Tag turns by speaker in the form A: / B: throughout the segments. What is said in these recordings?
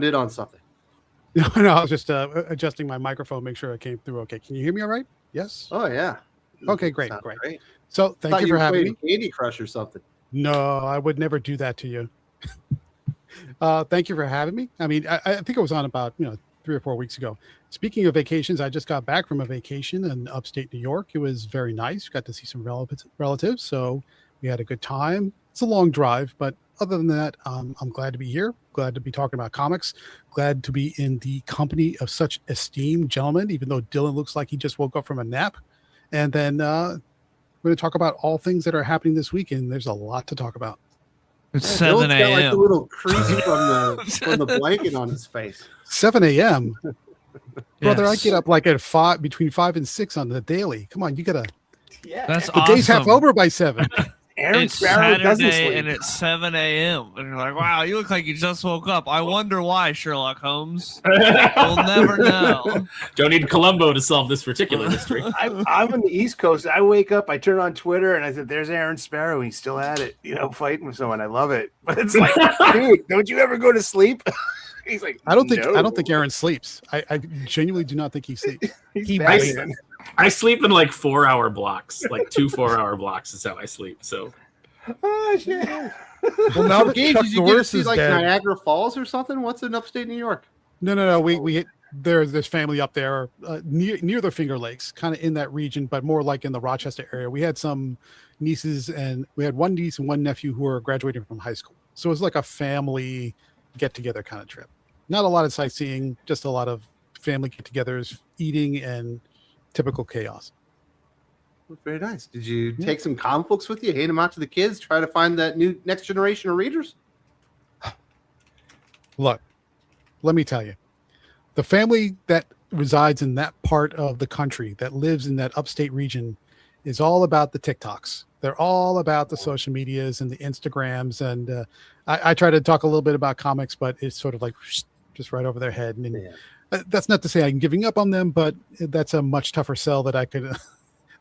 A: in on something.
B: No, I was just adjusting my microphone, make sure it came through okay. Can you hear me all right? Yes?
A: Oh, yeah.
B: Okay, great.
A: Sounds great.
B: So thank you for having me.
A: Candy Crush or something.
B: No, I would never do that to you. Thank you for having me. I mean, I think it was on about 3 or 4 weeks ago. Speaking of vacations, I just got back from a vacation in upstate New York. It was very nice. Got to see some relatives, so we had a good time. It's a long drive, but other than that, I'm glad to be here. Glad to be talking about comics. Glad to be in the company of such esteemed gentlemen, even though Dylan looks like he just woke up from a nap. And then we're going to talk about all things that are happening this weekend. There's a lot to talk about.
C: It's 7 a.m.
A: Got like a little crease from the blanket on his face.
B: 7 a.m. Brother,
C: Yes.
B: I get up like at between 5 and 6 on the daily. Come on, you gotta.
D: Yeah,
C: That's
B: The
C: awesome.
B: day's half over by 7.
D: Aaron
C: It's
D: Sparrow doesn't
C: Saturday
D: sleep.
C: and it's 7 a.m. And you're like, wow, you look like you just woke up. I wonder why, Sherlock Holmes. We'll never know.
E: Don't need Columbo to solve this particular mystery.
D: I'm on the East Coast. I wake up, I turn on Twitter, and I said, "There's Aaron Sparrow. He's still at it, fighting with someone. I love it." But it's like, dude, don't you ever go to sleep? He's like,
B: I don't think
D: "No."
B: Aaron sleeps. I genuinely do not think he sleeps.
D: He's
E: I,
D: Batman.
E: I sleep in like 4-hour blocks, like 2 4-hour blocks is how I sleep. So
D: Oh shit!
B: Well, now that
A: Gabe,
B: Chuck
A: did you get to
B: Norris
A: see
B: is
A: like
B: dead.
A: Niagara Falls or something? What's in upstate New York?
B: No. We there's family up there near the Finger Lakes, kind of in that region, but more like in the Rochester area. We had some nieces, and we had one niece and one nephew who were graduating from high school. So it was like a family get together kind of trip. Not a lot of sightseeing, just a lot of family get togethers, eating, and typical chaos.
A: Very nice. Did you take some comic books with you, hand them out to the kids, try to find that new next generation of readers?
B: Look, let me tell you, the family that resides in that part of the country, that lives in that upstate region, is all about the TikToks. They're all about the social medias and the Instagrams. And I try to talk a little bit about comics, but it's sort of like just right over their head. And that's not to say I'm giving up on them, but that's a much tougher sell that I could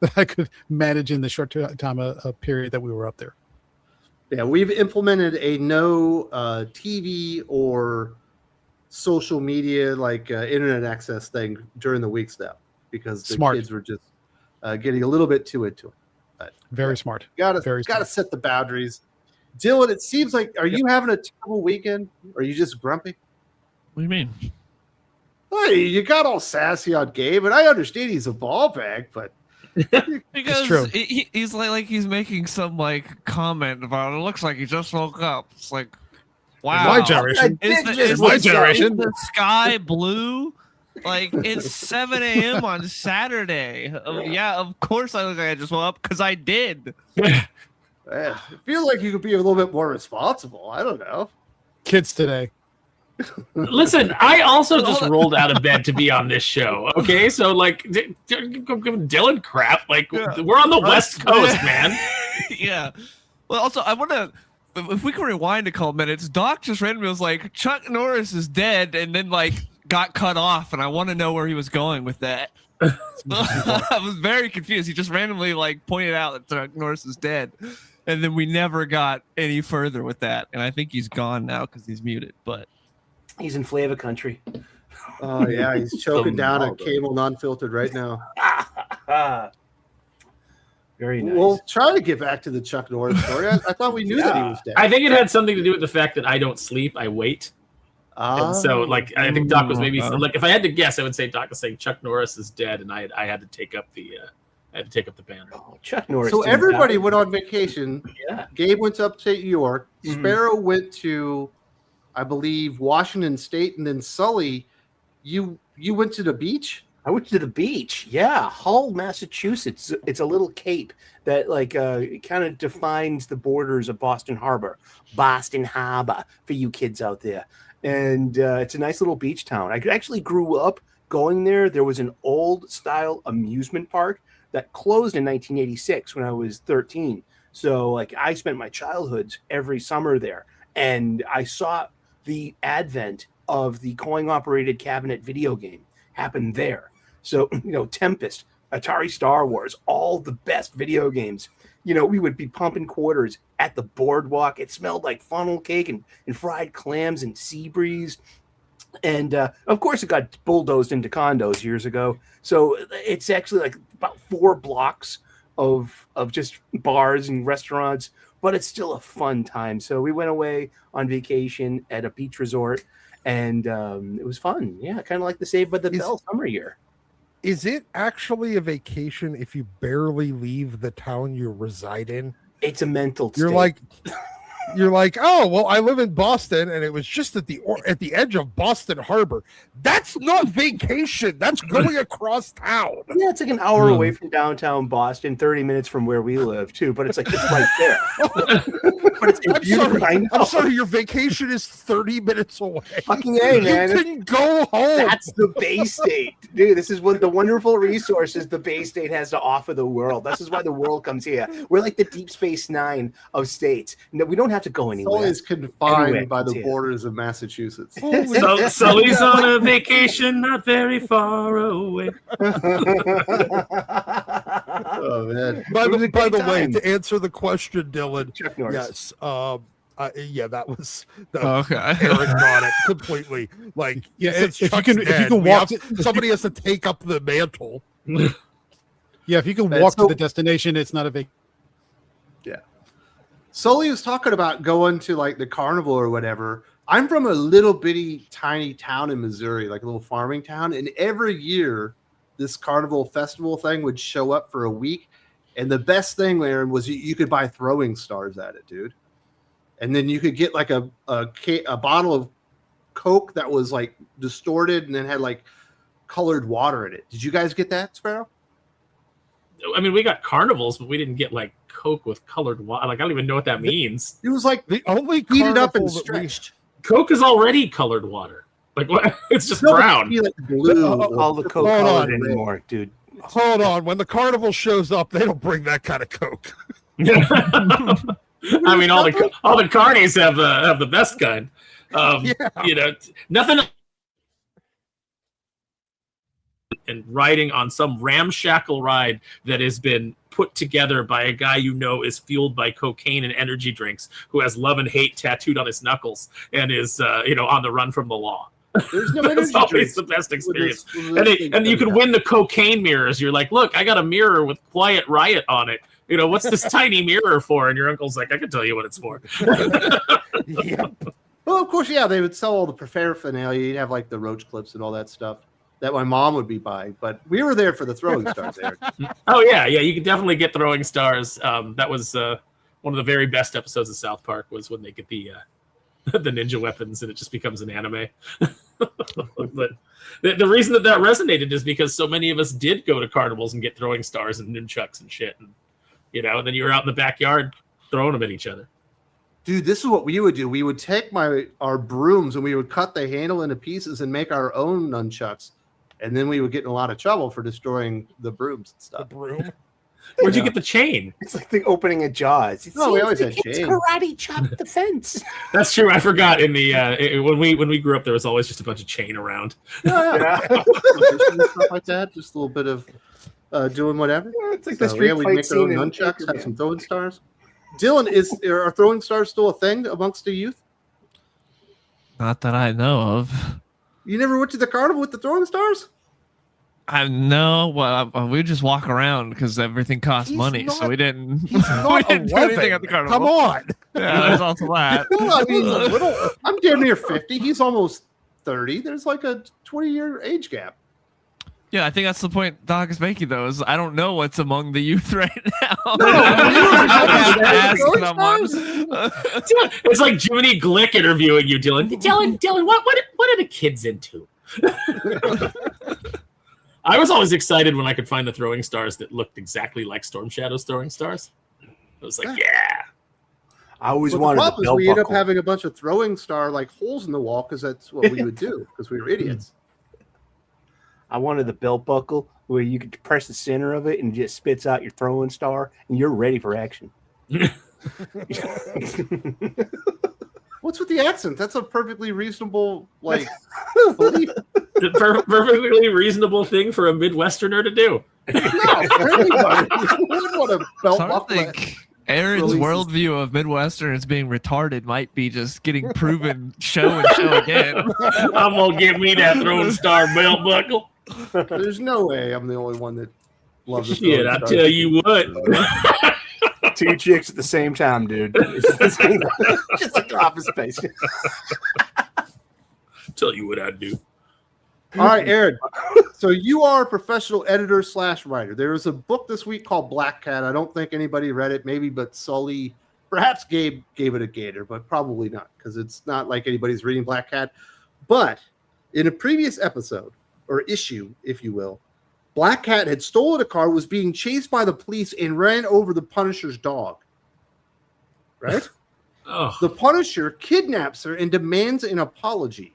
B: that I could manage in the short time a period that we were up there.
A: Yeah, we've implemented a no TV or social media like internet access thing during the weeks now because the
B: Smart.
A: kids were just getting a little bit too into it. But
B: Very smart.
A: gotta
B: smart.
A: set the boundaries. Dylan, it seems like are you having a terrible weekend? Or are you just grumpy?
C: What do you mean?
A: Hey, you got all sassy on Gabe, and I understand he's a ball bag, but
C: Because
B: true.
C: he's like he's making some like comment about it. Looks like he just woke up. It's like, wow.
B: My generation.
C: Is
B: My
C: the-
B: generation.
C: is the sky blue? Like it's 7 a.m. on Saturday. Yeah, of course I look like I just woke up because I did.
A: I feel like you could be a little bit more responsible. I don't know.
B: Kids today.
E: listen, I also just rolled out of bed to be on this show. Okay, so like, giving Dylan crap. Like, we're on the West Coast, man.
C: Yeah. Well, also I want to. If we can rewind a couple minutes, Doc just randomly was like, Chuck Norris is dead, and then like got cut off, and I want to know where he was going with that. I was very confused. He just randomly like pointed out that Chuck Norris is dead, and then we never got any further with that. And I think he's gone now because he's muted. But
D: He's in flavor country.
A: Oh yeah, he's choking down a Camel non-filtered right now.
D: Very nice.
A: We'll try to get back to the Chuck Norris story. I thought we knew that he was dead.
E: I think it had something to do with the fact that I don't sleep, I wait. And so, like, I think Doc was maybe like, if I had to guess, I would say Doc was saying Chuck Norris is dead, and I had to take up the banner.
D: Oh, Chuck Norris.
A: So
D: didn't
A: everybody
D: die.
A: went on vacation.
D: Yeah.
A: Gabe went to upstate New York. Sparrow went to, I believe, Washington State, and then Sully, you went to the beach.
D: I went to the beach. Yeah, Hull, Massachusetts. It's a little cape that kind of defines the borders of Boston Harbor. Boston Harbor for you kids out there. And it's a nice little beach town. I actually grew up going there. There was an old style amusement park that closed in 1986 when I was 13. So like I spent my childhoods every summer there, and I saw the advent of the coin operated cabinet video game happen there. So, Tempest, Atari Star Wars, all the best video games. We would be pumping quarters at the boardwalk. It smelled like funnel cake and fried clams and sea breeze. And of course, it got bulldozed into condos years ago. So it's actually like about 4 blocks of just bars and restaurants, but it's still a fun time. So we went away on vacation at a beach resort, and it was fun. Yeah, kind of like the Saved by the Bell summer year.
F: Is it actually a vacation if you barely leave the town you reside in?
D: It's a mental state.
F: You're like, oh, well, I live in Boston, and it was just at the edge of Boston Harbor. That's not vacation. That's going across town.
D: Yeah, it's like an hour away from downtown Boston, 30 minutes from where we live, too. But it's like, it's right there. But it's beautiful.
F: I'm sorry, your vacation is 30 minutes away.
D: Fucking A, man.
F: You can go home.
D: That's the Bay State. Dude, this is one of the wonderful resources the Bay State has to offer the world. This is why the world comes here. We're like the Deep Space Nine of states. No, we don't have to go anywhere.
A: Always confined by the borders of Massachusetts.
E: Sully's on a vacation not very far away.
A: Oh man!
F: By the way, to answer the question, Dylan,
D: Chuck Norris.
F: yes, yeah, that was
C: Okay.
F: Eric got it completely. Like,
B: Yeah,
F: since
B: if you
F: Chuck's
B: can- if you
F: dead,
B: can
F: we
B: walk-
F: somebody has to take up the mantle.
B: Yeah, if you can
A: And
B: walk
A: so-
B: to the destination, it's not a vacation.
A: Sully was talking about going to like the carnival or whatever. I'm from a little bitty tiny town in Missouri, like a little farming town, and every year this carnival festival thing would show up for a week. And the best thing, Aaron, was you could buy throwing stars at it, dude. And then you could get like a bottle of Coke that was like distorted and then had like colored water in it. Did you guys get that, Sparrow?
E: I mean, we got carnivals, but we didn't get like Coke with colored water. Like, I don't even know what that means.
A: It was like
F: The only
A: heat it up and
F: carnival that we-
A: stretched.
E: Coke is already colored water. Like, what? It's just
A: No, but
E: brown.
A: it'd be like blue.
D: All the Coke
F: Hold
D: colored
F: on.
D: anymore, dude.
F: Hold on, when the carnival shows up, they don't bring that kind of Coke.
E: I mean, all the carnies have the best kind.
F: Yeah.
E: You know, nothing. And riding on some ramshackle ride that has been put together by a guy you know is fueled by cocaine and energy drinks, who has love and hate tattooed on his knuckles and is on the run from the law.
A: There's no
E: That's
A: energy
E: always
A: drinks
E: the best experience.
A: with this
E: And you
A: thing.
E: can win the cocaine mirrors. You're like, look, I got a mirror with Quiet Riot on it. You know, what's this tiny mirror for? And your uncle's like, I can tell you what it's for.
F: Yeah.
A: Well, of course, yeah, they would sell all the paraphernalia. You'd have like the roach clips and all that stuff that my mom would be buying. But we were there for the throwing stars, Eric.
E: Oh yeah, you can definitely get throwing stars. That was one of the very best episodes of South Park, was when they get the ninja weapons and it just becomes an anime. But the reason that resonated is because so many of us did go to carnivals and get throwing stars and nunchucks and shit, and and then you were out in the backyard throwing them at each other.
A: Dude, this is what we would do. We would take our brooms and we would cut the handle into pieces and make our own nunchucks. And then we would get in a lot of trouble for destroying the brooms and
F: The
A: stuff.
F: broom.
E: Where'd you get the chain?
D: It's like the opening of Jaws.
A: No, we always had
D: It's
A: chain.
D: karate chop the fence.
E: That's true. I forgot. In the when we grew up, there was always just a bunch of chain around.
A: Yeah. Stuff like that. Just a little bit of doing whatever.
D: It's like the
A: So,
D: street
A: yeah, we'd
D: fight
A: make our own
D: scene in
A: nunchucks,
D: Anchorman.
A: have some throwing stars. Dylan, are throwing stars still a thing amongst the youth?
C: Not that I know of.
A: You never went to the carnival with the throwing stars?
C: I know. Well, we just walk around because everything costs
F: He's
C: money, so
F: not-
C: we didn't.
F: He's
C: we
F: not
C: didn't do anything
F: 11.
C: at the carnival.
F: Come on.
C: Yeah, there's also that.
A: Well, I mean, a little. I'm damn near 50. He's almost 30. There's like a 20-year age gap.
C: Yeah, I think that's the point Doc is making, though. Is I don't know what's among the youth right now.
A: No,
C: Asking them once.
E: It's like Jiminy Glick interviewing you, Dylan. Dylan, what are the kids into? I was always excited when I could find the throwing stars that looked exactly like Storm Shadow's throwing stars. I was like, yeah.
D: I always
A: Well, the
D: wanted a
A: problem is
D: belt
A: we end up
D: buckle.
A: having a bunch of throwing star like holes in the wall because that's what we would do because we were idiots.
D: I wanted the belt buckle where you could press the center of it and it just spits out your throwing star and you're ready for action.
A: What's with the accent? That's a perfectly reasonable belief.
E: The perfectly reasonable thing for a Midwesterner to do.
A: No, for anybody. You wouldn't want a belt
C: So I
A: buckle.
C: think Aaron's
A: releases-
C: worldview of Midwesterners being retarded might be just getting proven show and show again.
E: I'm gonna give me that throwing star belt buckle.
A: There's no way I'm the only one that loves the
E: Shit, I tell you what.
D: Two chicks at the same time, dude. It's just like Office Space.
E: Tell you what I do.
A: All right, Aaron. So you are a professional editor / writer. There was a book this week called Black Cat. I don't think anybody read it, maybe but Sully. Perhaps Gabe gave it a gator, but probably not, because it's not like anybody's reading Black Cat. But in a previous episode, or issue, if you will, Black Cat had stolen a car, was being chased by the police, and ran over the Punisher's dog. Right?
E: Oh,
A: The Punisher kidnaps her and demands an apology.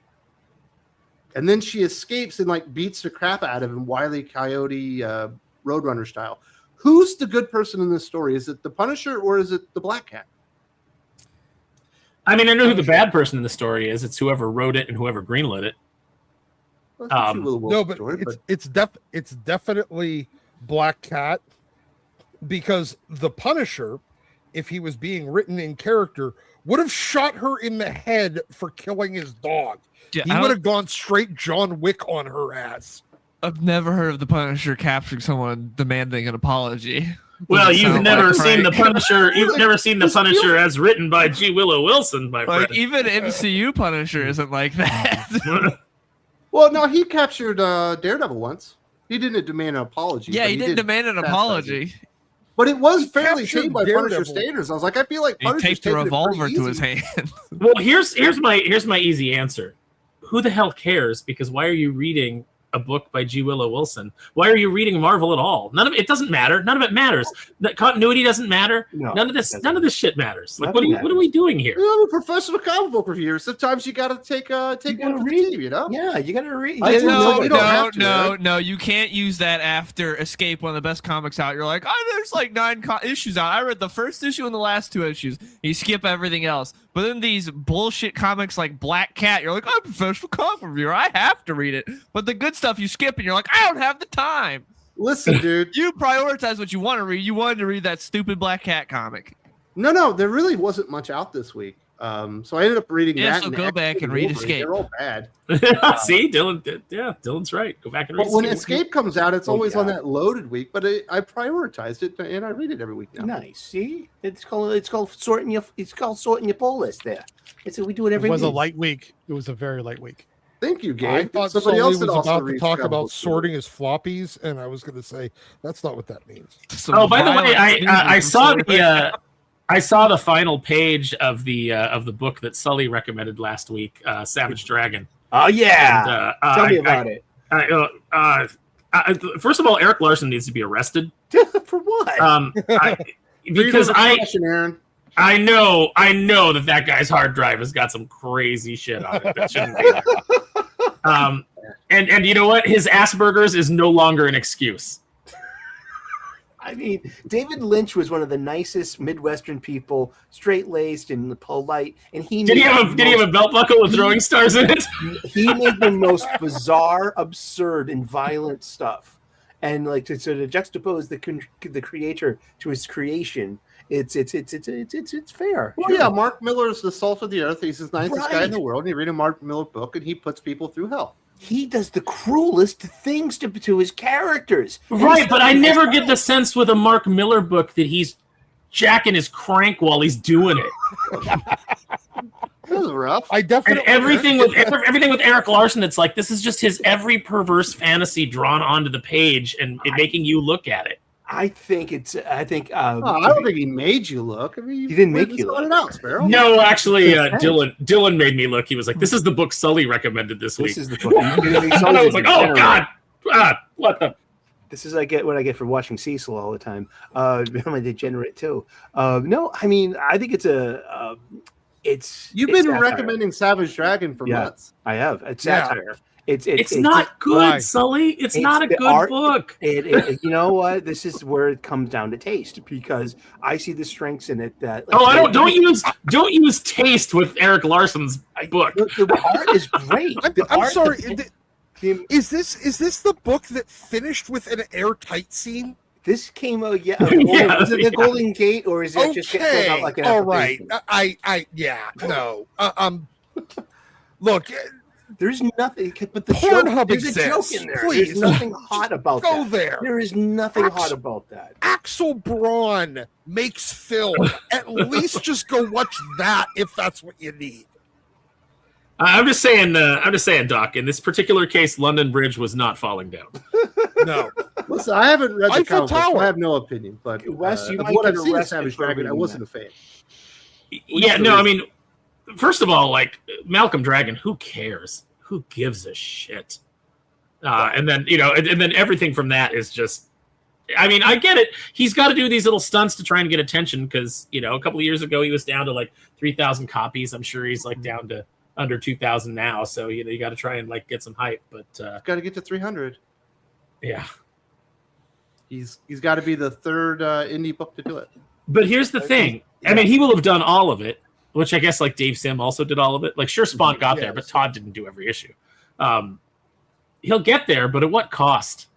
A: And then she escapes and like beats the crap out of him, Wile E. Coyote, Roadrunner style. Who's the good person in this story? Is it the Punisher or is it the Black Cat?
E: I mean, I know who the bad person in the story is. It's whoever wrote it and whoever greenlit it.
A: Well, that's a True Little Wolf
F: No, but
A: story,
F: it's definitely Black Cat, because the Punisher, if he was being written in character, would have shot her in the head for killing his dog.
C: Yeah,
F: He would have gone straight John Wick on her ass.
C: I've never heard of the Punisher capturing someone demanding an apology.
E: Well,
C: Doesn't
E: you've
C: sound
E: never
C: like
E: seen the
C: Frank.
E: Punisher. You've never seen the Punisher as written by G. Willow Wilson, my
C: Like
E: friend.
C: even MCU Punisher isn't like that.
A: Well, no, he captured Daredevil once. He didn't demand an apology.
C: Yeah,
A: but
C: he didn't
A: did
C: demand an
A: chastise
C: apology.
A: him. But it was
F: He
A: fairly
F: captured
A: tame by
F: Daredevil.
A: Punisher standards. I was like, I feel like
C: He
A: Punisher's
C: taped a
A: taking it pretty
C: revolver to his
A: easy.
C: hand.
E: Well, here's my easy answer. Who the hell cares? Because why are you reading a book by G. Willow Wilson? Why are you reading Marvel at all? None of it doesn't matter. None of it matters. The continuity doesn't matter.
D: No,
E: none of this shit matters. Like,
D: Nothing
E: what are we doing here?
A: I'm a professional comic book reviewer. Sometimes you got to take one for the
D: read.
A: team, you know?
D: Yeah, you gotta read.
A: I do know
C: No,
A: you don't have to,
C: no,
A: right?
C: no. You can't use that after Escape, one of the best comics out. You're like, oh, there's like 9 issues out. I read the first issue and the last 2 issues. You skip everything else. But then these bullshit comics like Black Cat, you're like, I'm a professional comic reviewer. I have to read it. But the good stuff you skip and you're like, I don't have the time.
A: Listen, dude.
C: You prioritize what you want to read. You wanted to read that stupid Black Cat comic.
A: No, there really wasn't much out this week. So I ended up reading
C: Yeah,
A: that.
C: so
A: and
C: go back
A: X-Men
C: and read
A: Wolverine.
C: Escape.
A: They're all bad.
E: See, Dylan's right. Go back and read.
A: But when
E: Escape.
A: Escape comes out, it's
D: Oh,
A: always on
D: yeah.
A: that loaded week. But I prioritized it and I read it every week now.
D: Nice. See, it's called sorting your pull list. There. It's we do it
B: It
D: every
B: was a
D: week.
B: light week. It was a very light week.
A: Thank you,
F: I
A: Gabe.
F: thought
A: Somebody
F: Sully
A: else
F: was
A: that also
F: about to
A: reads
F: talk
A: comic
F: about
A: books.
F: sorting his floppies, and I was going to say that's not what that means.
C: Some
E: Oh, by the way,
C: violent
E: I
C: sneezes
E: saw
C: from
E: I saw the final page of the book that Sully recommended last week, Savage Dragon.
D: Oh yeah.
E: And,
D: Tell me about it.
E: First of all, Eric Larson needs to be arrested.
D: For what?
E: Because
A: Freedom of expression, Aaron.
E: I know that guy's hard drive has got some crazy shit on it that shouldn't be there. And you know what? His Asperger's is no longer an excuse.
D: I mean, David Lynch was one of the nicest Midwestern people, straight-laced and polite, and
E: Did he have a belt buckle with throwing stars in it?
D: He made the most bizarre, absurd, and violent stuff, and like to sort of juxtapose the creator to his creation. It's fair.
A: Well, yeah, Mark Miller's the salt of the earth. He's the nicest guy in
D: Right.
A: the world. And you read a Mark Miller book, and he puts people through hell.
D: He does the cruelest things to his characters.
E: Right, but I never get the sense with a Mark Miller book that he's jacking his crank while he's doing it.
A: That was rough.
F: I
E: And
F: definitely
E: everything with Eric Larson, it's like this is just his every perverse fantasy drawn onto the page and making you look at it.
D: I think.
A: I don't think he made you look. I mean,
D: He didn't make you
A: look.
D: look.
A: It out, Sparrow.
E: No, actually, Dylan made me look. He was like, "This is the book Sully recommended this week."
D: This is the book.
E: I was like, "Oh God, what the."
D: This is what I get for watching Cecil all the time. I'm a degenerate too. No, I mean I think it's
A: You've
D: it's
A: been
D: satire.
A: recommending Savage Dragon for
D: Yeah.
A: months.
D: I have. It's
F: Yeah.
D: satire.
E: It's not good,
F: Why?
E: Sully. It's
D: It's
E: not a
D: the
E: good
D: art-
E: book.
D: You know what? This is where it comes down to taste because I see the strengths in it that.
E: Oh, I don't use taste with Eric Larson's book.
D: The art is great.
F: I'm sorry.
D: The-
F: Is this the book that finished with an airtight scene?
D: This came out,
E: Yeah,
D: is it the
E: yeah.
D: Golden Gate, or is it just
F: Okay,
D: filled out like an
F: all right.
D: application?
F: No. Look,
D: There's nothing, but the
F: Pornhub
D: there's a joke
F: exists.
D: in there.
F: Please.
D: There's nothing hot about
F: go
D: that.
F: there.
D: There is nothing hot about that.
F: Axel Braun makes film. At least just go watch that if that's what you need.
E: I'm just saying, Doc. In this particular case, London Bridge was not falling down.
F: No.
A: Listen, I haven't read the
F: Eiffel
A: comic book, so
F: Tower.
A: I have no opinion. But
D: Wes, you
A: of
D: might
A: what
D: get
A: I've seen of
D: arrested
A: Savage
D: for
A: Dragon, I
D: reading
A: wasn't a fan.
E: Yeah, no, I mean, first of all, like Malcolm Dragon, who cares? Who gives a shit? And then and then everything from that is just. I mean, I get it. He's got to do these little stunts to try and get attention because a couple of years ago he was down to like 3,000 copies. I'm sure he's like down to under 2,000 now. So you got to try and like get some hype. But
A: Got to get to 300.
E: yeah,
A: He's got to be the third indie book to do it.
E: but here's the thing. I mean, he will have done all of it, which I guess like Dave Sim also did all of it. Like, sure, Spawn got there, but Todd didn't do every issue. He'll get there, but at what cost?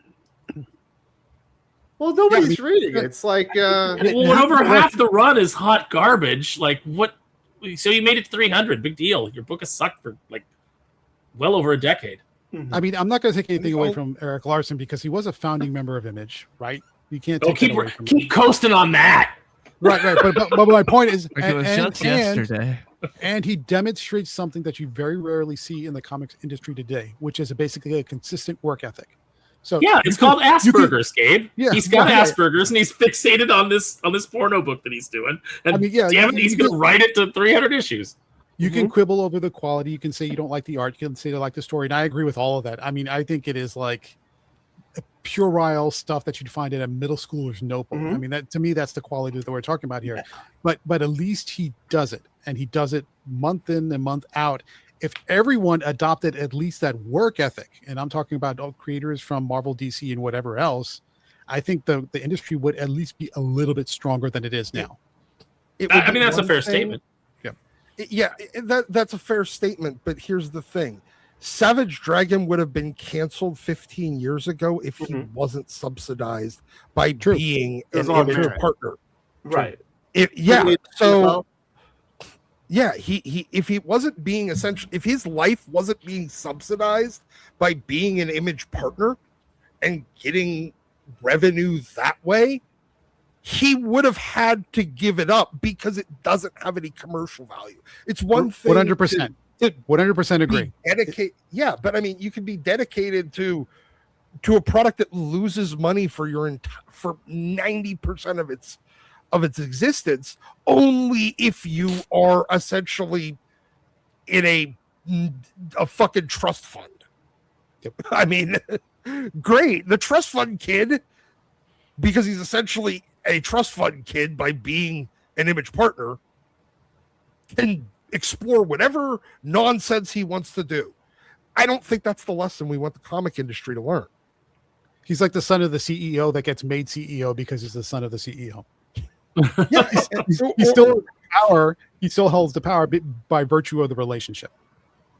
A: Well, nobody's reading it. It's like
E: Well, when over half the run is hot garbage, like what? So you made it to 300. Big deal. Your book has sucked for like well over a decade.
B: I mean, I'm not going to take anything away from Eric Larson because he was a founding member of Image, right? You can't take that away from him.
E: keep coasting on that.
B: Right. But my point is,
C: Like it was just yesterday.
B: and he demonstrates something that you very rarely see in the comics industry today, which is basically a consistent work ethic. So
E: Yeah, it's called Asperger's, Gabe.
B: Yeah,
E: He's got
B: right.
E: Asperger's, and he's fixated on this porno book that he's doing. And
B: I mean, yeah,
E: damn it, he's going to write it to 300 issues.
B: You can quibble over the quality. You can say you don't like the art. You can say you like the story. And I agree with all of that. I mean, I think it is like puerile stuff that you'd find in a middle schooler's notebook. I mean, that to me, that's the quality that we're talking about here. But at least he does it, and he does it month in and month out. If everyone adopted at least that work ethic, and I'm talking about all creators from Marvel, DC, and whatever else, I think the industry would at least be a little bit stronger than it is now.
E: I mean, that's a fair statement.
F: Yeah, that's a fair statement. But here's the thing. Savage Dragon would have been canceled 15 years ago if he wasn't subsidized by being an Image partner.
D: Right.
F: If he wasn't being if his life wasn't being subsidized by being an Image partner and getting revenue that way, he would have had to give it up because it doesn't have any commercial value. It's one thing
B: 100%. 100% agree.
F: Yeah, but I mean, you can be dedicated to a product that loses money for for 90% of its existence only if you are essentially in a fucking trust fund. I mean, great, the trust fund kid, because he's essentially a trust fund kid by being an Image partner, can explore whatever nonsense he wants to do. I don't think that's the lesson we want the comic industry to learn.
B: He's like the son of the CEO that gets made CEO because he's the son of the CEO.
F: Yeah,
B: He's still in power. He still holds the power by virtue of the relationship.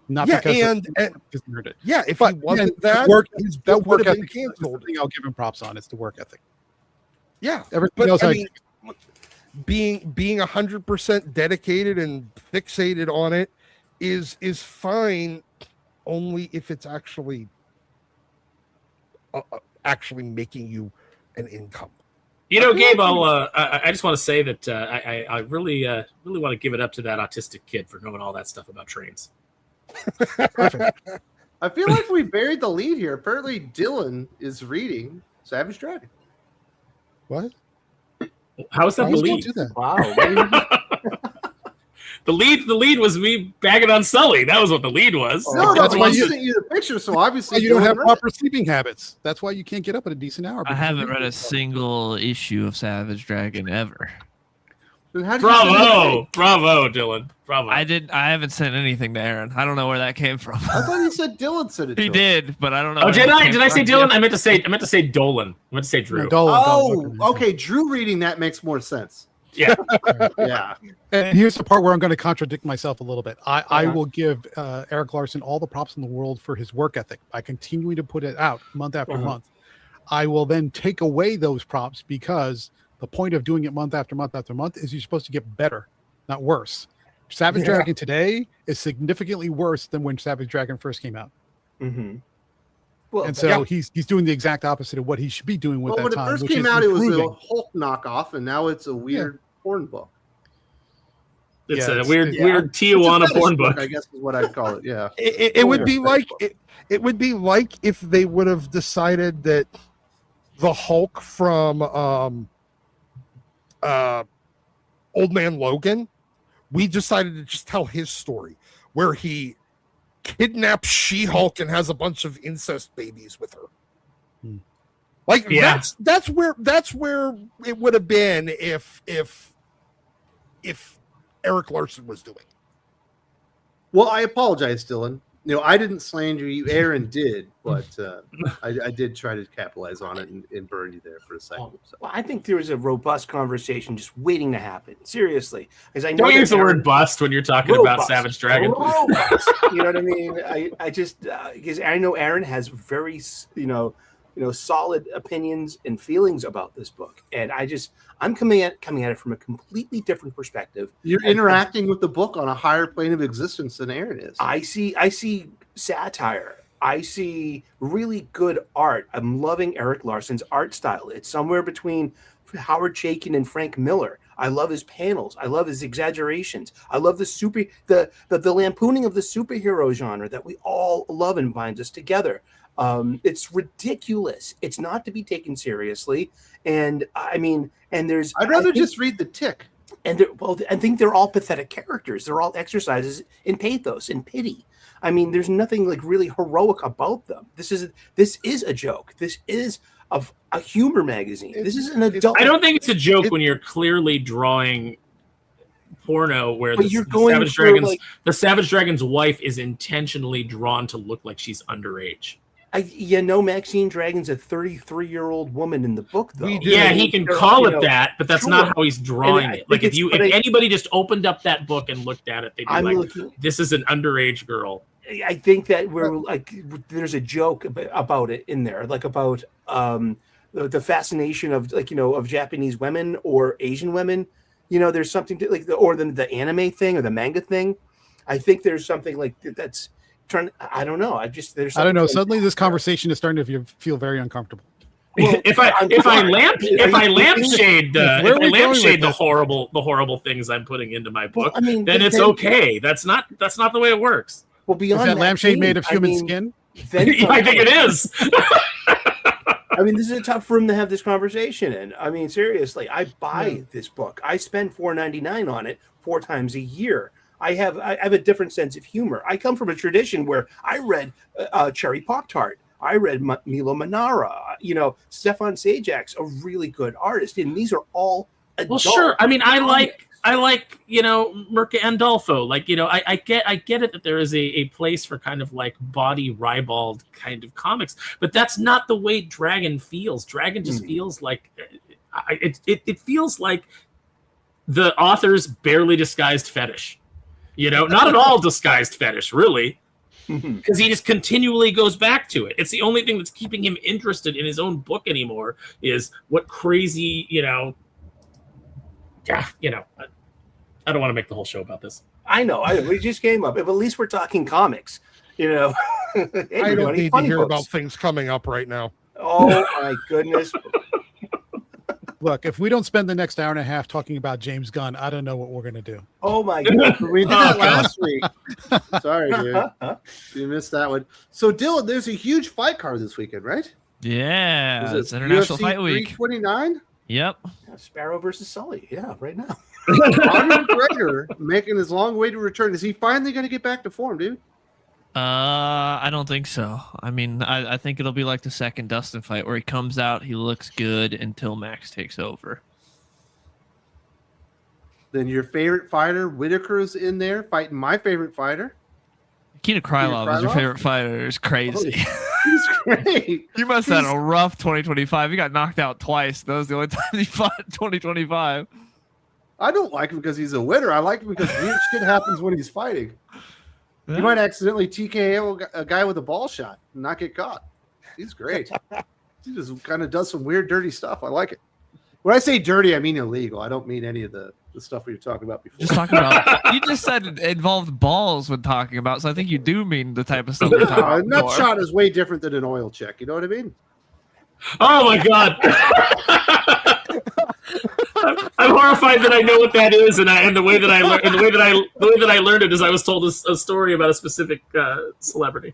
B: Not because he earned it.
F: Yeah, if
B: But
F: he wasn't his
B: that
F: book would
B: work
F: have been
B: ethic is the
F: canceled.
B: thing I'll give him props on. It's the work ethic.
F: Yeah,
B: Everything else,
F: I mean, being 100% dedicated and fixated on it is fine, only if it's actually making you an income.
E: Gabe, I just want to say that I really want to give it up to that autistic kid for knowing all that stuff about trains.
B: Perfect.
A: I feel like we buried the lead here. Apparently, Dylan is reading Savage Dragon.
B: What?
E: How is that
B: Why
E: the
B: would you
E: lead?
B: do that?
D: Wow.
E: The lead was me bagging on Sully. That was what the lead was.
A: No,
B: that's
A: that's
B: why
A: why
B: you-
A: sent you the picture. So obviously,
B: You don't
A: Dylan
B: have
A: read
B: proper sleeping habits. That's why you can't get up at a decent hour.
C: I
B: because
C: haven't
B: you
C: read a single issue of Savage Dragon ever.
A: it. Then how did you send it?
E: Bravo, Dylan. Bravo.
C: I haven't sent anything to Aaron. I don't know where that came from.
A: I thought you said Dylan sent it.
C: He
A: to him.
C: did, but I don't know.
E: Oh,
C: where
E: did
C: it
E: I?
C: came
E: Did I say
C: from.
E: Dylan? I meant to say Dolan. I meant to say Drew.
A: Oh, okay. Drew reading that makes more sense.
E: Yeah.
A: Yeah.
B: And here's the part where I'm going to contradict myself a little bit. I will give Eric Larson all the props in the world for his work ethic by continuing to put it out month after month. I will then take away those props because the point of doing it month after month after month is you're supposed to get better, not worse. Savage Dragon today is significantly worse than when Savage Dragon first came out.
D: Mm-hmm. Well,
B: And so he's doing the exact opposite of what he should be doing with that
A: when
B: time.
A: it first
B: which
A: came
B: is
A: out, it was a
B: improving.
A: Hulk knockoff, and now it's a weird porn book.
E: It's
B: Yeah,
E: a
B: it's-
E: weird
A: yeah.
E: Tijuana
A: It's a
E: porn
A: fetish
E: book.
A: I guess is what I'd call it. Yeah.
F: It would be like it would be like if they would have decided that the Hulk from Old Man Logan, we decided to just tell his story where he kidnaps She-Hulk and has a bunch of incest babies with her. Like that's where it would have been if Eric Larson was doing.
A: Well, I apologize, Dylan. I didn't slander you. Aaron did, but I did try to capitalize on it and burn you there for a second. So.
D: Well, I think there was a robust conversation just waiting to happen. Seriously, because I know
E: Don't use the
D: Aaron-
E: word bust when you're talking about Savage Dragon.
D: Robust. You know what I mean? I just because I know Aaron has very solid opinions and feelings about this book, and I'm coming at it from a completely different perspective.
A: You're interacting with the book on a higher plane of existence than Aaron is.
D: I see satire. I see really good art. I'm loving Eric Larson's art style. It's somewhere between Howard Chaykin and Frank Miller. I love his panels. I love his exaggerations. I love the lampooning of the superhero genre that we all love and binds us together. It's ridiculous. It's not to be taken seriously. And I'd
A: rather just read The Tick.
D: And I think they're all pathetic characters. They're all exercises in pathos and pity. I mean, there's nothing like really heroic about them. This is a joke. This is a humor magazine. This is an adult.
E: I don't think it's a joke when you're clearly drawing porno where the Savage Dragon's wife is intentionally drawn to look like she's underage.
D: Maxine Dragon's a 33-year-old woman in the book, though.
E: Yeah, he can call it that, but that's not how he's drawing it. Like if anybody just opened up that book and looked at it, they'd be like, "This is an underage girl."
D: I think that there's a joke about it in there, like about the fascination of of Japanese women or Asian women. There's something to or the anime thing or the manga thing. I think there's something like that's. I don't know. I don't know.
B: Suddenly, this conversation is starting to feel very uncomfortable.
E: Well, if I lampshade the horrible things I'm putting into my book, then it's okay. That's not the way it works.
D: Well, beyond
B: is that lampshade made of human skin?
E: I think it is.
D: This is a tough room to have this conversation in. I mean, seriously, I buy this book. I spend $4.99 on it 4 times a year. I have a different sense of humor. I come from a tradition where I read Cherry Pop-Tart. I read Milo Manara. Stefan Sajak's a really good artist, and these are all adult.
E: Well, sure. I mean, I like Mirka Andolfo. I get it that there is a place for kind of like body ribald kind of comics, but that's not the way Dragon feels. Dragon just feels like it feels like the author's barely disguised fetish. Not at all disguised fetish, really, because he just continually goes back to it. It's the only thing that's keeping him interested in his own book anymore is what crazy, I don't want to make the whole show about this.
D: I know. We just came up. But at least we're talking comics,
F: I don't need to hear about things coming up right now.
D: Oh, my goodness.
B: Look, if we don't spend the next hour and a half talking about James Gunn, I don't know what we're going to do.
D: Oh, my God.
A: We did that last week. Sorry, dude. You missed that one. So, Dylan, there's a huge fight card this weekend, right?
C: Yeah. It's International Fight Week.
A: 329?
C: Yep.
D: Sparrow versus Sully. Yeah, right now.
A: Conor McGregor making his long way to return. Is he finally going to get back to form, dude?
C: I don't think so. I mean, I think it'll be like the second Dustin fight where he comes out, he looks good until Max takes over.
A: Then your favorite fighter, Whitaker's in there fighting my favorite fighter.
C: Nikita Krylov is your favorite fighter. It's crazy.
A: He's great.
C: You must have had a rough 2025. He got knocked out twice. That was the only time he fought in 2025.
A: I don't like him because he's a winner. I like him because weird shit happens when he's fighting. You might accidentally TKO a guy with a ball shot and not get caught. He's great. She just kind of does some weird, dirty stuff. I like it. When I say dirty, I mean illegal. I don't mean any of the stuff we were talking about before.
C: Just talking about. You just said it involved balls when talking about, so I think you do mean the type of stuff we're talking
A: A
C: about.
A: nut shot is way different than an oil check. You know what I mean?
E: Oh my god! I'm horrified that I know what that is, and the way that I learned it is I was told a story about a specific celebrity.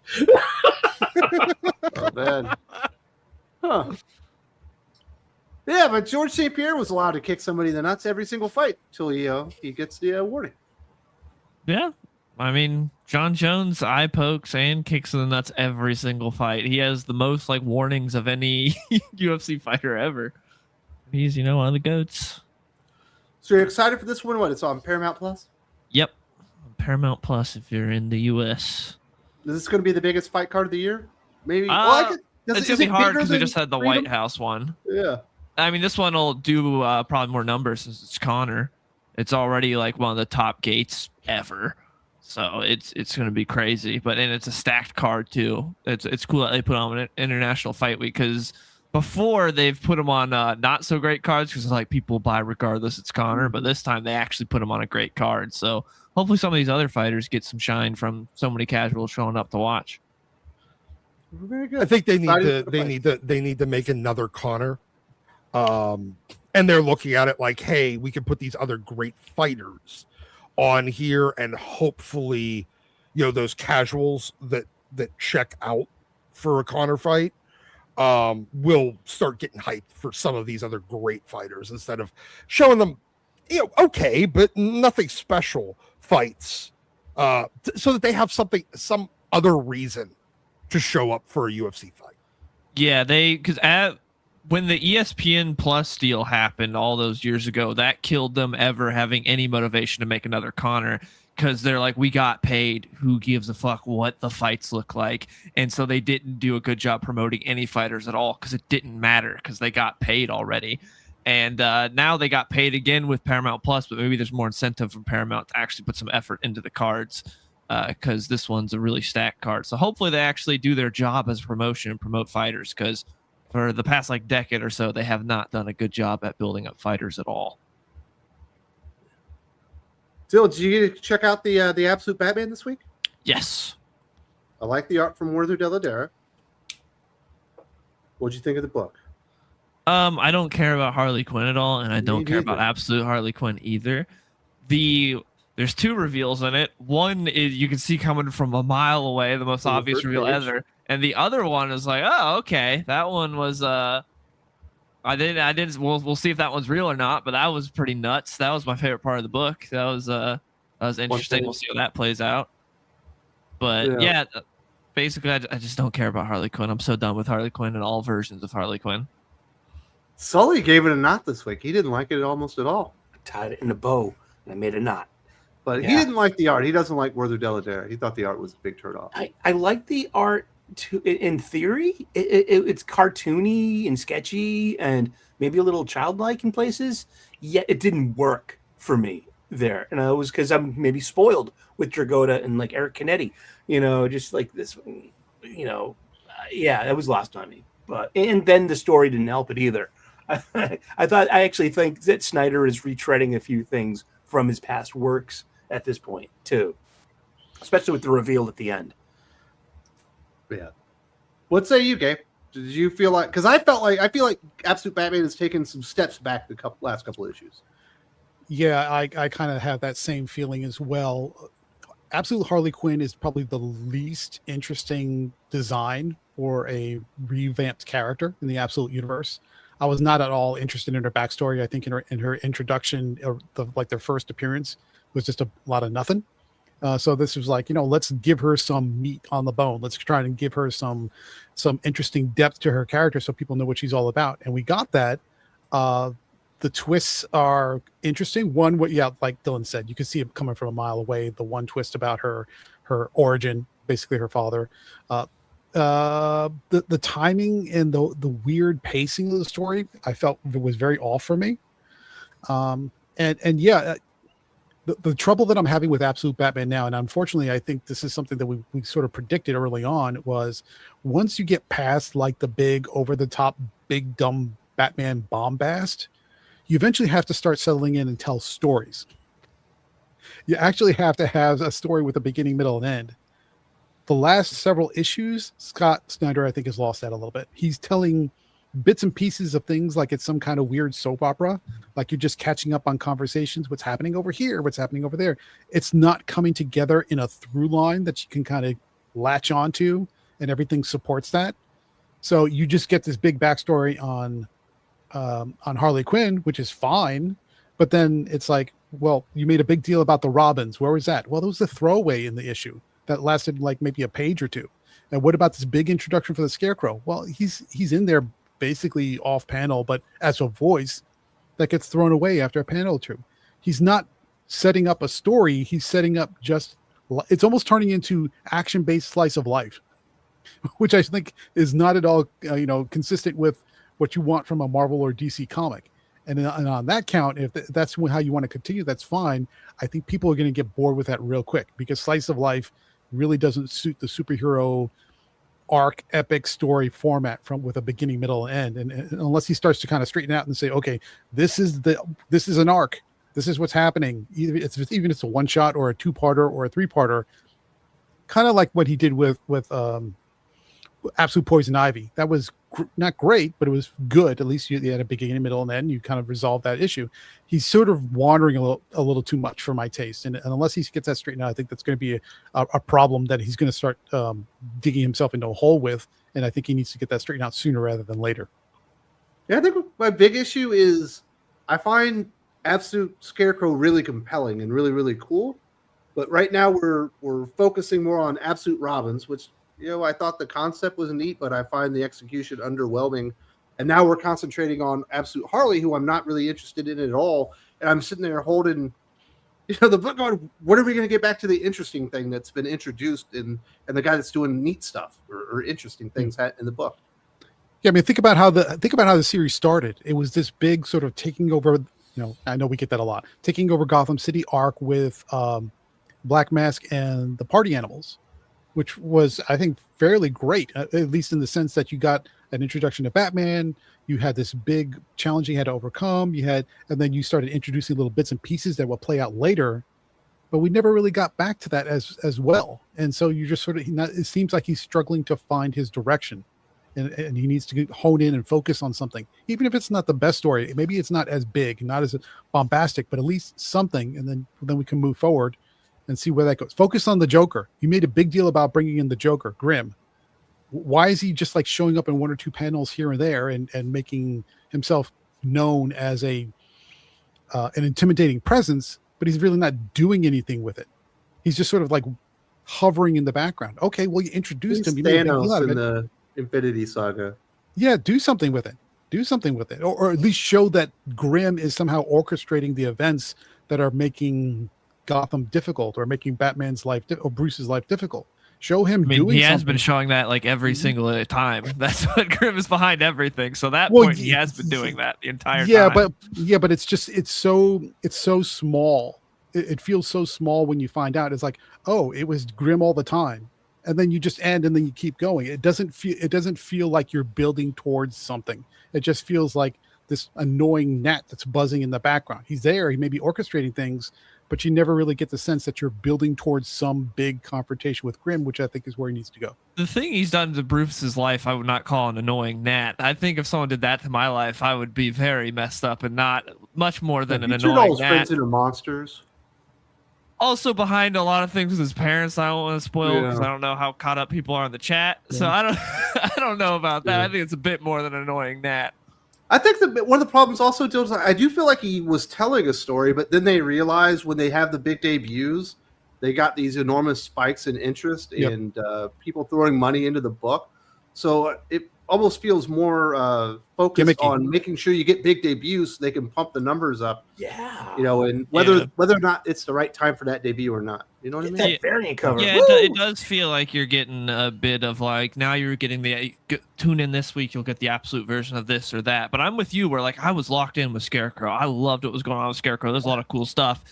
A: Oh man. Huh. Yeah, but George St. Pierre was allowed to kick somebody in the nuts every single fight until he gets the warning.
C: Yeah. I mean, John Jones eye pokes and kicks in the nuts every single fight. He has the most like warnings of any UFC fighter ever. He's, one of the GOATs.
A: So you're excited for this one? What? It's on Paramount Plus?
C: Yep. Paramount Plus if you're in the US.
A: Is this going to be the biggest fight card of the year? Maybe.
C: It's going to be hard because we just had the
A: Freedom?
C: White House one.
A: Yeah.
C: I mean, this one will do probably more numbers since it's Connor. It's already like one of the top gates ever. So it's going to be crazy, and it's a stacked card too. It's cool that they put on an international fight week because before they've put them on not so great cards because like people buy regardless it's Connor, but this time they actually put them on a great card. So hopefully some of these other fighters get some shine from so many casuals showing up to watch.
A: Very good.
F: I think they need to make another Connor. And they're looking at it like, hey, we can put these other great fighters on here, and hopefully, those casuals that check out for a Connor fight will start getting hyped for some of these other great fighters instead of showing them, okay, but nothing special fights, so that they have some other reason to show up for a UFC fight.
C: Yeah, when the ESPN Plus deal happened all those years ago, that killed them ever having any motivation to make another Connor because they're like, we got paid. Who gives a fuck what the fights look like? And so they didn't do a good job promoting any fighters at all because it didn't matter because they got paid already. And now they got paid again with Paramount Plus, but maybe there's more incentive from Paramount to actually put some effort into the cards because this one's a really stacked card. So hopefully they actually do their job as a promotion and promote fighters because for the past decade or so, they have not done a good job at building up fighters at all.
A: Dill, did you get to check out the Absolute Batman this week?
C: Yes.
A: I like the art from Werther Dell'Edera. What'd you think of the book?
C: I don't care about Harley Quinn at all, and I don't care about Absolute Harley Quinn either. There's two reveals in it. One is you can see coming from a mile away, the most obvious reveal ever. And the other one is like, oh, okay, that one was I didn't. We'll see if that one's real or not. But that was pretty nuts. That was my favorite part of the book. That was interesting. We'll see how that plays out. But yeah basically, I just don't care about Harley Quinn. I'm so done with Harley Quinn and all versions of Harley Quinn.
A: Sully gave it a knot this week. He didn't like it almost at all.
D: I tied it in a bow and I made a knot.
A: But he didn't like the art. He doesn't like Werther Dell'Edera. He thought the art was a big turn off.
D: I like the art. In theory, it's cartoony and sketchy and maybe a little childlike in places. Yet it didn't work for me there, and it was because I'm maybe spoiled with Dragotta and like Eric Canetti, just like this, that was lost on me. But and then the story didn't help it either. I actually think that Snyder is retreading a few things from his past works at this point too, especially with the reveal at the end.
A: Yeah. What say you, Gabe? Did you feel like? Because I feel like Absolute Batman has taken some steps back the last couple of issues.
B: Yeah, I kind of have that same feeling as well. Absolute Harley Quinn is probably the least interesting design for a revamped character in the Absolute universe. I was not at all interested in her backstory. I think in her introduction, their first appearance was just a lot of nothing. So this was like, let's give her some meat on the bone. Let's try and give her some interesting depth to her character so people know what she's all about. And we got that. The twists are interesting. One, like Dylan said, you can see it coming from a mile away. The one twist about her origin, basically her father. The timing and the weird pacing of the story, I felt was very off for me. the trouble that I'm having with Absolute Batman now, and unfortunately, I think this is something that we sort of predicted early on, was once you get past like the big over the top, big dumb Batman bombast, you eventually have to start settling in and tell stories. You actually have to have a story with a beginning, middle, and end. The last several issues, Scott Snyder, I think, has lost that a little bit. He's telling bits and pieces of things like it's some kind of weird soap opera, like you're just catching up on conversations, what's happening over here, what's happening over there. It's not coming together in a through line that you can kind of latch onto, and everything supports that. So you just get this big backstory on Harley Quinn, which is fine, but then it's like, well, you made a big deal about the Robins. Where was that? Well, there was a throwaway in the issue that lasted like maybe a page or two. And what about this big introduction for the Scarecrow? Well, he's in there basically off panel, but as a voice that gets thrown away after a panel or two. He's not setting up a story. He's setting up just, it's almost turning into action-based slice of life, which I think is not at all, consistent with what you want from a Marvel or DC comic. And on that count, if that's how you want to continue, that's fine. I think people are going to get bored with that real quick, because slice of life really doesn't suit the superhero arc epic story format with a beginning, middle, and end. And unless he starts to kind of straighten out and say, okay, this is an arc. This is what's happening. Even if it's a one shot or a 2-parter or a 3-parter, kind of like what he did with Absolute Poison Ivy. That was not great, but it was good. At least you had a beginning, middle, and end. You kind of resolved that issue. He's sort of wandering a little too much for my taste, and unless he gets that straightened out, I think that's going to be a problem that he's going to start digging himself into a hole with. And I think he needs to get that straightened out sooner rather than later.
A: Yeah, I think my big issue is I find Absolute Scarecrow really compelling and really, really cool. But right now we're focusing more on Absolute Robins, which, I thought the concept was neat, but I find the execution underwhelming. And now we're concentrating on Absolute Harley, who I'm not really interested in at all. And I'm sitting there holding, the book going, when are we going to get back to the interesting thing that's been introduced and the guy that's doing neat stuff or interesting things in the book?
B: Yeah, I mean, think about how the series started. It was this big sort of taking over. I know we get that a lot. Taking over Gotham City arc with Black Mask and the Party Animals, which was, I think, fairly great, at least in the sense that you got an introduction to Batman. You had this big challenge you had to overcome. And then you started introducing little bits and pieces that will play out later. But we never really got back to that as well. And so you just it seems like he's struggling to find his direction. And he needs to hone in and focus on something, even if it's not the best story. Maybe it's not as big, not as bombastic, but at least something. And then we can move forward and see where that goes. Focus on the Joker. You made a big deal about bringing in the Joker, Grimm. Why is he just like showing up in 1 or 2 panels here and there and making himself known as an intimidating presence, but he's really not doing anything with it? He's just sort of like hovering in the background. Okay, well, you introduced him. You made a big deal out of it.
A: The Infinity Saga.
B: Yeah, do something with it. Or at least show that Grimm is somehow orchestrating the events that are making Gotham difficult or making Batman's life or Bruce's life difficult. Show him doing something.
C: He has been showing that like every single time. That's what Grimm is behind everything. So point he has been doing that the entire time.
B: But it's so small. It feels so small when you find out. It's like, oh, it was Grimm all the time. And then you just end and then you keep going. It doesn't feel like you're building towards something. It just feels like this annoying gnat that's buzzing in the background. He's there, he may be orchestrating things, but you never really get the sense that you're building towards some big confrontation with Grimm, which I think is where he needs to go.
C: The thing he's done to Bruce's life, I would not call an annoying gnat. I think if someone did that to my life, I would be very messed up and not much more than an annoying gnat.
A: Into monsters.
C: Also behind a lot of things with his parents, I don't want to spoil because I don't know how caught up people are in the chat. Yeah. So I don't know about that. Yeah. I think it's a bit more than an annoying gnat.
A: I think that one of the problems also deals with, I do feel like he was telling a story, but then they realized when they have the big debuts, they got these enormous spikes in interest and people throwing money into the book. So it almost feels more focused gimmicky on making sure you get big debuts so they can pump the numbers up.
D: Yeah.
A: And whether or not it's the right time for that debut or not. You know what I mean?
D: That variant cover.
C: Yeah, it does feel like you're getting a bit of like, now you're getting tune in this week, you'll get the absolute version of this or that. But I'm with you where like I was locked in with Scarecrow. I loved what was going on with Scarecrow. There's a lot of cool stuff.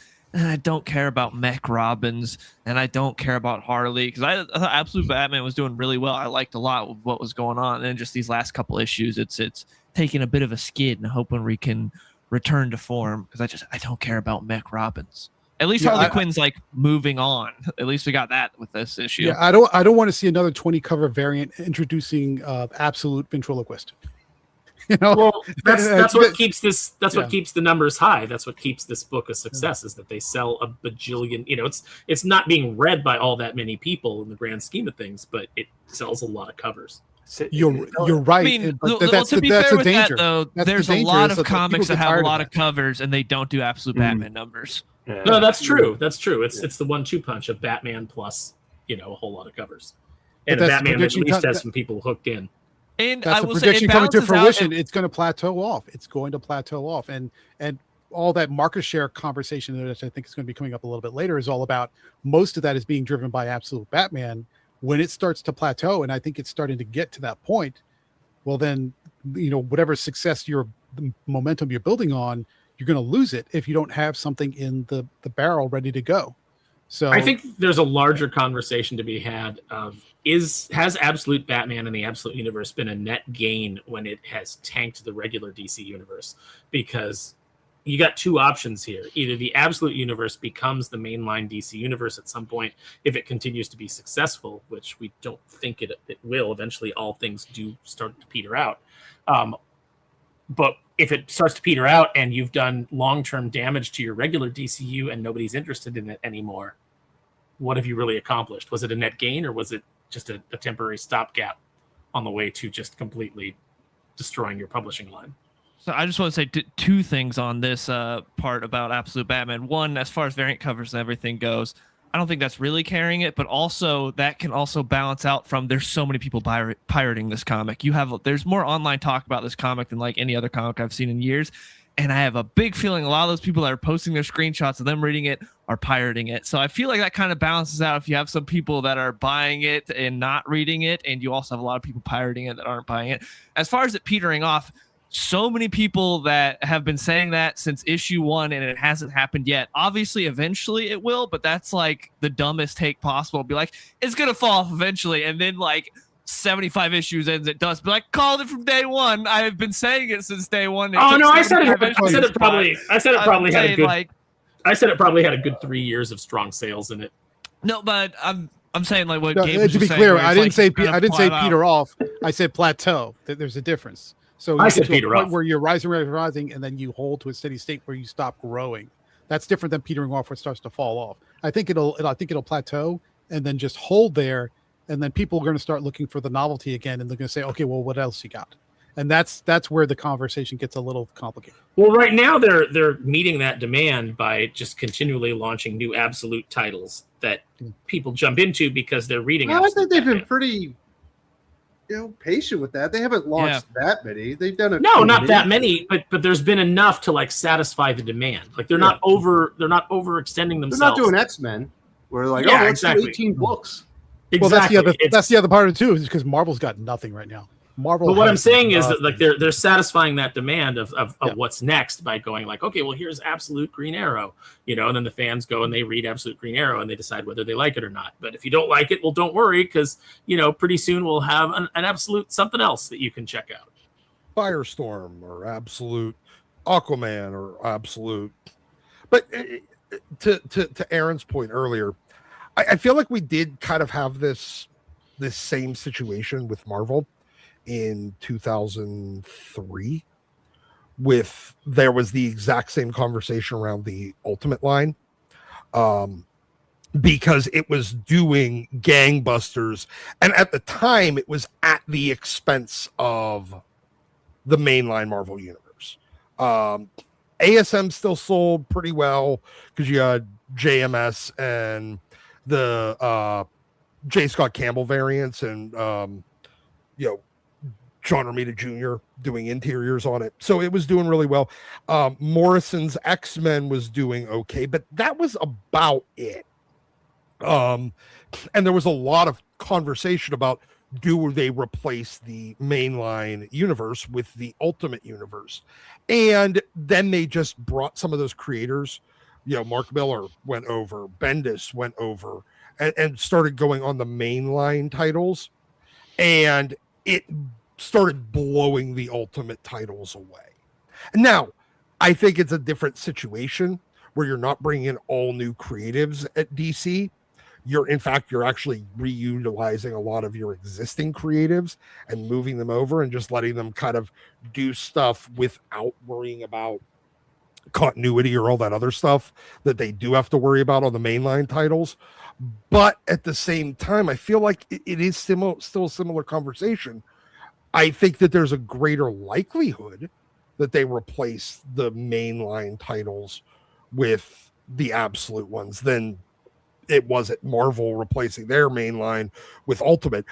C: I don't care about Mech Robbins, and I don't care about Harley, because I thought Absolute Batman was doing really well. I liked a lot of what was going on, and then just these last couple issues, it's taking a bit of a skid, and hoping we can return to form, because I don't care about Mech Robbins. At least Harley Quinn's like moving on. At least we got that with this issue.
B: Yeah, I don't want to see another 20 cover variant introducing Absolute Ventriloquist. You know,
E: well, that's what keeps this. That's what keeps the numbers high. That's what keeps this book a success. Is that they sell a bajillion. You know, it's not being read by all that many people in the grand scheme of things, but it sells a lot of covers.
B: You're right.
C: I mean,
B: but
C: to be fair
B: a
C: with
B: danger.
C: that, though,
B: That's
C: there's
B: the
C: a
B: danger,
C: lot
B: is
C: of
B: that
C: comics
B: people
C: that
B: get
C: have a
B: tired
C: lot
B: of
C: of covers and they don't do Absolute Batman numbers.
E: No, that's true. That's true. It's the 1-2 punch of Batman plus a whole lot of covers, and Batman at least has some people hooked in.
C: And
B: that's
C: I
B: the
C: will say,
B: prediction coming to fruition.
C: It's
B: going to plateau off. It's going to plateau off, and all that market share conversation that I think is going to be coming up a little bit later is all about. Most of that is being driven by Absolute Batman. When it starts to plateau, and I think it's starting to get to that point, well, then whatever success the momentum you're building on, you're going to lose it if you don't have something in the barrel ready to go. So
E: I think there's a larger conversation to be had of has Absolute Batman in the Absolute Universe been a net gain when it has tanked the regular DC universe? Because you got two options here. Either the Absolute Universe becomes the mainline DC universe at some point if it continues to be successful, which we don't think it will. Eventually, all things do start to peter out. But if it starts to peter out and you've done long-term damage to your regular DCU and nobody's interested in it anymore, what have you really accomplished? Was it a net gain, or was it just a temporary stopgap on the way to just completely destroying your publishing line?
C: So I just want to say two things on this part about Absolute Batman. One, as far as variant covers and everything goes, I don't think that's really carrying it, but also that can also balance out from there's so many people pirating this comic. There's more online talk about this comic than like any other comic I've seen in years. And I have a big feeling a lot of those people that are posting their screenshots of them reading it are pirating it. So I feel like that kind of balances out if you have some people that are buying it and not reading it, and you also have a lot of people pirating it that aren't buying it. As far as it petering off, so many people that have been saying that since issue 1 and it hasn't happened yet. Obviously, eventually it will, but that's like the dumbest take possible. Be like, it's going to fall off eventually. And then like 75 issues ends, it does. Be like, called it from day one. I've been saying it since day one.
E: Oh no, I said it probably had a good 3 years of strong sales in it.
C: No, but I'm saying like what
B: No,
C: Gabe was
B: to be
C: saying,
B: clear, I didn't say
C: peter
B: peter off. I said plateau. There's a difference. So
E: I
B: you
E: said
B: get to a
E: peter
B: point
E: off.
B: where you're rising, and then you hold to a steady state where you stop growing. That's different than petering off where it starts to fall off. I think it'll plateau and then just hold there, and then people are going to start looking for the novelty again, and they're going to say, okay, well, what else you got? And that's where the conversation gets a little complicated.
E: Well, right now they're meeting that demand by just continually launching new Absolute titles that people jump into because they're reading.
A: I think they've been
E: Batman.
A: pretty patient with that. They haven't launched that many. They've done
E: not that many, but there's been enough to like satisfy the demand. Like they're not overextending themselves.
A: They're not doing X-Men. We're like, let's do 18 books.
E: Exactly.
B: Well, that's the other part of it too, is because Marvel's got nothing right now. Marvel.
E: But what I'm saying is that like they're satisfying that demand of what's next by going like, okay, well here's Absolute Green Arrow, and then the fans go and they read Absolute Green Arrow and they decide whether they like it or not. But if you don't like it, well, don't worry, because pretty soon we'll have an Absolute something else that you can check out.
F: Firestorm or Absolute Aquaman or Absolute. But to Aaron's point earlier, I feel like we did kind of have this same situation with Marvel in 2003 there was the exact same conversation around the Ultimate line, because it was doing gangbusters, and at the time it was at the expense of the mainline Marvel universe. ASM still sold pretty well because you had JMS and the J. Scott Campbell variants, and John Romita Jr. doing interiors on it. So it was doing really well. Morrison's X-Men was doing okay, but that was about it. And there was a lot of conversation about, do they replace the mainline universe with the Ultimate Universe? And then they just brought some of those creators Mark Miller went over, Bendis went over, and started going on the mainline titles, and it started blowing the Ultimate titles away. Now, I think it's a different situation where you're not bringing in all new creatives at DC. You're actually reutilizing a lot of your existing creatives and moving them over and just letting them kind of do stuff without worrying about continuity or all that other stuff that they do have to worry about on the mainline titles. But at the same time, I feel like it is still a similar conversation. I think that there's a greater likelihood that they replace the mainline titles with the absolute ones than it was at Marvel replacing their mainline with Ultimate.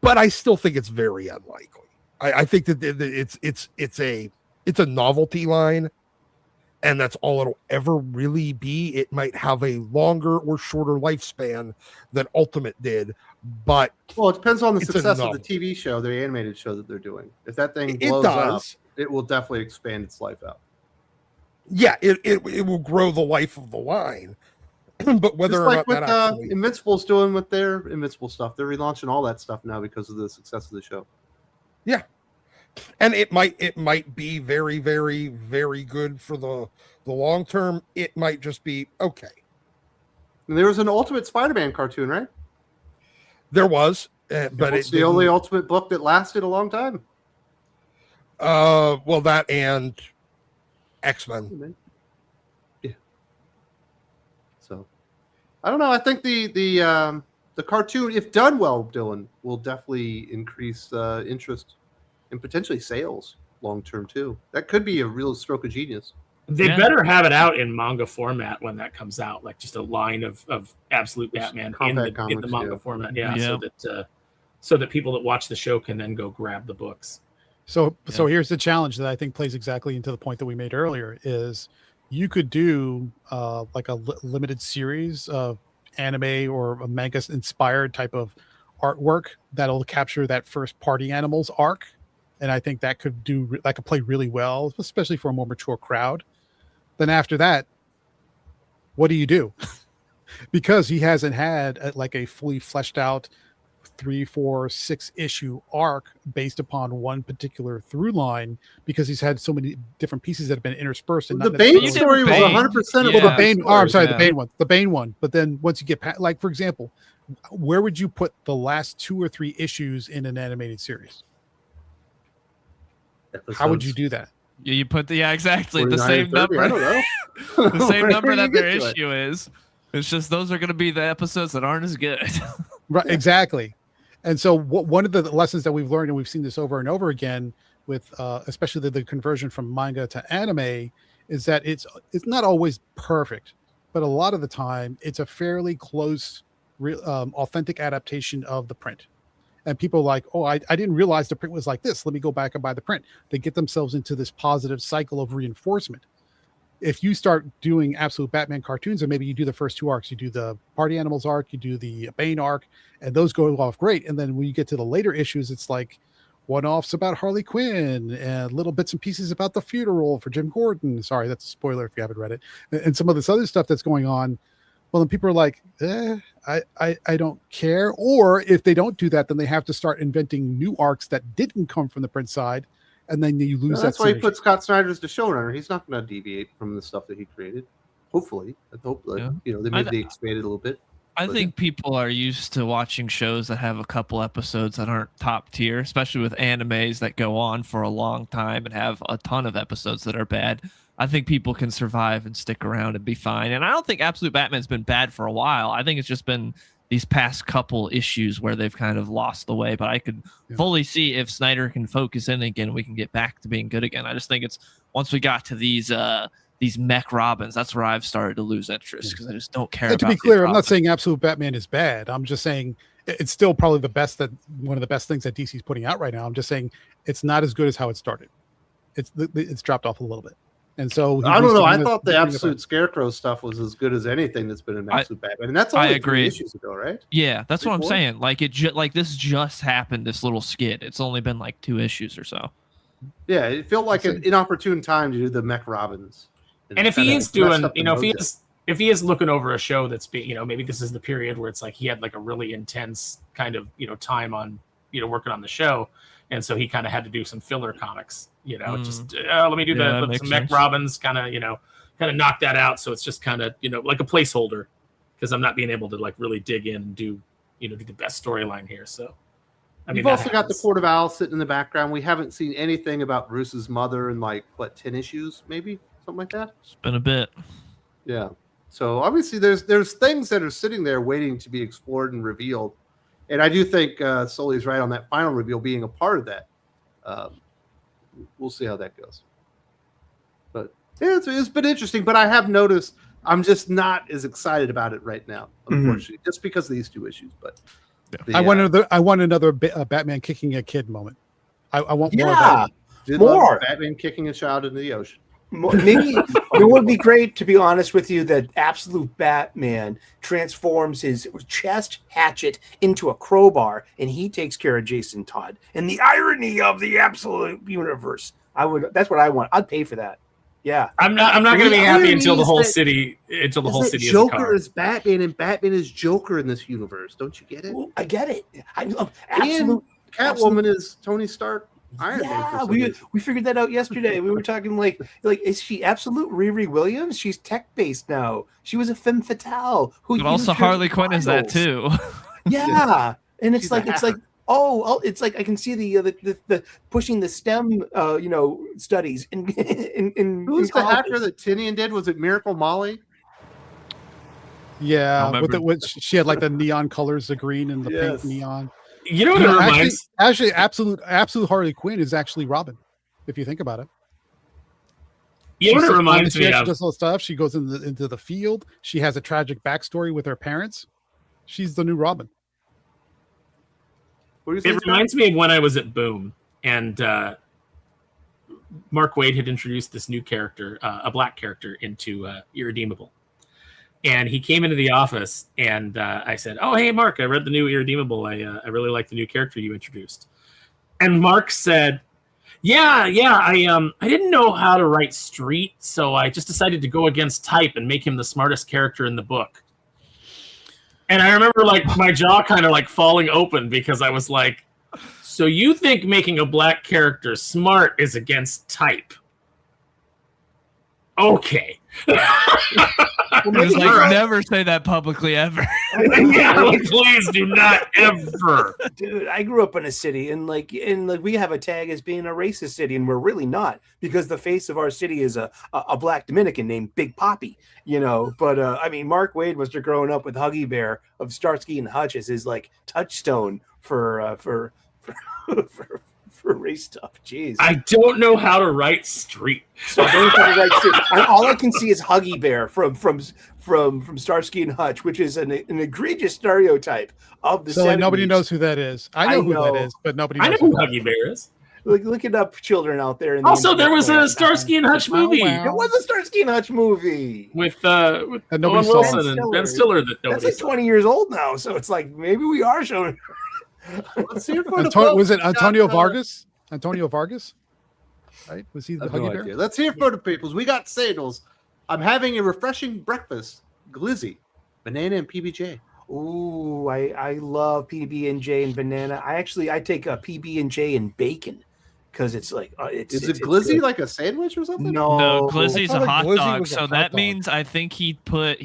F: But I still think it's very unlikely. I think that it's a novelty line, and that's all it'll ever really be. It might have a longer or shorter lifespan than Ultimate did, but
A: it depends on the success of the TV show, the animated show that they're doing. If that thing blows up, it will definitely expand its life out.
F: Yeah, it will grow the life of the line. But whether
A: just
F: or
A: like
F: not
A: what
F: that actually...
A: Invincible's doing with their Invincible stuff, they're relaunching all that stuff now because of the success of the show.
F: Yeah, and it might be very, very, very good for the long term. It might just be okay.
A: And there was an Ultimate Spider-Man cartoon, right?
F: There was, but
A: it's the only Ultimate book that lasted a long time.
F: Well, that and X-Men.
A: Yeah. So, I don't know. I think the cartoon, if done well, Dylan, will definitely increase interest and potentially sales long term too. That could be a real stroke of genius.
E: They better have it out in manga format when that comes out, like just a line of Absolute Batman in the manga format. Yeah. So that people that watch the show can then go grab the books.
B: So here's the challenge that I think plays exactly into the point that we made earlier is you could do like a limited series of anime or a manga inspired type of artwork that'll capture that first Party Animals arc. And I think that could play really well, especially for a more mature crowd. Then after that, what do you do? Because he hasn't had a fully fleshed out 3, 4, 6 issue arc based upon one particular through line, because he's had so many different pieces that have been interspersed. And
A: the Bane story was 100%
B: of the Bane. Oh, I'm sorry, the Bane one. But then once you get past, like for example, where would you put the last 2 or 3 issues in an animated series? How would you do that?
C: You put exactly the same number.
A: I don't know.
C: The same number that their issue is. It's just those are going to be the episodes that aren't as good.
B: Right, exactly. And so one of the lessons that we've learned, and we've seen this over and over again with especially the conversion from manga to anime, is that it's not always perfect, but a lot of the time it's a fairly close, authentic adaptation of the print. And people are like, oh, I didn't realize the print was like this. Let me go back and buy the print. They get themselves into this positive cycle of reinforcement. If you start doing Absolute Batman cartoons, and maybe you do the first 2 arcs, you do the Party Animals arc, you do the Bane arc, and those go off great. And then when you get to the later issues, it's like one-offs about Harley Quinn and little bits and pieces about the funeral for Jim Gordon. Sorry, that's a spoiler if you haven't read it. And some of this other stuff that's going on. Well, then people are like, I don't care. Or if they don't do that, then they have to start inventing new arcs that didn't come from the print side. And then you lose that.
A: That's why he put Scott Snyder as the showrunner. He's not going to deviate from the stuff that he created. Hopefully. I hope they maybe expanded a little bit.
C: I think people are used to watching shows that have a couple episodes that aren't top tier, especially with animes that go on for a long time and have a ton of episodes that are bad. I think people can survive and stick around and be fine. And I don't think Absolute Batman's been bad for a while. I think it's just been these past couple issues where they've kind of lost the way. But I could fully see if Snyder can focus in again, we can get back to being good again. I just think it's once we got to these mech Robins, that's where I've started to lose interest because I just don't care.
B: To be clear, I'm not saying Absolute Batman is bad. I'm just saying it's still probably one of the best things that DC's putting out right now. I'm just saying it's not as good as how it started. It's dropped off a little bit. And so
A: I don't know. I thought the Absolute Scarecrow stuff was as good as anything that's been in Absolute Batman. And that's only 3 issues ago, right?
C: Yeah, that's what I'm saying. Like this just happened. This little skit. It's only been like 2 issues or so.
A: Yeah, it felt like an inopportune time to do the Mech Robins.
E: And if he is doing, if he is if he is looking over a show that's being, you know, maybe this is the period where it's like he had like a really intense kind of, you know, time on, you know, working on the show, and so he kind of had to do some filler comics, you know, just let me do some Mech Robins, kind of knock that out, so it's just kind of, you know, like a placeholder, because I'm not being able to like really dig in and do the best storyline here. So I mean,
A: you've also got the Court of Owls sitting in the background. We haven't seen anything about Bruce's mother in like 10 issues, maybe something like that.
C: It's been a bit.
A: Yeah. So obviously there's things that are sitting there waiting to be explored and revealed. And I do think Sully's right on that final reveal being a part of that. We'll see how that goes. But yeah, it's been interesting. But I have noticed I'm just not as excited about it right now, unfortunately, just because of these 2 issues. But
B: I want another Batman kicking a kid moment. I want more of that.
A: Love Batman kicking a child into the ocean.
D: Maybe it would be great, to be honest with you, that Absolute Batman transforms his chest hatchet into a crowbar and he takes care of Jason Todd. And the irony of the Absolute universe. That's what I want. I'd pay for that. Yeah.
E: I'm not going to be happy until the whole city is a car.
A: Joker is Batman and Batman is Joker in this universe. Don't you get it?
D: Well, I get it.
A: And Catwoman is Tony Stark. Iron Man.
D: We figured that out yesterday. We were talking like is she Absolute Riri Williams? She's tech based now. She was a femme fatale.
C: But also Harley Quinn is that too.
D: Yeah, and it's like it's like I can see the pushing the STEM studies in
A: who's the hacker that Tinian did? Was it Miracle Molly?
B: Yeah, she had like the neon colors, the green and the pink neon.
E: You know what it reminds?
B: Actually, absolute Harley Quinn is actually Robin, if you think about it.
E: You know what it reminds me of?
B: She does all stuff. She goes into the field. She has a tragic backstory with her parents. She's the new Robin.
E: It reminds me of when I was at Boom, and Mark Waid had introduced this new character, a black character, into Irredeemable. And he came into the office, and I said, "Oh, hey, Mark, I read the new Irredeemable. I really like the new character you introduced." And Mark said, "Yeah, I didn't know how to write Street, so I just decided to go against type and make him the smartest character in the book." And I remember like my jaw kind of like falling open, because I was like, "So you think making a black character smart is against type? Okay."
C: Well, like, never say that publicly ever.
E: Yeah, please do not ever.
D: Dude, I grew up in a city, and we have a tag as being a racist city, and we're really not, because the face of our city is a black Dominican named Big Poppy, But I mean, Mark Waid must have grown up with Huggy Bear of Starsky and Hutch as his like touchstone for race stuff. Jeez.
E: I don't know how to write Street.
D: So I don't know how to write Street. All I can see is Huggy Bear from Starsky and Hutch, which is an egregious stereotype of the 70s.
B: Like nobody knows who that is. I know who that is, but nobody knows.
E: I know who Huggy Bear is.
D: Look it up, children out there.
E: Also, there was a Starsky and Hutch movie.
D: There was a Starsky and Hutch movie
E: with Owen Wilson and Ben Stiller.
D: That's like 20 years old now, so it's like maybe we are showing.
A: Let's see for
B: was it Antonio Vargas? Antonio Vargas, right? Was he the Huggy Bear?
A: Let's hear for the peoples. We got sandals. I'm having a refreshing breakfast. Glizzy, banana and PB&J.
D: Ooh, I love PB&J and banana. I take a PB&J and bacon, because it's like
A: is it glizzy good. Like a sandwich or something?
C: No, glizzy's a hot dog. So that means I think he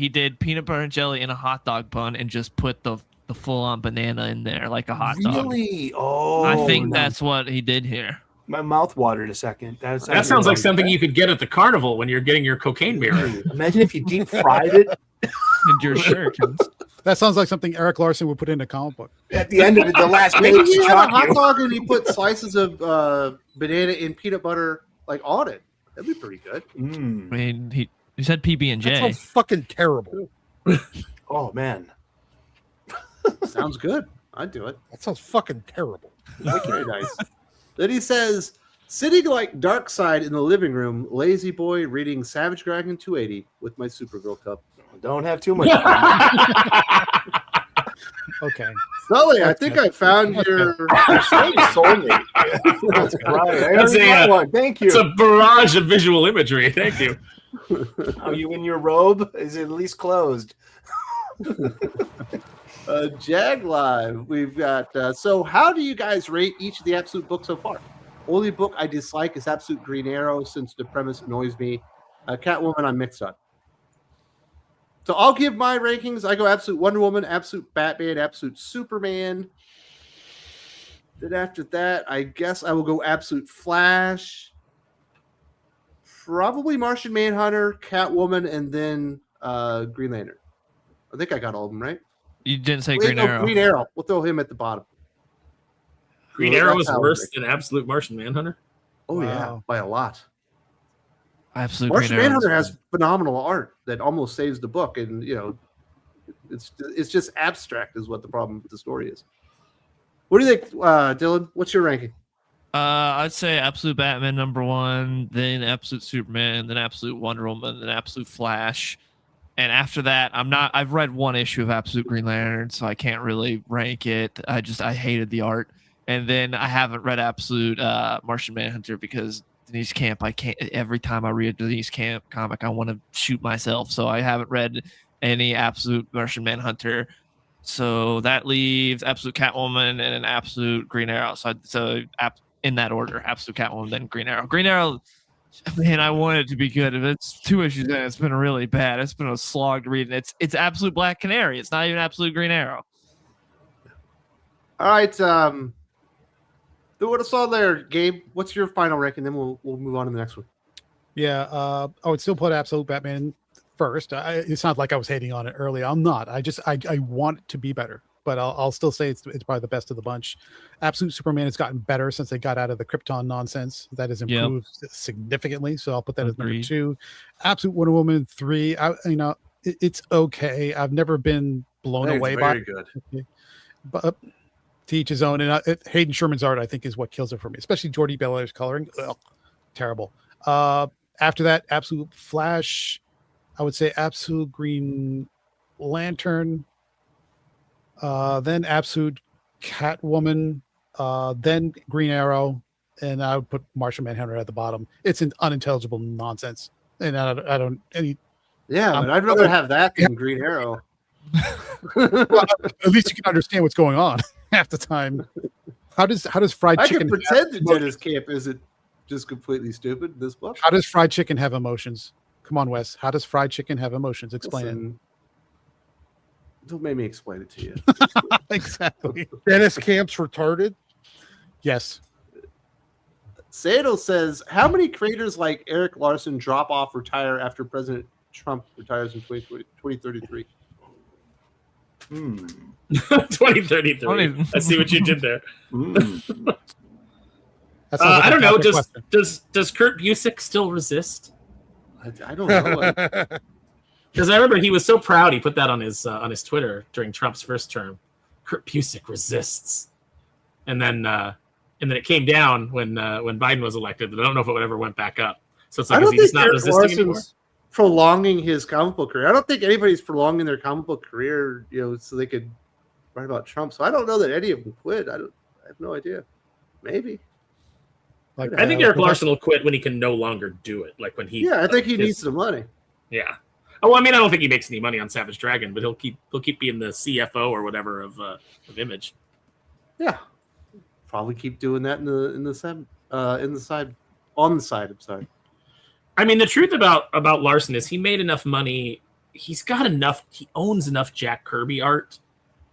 C: did peanut butter and jelly in a hot dog bun and just put the full-on banana in there like a hot dog.
D: Really? Oh,
C: I think that's what he did here.
D: My mouth watered a second.
E: That sounds like something you could get at the carnival when you're getting your cocaine mirror.
D: Imagine if you deep fried it
C: in your shirt.
B: That sounds like something Eric Larson would put in a comic book.
D: At the end of it, the last page.
A: Maybe he had a hot dog and he put slices of banana and peanut butter like on it. That'd be pretty good.
C: I mean, he said PB&J.
F: That sounds fucking terrible.
D: Oh man.
A: Sounds good. I'd do it.
F: That sounds fucking terrible.
A: Very nice. Then he says, sitting like Darkseid in the living room, lazy boy reading Savage Dragon 280 with my Supergirl cup.
D: Don't have too much.
B: Okay.
A: Sully, I think I found your soulmate.
D: That's right. Thank you.
E: It's a barrage of visual imagery. Thank you.
D: Are you in your robe? Is it at least closed?
A: Jag Live. We've got. So, how do you guys rate each of the Absolute books so far? Only book I dislike is Absolute Green Arrow, since the premise annoys me. Catwoman, I'm mixed on. So I'll give my rankings. I go Absolute Wonder Woman, Absolute Batman, Absolute Superman. Then after that, I guess I will go Absolute Flash, probably Martian Manhunter, Catwoman, and then Green Lantern. I think I got all of them right.
C: You didn't say
A: Wait,
C: Green
A: no,
C: Arrow.
A: Green Arrow. We'll throw him at the bottom.
E: Green
A: So
E: Arrow
A: that's
E: is
A: how I
E: worse
A: rank.
E: than Absolute Martian Manhunter.
A: Oh yeah,
B: Wow.
A: by a lot.
C: Absolute
A: Martian
C: Green Arrow.
A: Manhunter has phenomenal art that almost saves the book, and it's just abstract is what the problem with the story is. What do you think, Dylan? What's your ranking?
C: I'd say Absolute Batman #1, then Absolute Superman, then Absolute Wonder Woman, then Absolute Flash. And after that, I've read one issue of Absolute Green Lantern, so I can't really rank it. I hated the art. And then I haven't read Absolute Martian Manhunter because Denise Camp, I can't, every time I read a Denise Camp comic, I want to shoot myself. So I haven't read any Absolute Martian Manhunter. So that leaves Absolute Catwoman and an Absolute Green Arrow. So in that order, Absolute Catwoman, then Green Arrow. Green Arrow, man, I want it to be good. If it's 2 issues in, it's been really bad. It's been a slog to read. And it's Absolute Black Canary. It's not even Absolute Green Arrow.
A: All right, do what I saw there, Gabe. What's your final ranking? Then we'll move on to the next one.
B: Yeah, I would still put Absolute Batman first. It's not like I was hating on it early. I'm not. I want it to be better, but I'll still say it's probably the best of the bunch. Absolute Superman has gotten better since they got out of the Krypton nonsense. That has improved significantly. So I'll put that as number 2. Absolute Wonder Woman 3. It's okay. I've never been blown away by it.
A: Very good.
B: But to each his own. And Hayden Sherman's art, I think, is what kills it for me, especially Jordi Belair's coloring. Ugh, terrible. After that, Absolute Flash. I would say Absolute Green Lantern. Then Absolute Catwoman. Then Green Arrow. And I would put Martian Manhunter at the bottom. It's an unintelligible nonsense. And I don't any.
A: Yeah, but I'd rather have that than Green Arrow.
B: Well, at least you can understand what's going on half the time. How does fried
A: I
B: chicken
A: can pretend that Dennis Camp isn't just completely stupid in this book.
B: How does fried chicken have emotions? Come on, Wes. How does fried chicken have emotions? Explain
A: Listen, don't make me explain it to you.
B: it. Exactly.
F: Dennis Camp's retarded.
B: Yes.
A: Sado says, how many creators like Eric Larson drop off, retire after President Trump retires in 2033?
E: 2033. I see what you did there.
B: That sounds like
E: I
B: a
E: don't know.
B: Catholic question.
E: Does Kurt Busiek still resist?
A: I don't know.
E: Because I remember he was so proud he put that on his Twitter during Trump's first term. Kurt Busiek resists, and then it came down when Biden was elected. But I don't know if it ever went back up. So it's like, is he just not resisting anymore?
A: Prolonging his comic book career. I don't think anybody's prolonging their comic book career, so they could write about Trump. So I don't know that any of them quit. I have no idea. Maybe.
B: Like,
E: I think Eric Larson will quit when he can no longer do it. Like when he.
A: Yeah, I think he needs the money.
E: Yeah. Oh, well, I mean, I don't think he makes any money on Savage Dragon, but he'll keep being the CFO or whatever of Image.
A: Yeah, probably keep doing that on the side. I'm sorry.
E: I mean, the truth about Larson is he made enough money. He's got enough. He owns enough Jack Kirby art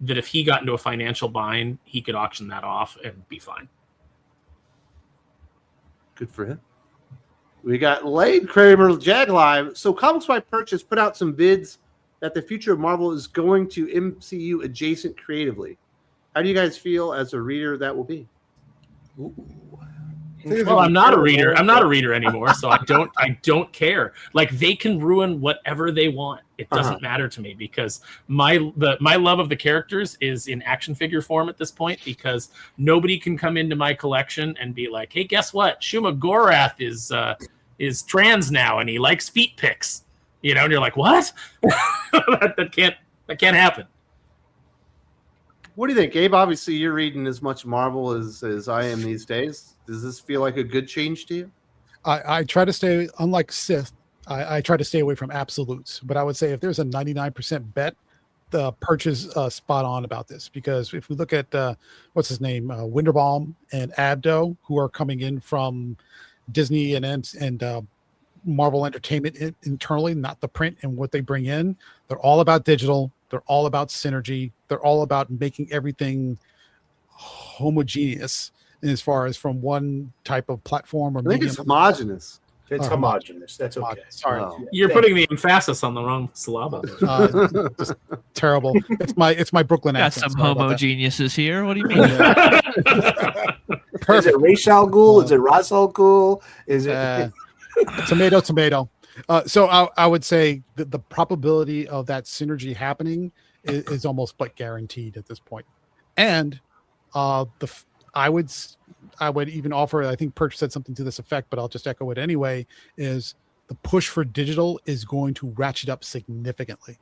E: that if he got into a financial bind, he could auction that off and be fine.
A: Good for him. We got Lane Kramer, Jag Live. So Comics by Purchase put out some bids that the future of Marvel is going to MCU adjacent creatively. How do you guys feel as a reader that will be?
E: Well, I'm not a reader. I'm not a reader anymore, so I don't care. Like, they can ruin whatever they want. It doesn't matter to me because my love of the characters is in action figure form at this point, because nobody can come into my collection and be like, "Hey, guess what? Shuma Gorath is trans now and he likes feet pics." And you're like, "What?" that can't happen.
A: What do you think, Gabe? Obviously, you're reading as much Marvel as I am these days. Does this feel like a good change to you?
B: I try to stay, unlike Sith, I try to stay away from absolutes, but I would say if there's a 99% bet, the Perch is spot on about this, because if we look at what's his name, Winterbaum and Abdo, who are coming in from Disney and Marvel Entertainment internally, not the print, and what they bring in, they're all about digital. They're all about synergy. They're all about making everything homogeneous as far as from one type of platform or
A: I think
B: medium.
A: it's homogenous.
D: It's homogenous. That's okay.
B: Sorry.
A: Oh.
E: You're putting the emphasis on the wrong syllable.
B: Just terrible. It's my Brooklyn
C: Got
B: accent.
C: some
B: Sorry about that.
C: homogeneuses here. What do you mean?
D: Is it Ra's al Ghul? Is it Ra's al Ghul? Is it
B: Tomato. So I would say that the probability of that synergy happening is almost but guaranteed at this point. And I would even offer, I think Perch said something to this effect, but I'll just echo it anyway, is the push for digital is going to ratchet up significantly.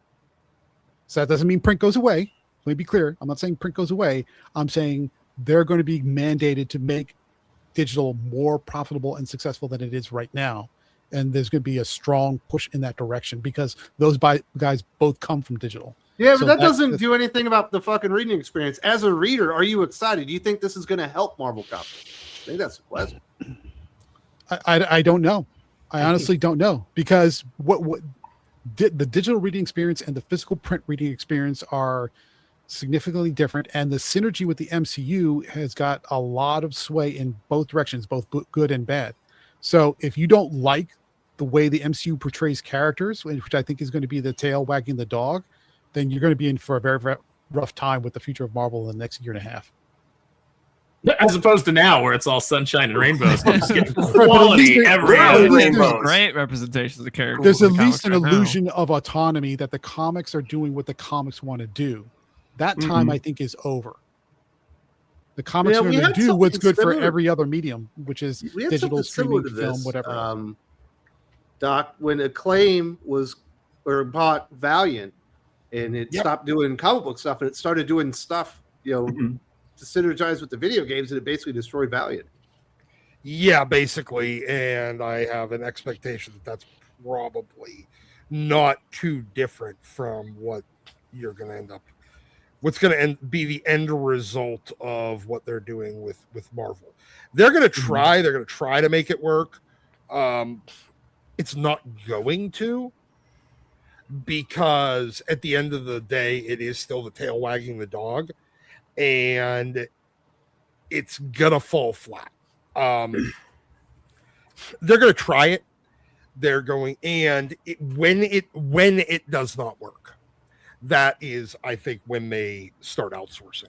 B: So that doesn't mean print goes away. Let me be clear. I'm not saying print goes away. I'm saying they're going to be mandated to make digital more profitable and successful than it is right now. And there's going to be a strong push in that direction because those guys both come from digital.
A: Yeah, but
B: So
A: that
B: that's-
A: doesn't do anything about the fucking reading experience. As a reader, are you excited? Do you think this is going to help Marvel Comics? I think that's the question.
B: I don't know. I honestly don't know, because the digital reading experience and the physical print reading experience are significantly different, and the synergy with the MCU has got a lot of sway in both directions, both good and bad. So if you don't like the way the MCU portrays characters, which I think is going to be the tail wagging the dog, then you're going to be in for a very, very rough time with the future of Marvel in the next year and a half.
E: As opposed to now, where it's all sunshine and rainbows. You just get
B: But at
E: quality
B: least
E: every
B: at
E: other
B: least
E: day.
B: there's
C: Great representations of characters.
B: There's
C: in
B: at
C: the
B: least an
C: comics right now.
B: illusion of autonomy that the comics are doing what the comics want to do. That time, I think, is over. The comics
A: Yeah,
B: are
A: we
B: going to
A: had
B: do what's
A: something
B: good for
A: similar.
B: every other medium, which is
A: We had
B: digital,
A: something similar
B: streaming,
A: to
B: film,
A: this.
B: whatever.
A: Doc, when Acclaim bought Valiant, and it stopped doing comic book stuff, and it started doing stuff, to synergize with the video games, and it basically destroyed Valiant.
F: Yeah, basically. And I have an expectation that that's probably not too different from what you're going to end up. What's going to be the end result of what they're doing with Marvel. They're going to try. They're going to try to make it work. It's not going to, because at the end of the day, it is still the tail wagging the dog, and it's gonna fall flat. They're gonna try it. They're going, and when it does not work, that is, I think, when they start outsourcing.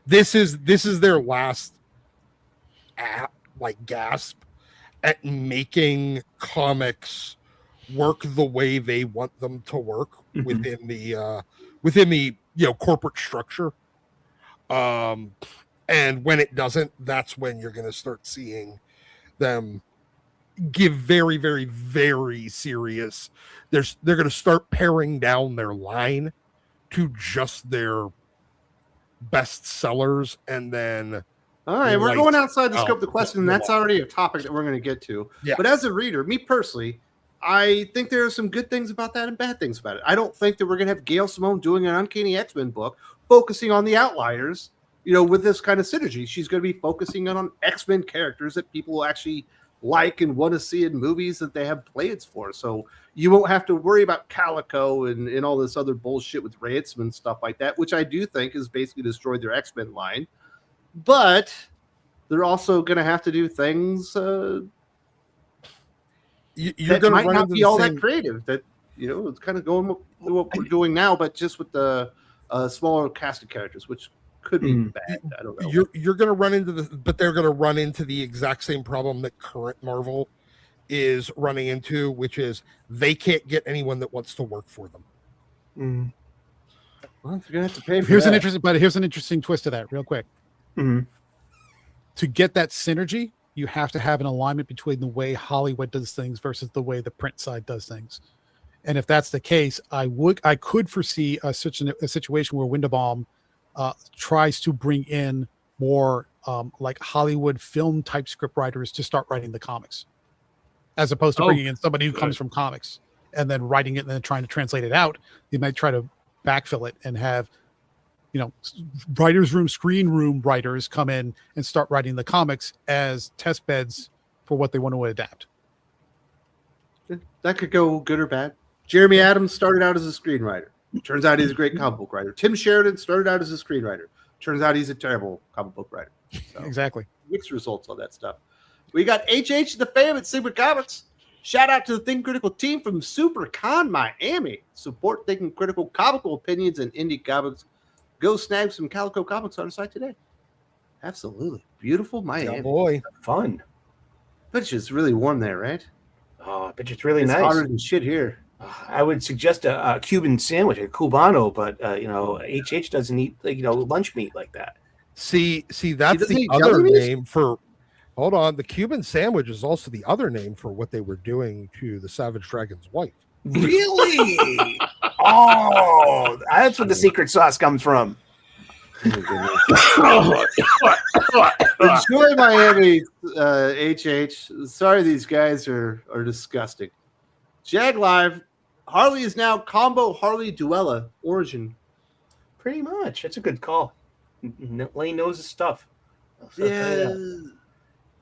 F: This is their last gasp at making comics work the way they want them to work within the corporate structure. And when it doesn't, that's when you're going to start seeing them give very, very, very serious. They're going to start paring down their line to just their best sellers, and then
A: All right, we're going outside the
F: Oh,
A: scope of the question, and that's already a topic that we're going to get to.
F: Yeah.
A: But as a reader, me personally, I think there are some good things about that and bad things about it. I don't think that we're going to have Gail Simone doing an Uncanny X-Men book focusing on the outliers, with this kind of synergy. She's going to be focusing on X-Men characters that people will actually like and want to see in movies that they have plans for. So you won't have to worry about Calico and all this other bullshit with Ransom and stuff like that, which I do think has basically destroyed their X-Men line. But they're also going to have to do things
F: you're
A: that
F: going
A: might
F: to run
A: not
F: into
A: be
F: the
A: all
F: same.
A: that creative. That it's kind of going with what we're doing now, but just with the smaller cast of characters, which could be bad. I don't know.
F: You're going to run into but they're going to run into the exact same problem that current Marvel is running into, which is they can't get anyone that wants to work for them.
A: Well, you're gonna have to pay for
B: Here's
A: that.
B: an interesting twist to that, real quick. To get that synergy, you have to have an alignment between the way Hollywood does things versus the way the print side does things. And if that's the case, I could foresee such a situation where Winterbaum tries to bring in more like Hollywood film type script writers to start writing the comics. as opposed to
E: Oh,
B: bringing in somebody who comes
E: good.
B: from comics and then writing it and then trying to translate it out. They might try to backfill it and have, writers room, screen room writers come in and start writing the comics as test beds for what they want to adapt.
A: That could go good or bad. Jeremy Adams started out as a screenwriter. Turns out he's a great comic book writer. Tim Sheridan started out as a screenwriter. Turns out he's a terrible comic book writer. So,
B: Exactly.
A: mixed results on that stuff. We got HH the fam at Sigma Comics. Shout out to the Thinking Critical team from SuperCon Miami. Support Thinking Critical Comical Opinions and Indie Comics. Go snag some Calico Comics on our site today. Absolutely. Beautiful Miami.
F: Oh boy.
D: Fun.
A: But it's just really warm there, right?
D: Oh, I bet it's really
A: It's
D: nice.
A: hotter than shit here.
D: I would suggest a Cuban sandwich, a cubano, but HH doesn't eat lunch meat like that.
F: See, that's
A: doesn't
F: the
A: eat
F: other
A: jelly beans?
F: name for. Hold on, the Cuban sandwich is also the other name for what they were doing to the Savage Dragon's wife.
D: Really? Oh, that's where the secret sauce comes from.
A: Enjoy Miami, HH. Sorry, these guys are disgusting. Jag Live. Harley is now combo Harley Duella origin.
D: Pretty much. That's a good call. Lane knows his stuff.
A: Yeah.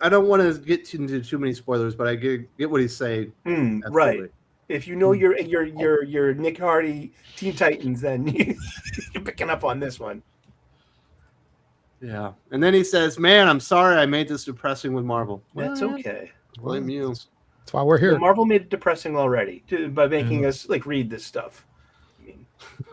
A: I don't want to get into too many spoilers, but I get what he's saying.
D: Right.
A: Absolutely.
D: If you know your Nick Hardy Teen Titans, then you're picking up on this one.
A: Yeah. And then he says, "Man, I'm sorry I made this depressing with Marvel."
D: That's
A: Well,
D: okay.
A: Blame you.
B: That's why we're here.
D: Well, Marvel made it depressing already by making us read this stuff. I mean,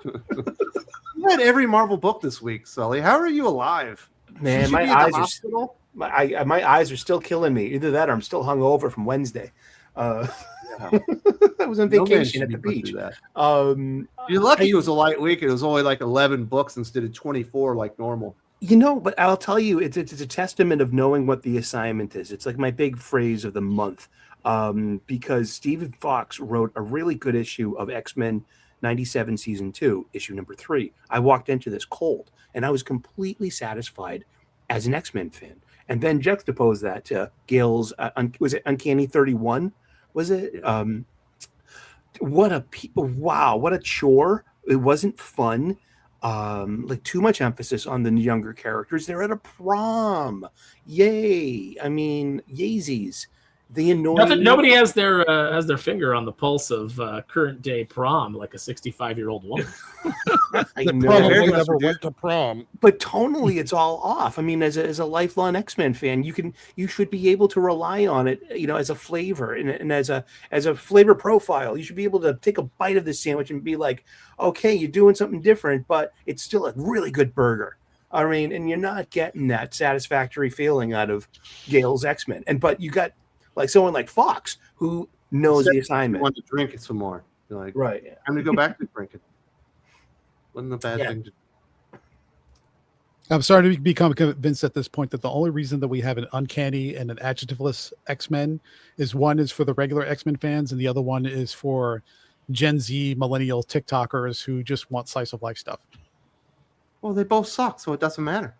A: You read every Marvel book this week, Sully. How are you alive?
D: man,
A: Should
D: my
A: you be in the
D: eyes are
A: hospital?
D: my eyes are still killing me. Either that or I'm still hungover from Wednesday. I was on
A: No man
D: vacation
A: should
D: at
A: be
D: the
A: put through
D: beach.
A: that. You're lucky it was a light week. It was only like 11 books instead of 24 like normal.
D: But I'll tell you, it's a testament of knowing what the assignment is. It's like my big phrase of the month, because Stephen Fox wrote a really good issue of X-Men 97 season 2, issue number 3. I walked into this cold, and I was completely satisfied as an X-Men fan. And then juxtapose that to Gail's, was it Uncanny 31? Was it? What a chore. It wasn't fun. Too much emphasis on the younger characters. They're at a prom. Yay. I mean, yaysies. The annoying.
E: Nobody has their finger on the pulse of current day prom like a 65-year-old woman.
D: I
F: That
D: know.
F: probably never went to prom.
D: But tonally, it's all off. I mean, as a lifelong X-Men fan, you should be able to rely on it, as a flavor and as a flavor profile. You should be able to take a bite of this sandwich and be like, okay, you're doing something different, but it's still a really good burger. I mean, and you're not getting that satisfactory feeling out of Gail's X-Men. But you got someone like Fox who knows the
A: You
D: assignment.
A: want to drink it some more. You're like,
D: Right. Yeah.
A: I'm going to go back to drinking. Wasn't a bad thing to do.
B: I'm starting to become convinced at this point that the only reason that we have an uncanny and an adjectiveless X-Men is one is for the regular X-Men fans and the other one is for Gen Z millennial TikTokers who just want slice of life stuff.
A: Well, they both suck, so it doesn't matter.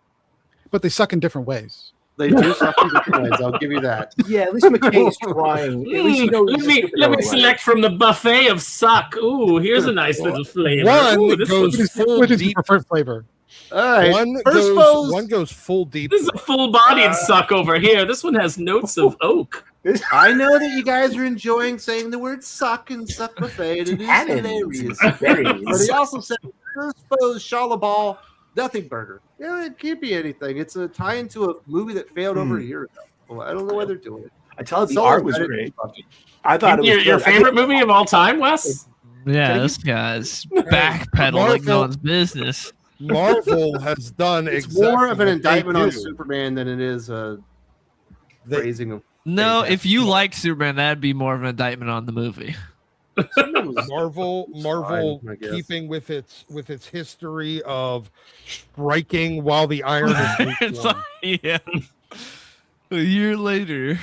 B: But they suck in different ways.
A: They do suck in different ways. I'll give you that.
D: Yeah, at least McKay's trying. At least he knows
E: Let me select from the buffet of suck. Ooh, here's a nice little flavor.
F: One
E: Ooh,
F: that
E: this
F: goes
E: one's-
F: full
B: Which is your
F: deep.
B: preferred flavor?
A: All right.
F: One goes full deep.
E: This is a full-bodied suck over here. This one has notes of oak.
A: I know that you guys are enjoying saying the word suck and suck buffet, and it is hilarious. But he also said first pose Shalabal nothing burger. Yeah, it can't be anything. It's a tie into a movie that failed over a year ago. Well, I don't know why they're doing it.
D: I tell you, the
A: So
D: art was
A: I didn't
D: great.
A: fuck it.
D: I thought it was
E: Your
D: good.
E: favorite movie of all time, Wes?
C: Yeah, this guy's backpedaling like no one's business.
F: Marvel has done
A: It's
F: exactly
A: more of an
F: what they
A: indictment on
F: do.
A: Superman than it is a praising of.
C: No,
A: Fantastic.
C: if you like Superman, that'd be more of an indictment on the movie.
F: Marvel
A: fine, I guess.
F: keeping with its history of striking while the iron is
C: It's
F: weak.
C: like, yeah. A year later.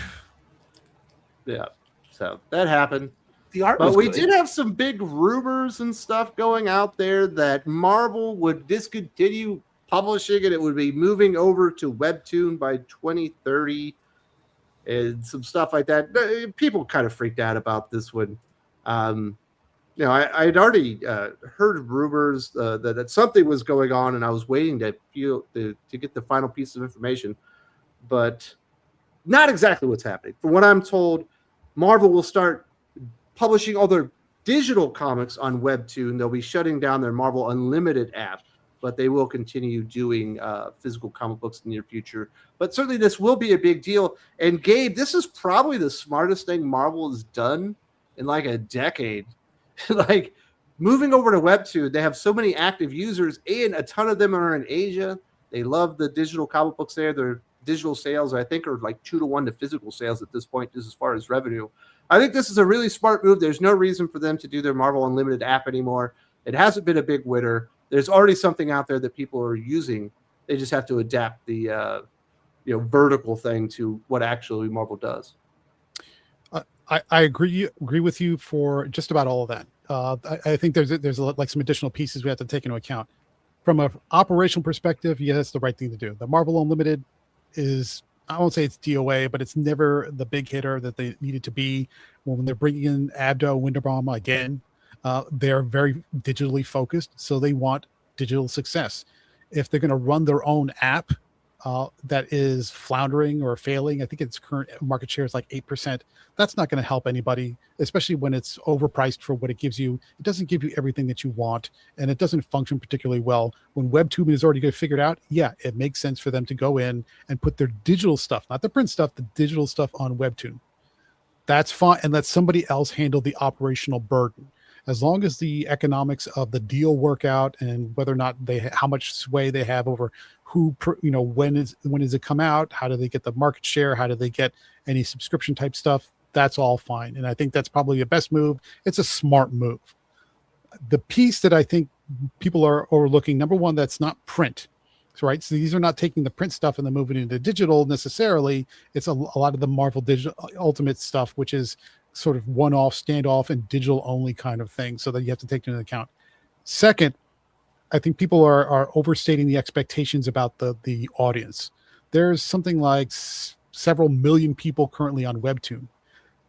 A: Yeah, so that happened.
D: The art
A: But
D: was
A: we
D: good.
A: did have some big rumors and stuff going out there that Marvel would discontinue publishing and it would be moving over to Webtoon by 2030. and some stuff like that. People kind of freaked out about this one. I had already heard rumors that something was going on, and I was waiting to get the final piece of information, but not exactly what's happening. From what I'm told, Marvel will start publishing all their digital comics on Webtoon. They'll be shutting down their Marvel Unlimited app, but they will continue doing physical comic books in the near future. But certainly this will be a big deal. And Gabe, this is probably the smartest thing Marvel has done in like a decade. Like moving over to Webtoon, they have so many active users, and a ton of them are in Asia. They love the digital comic books there. Their digital sales, I think, are like 2-to-1 to physical sales at this point, just as far as revenue. I think this is a really smart move. There's no reason for them to do their Marvel Unlimited app anymore. It hasn't been a big winner. There's already something out there that people are using. They just have to adapt the vertical thing to what actually Marvel does.
B: I agree with you for just about all of that. I think there's like some additional pieces we have to take into account. From an operational perspective, yeah, that's the right thing to do. The Marvel Unlimited is, I won't say it's DOA, but it's never the big hitter that they needed to be. When they're bringing in Abdo, Winterbaum again, they're very digitally focused, so they want digital success. If they're going to run their own app that is floundering or failing, I think its current market share is like 8%. That's not going to help anybody, especially when it's overpriced for what it gives you. It doesn't give you everything that you want, and it doesn't function particularly well. When Webtoon is already figured out, yeah, it makes sense for them to go in and put their digital stuff, not the print stuff, the digital stuff on Webtoon. That's fine, and let somebody else handle the operational burden. As long as the economics of the deal work out, and whether or not how much sway they have over when does it come out, how do they get the market share, how do they get any subscription type stuff, that's all fine. And I think that's probably the best move. It's a smart move. The piece that I think people are overlooking, number one, that's not print, right? So these are not taking the print stuff and then moving into digital necessarily. It's a lot of the Marvel Digital Ultimate stuff, which is sort of one-off, standoff, and digital only kind of thing, so that you have to take into account. Second, I think people are overstating the expectations about the audience. There's something like several million people currently on Webtoon.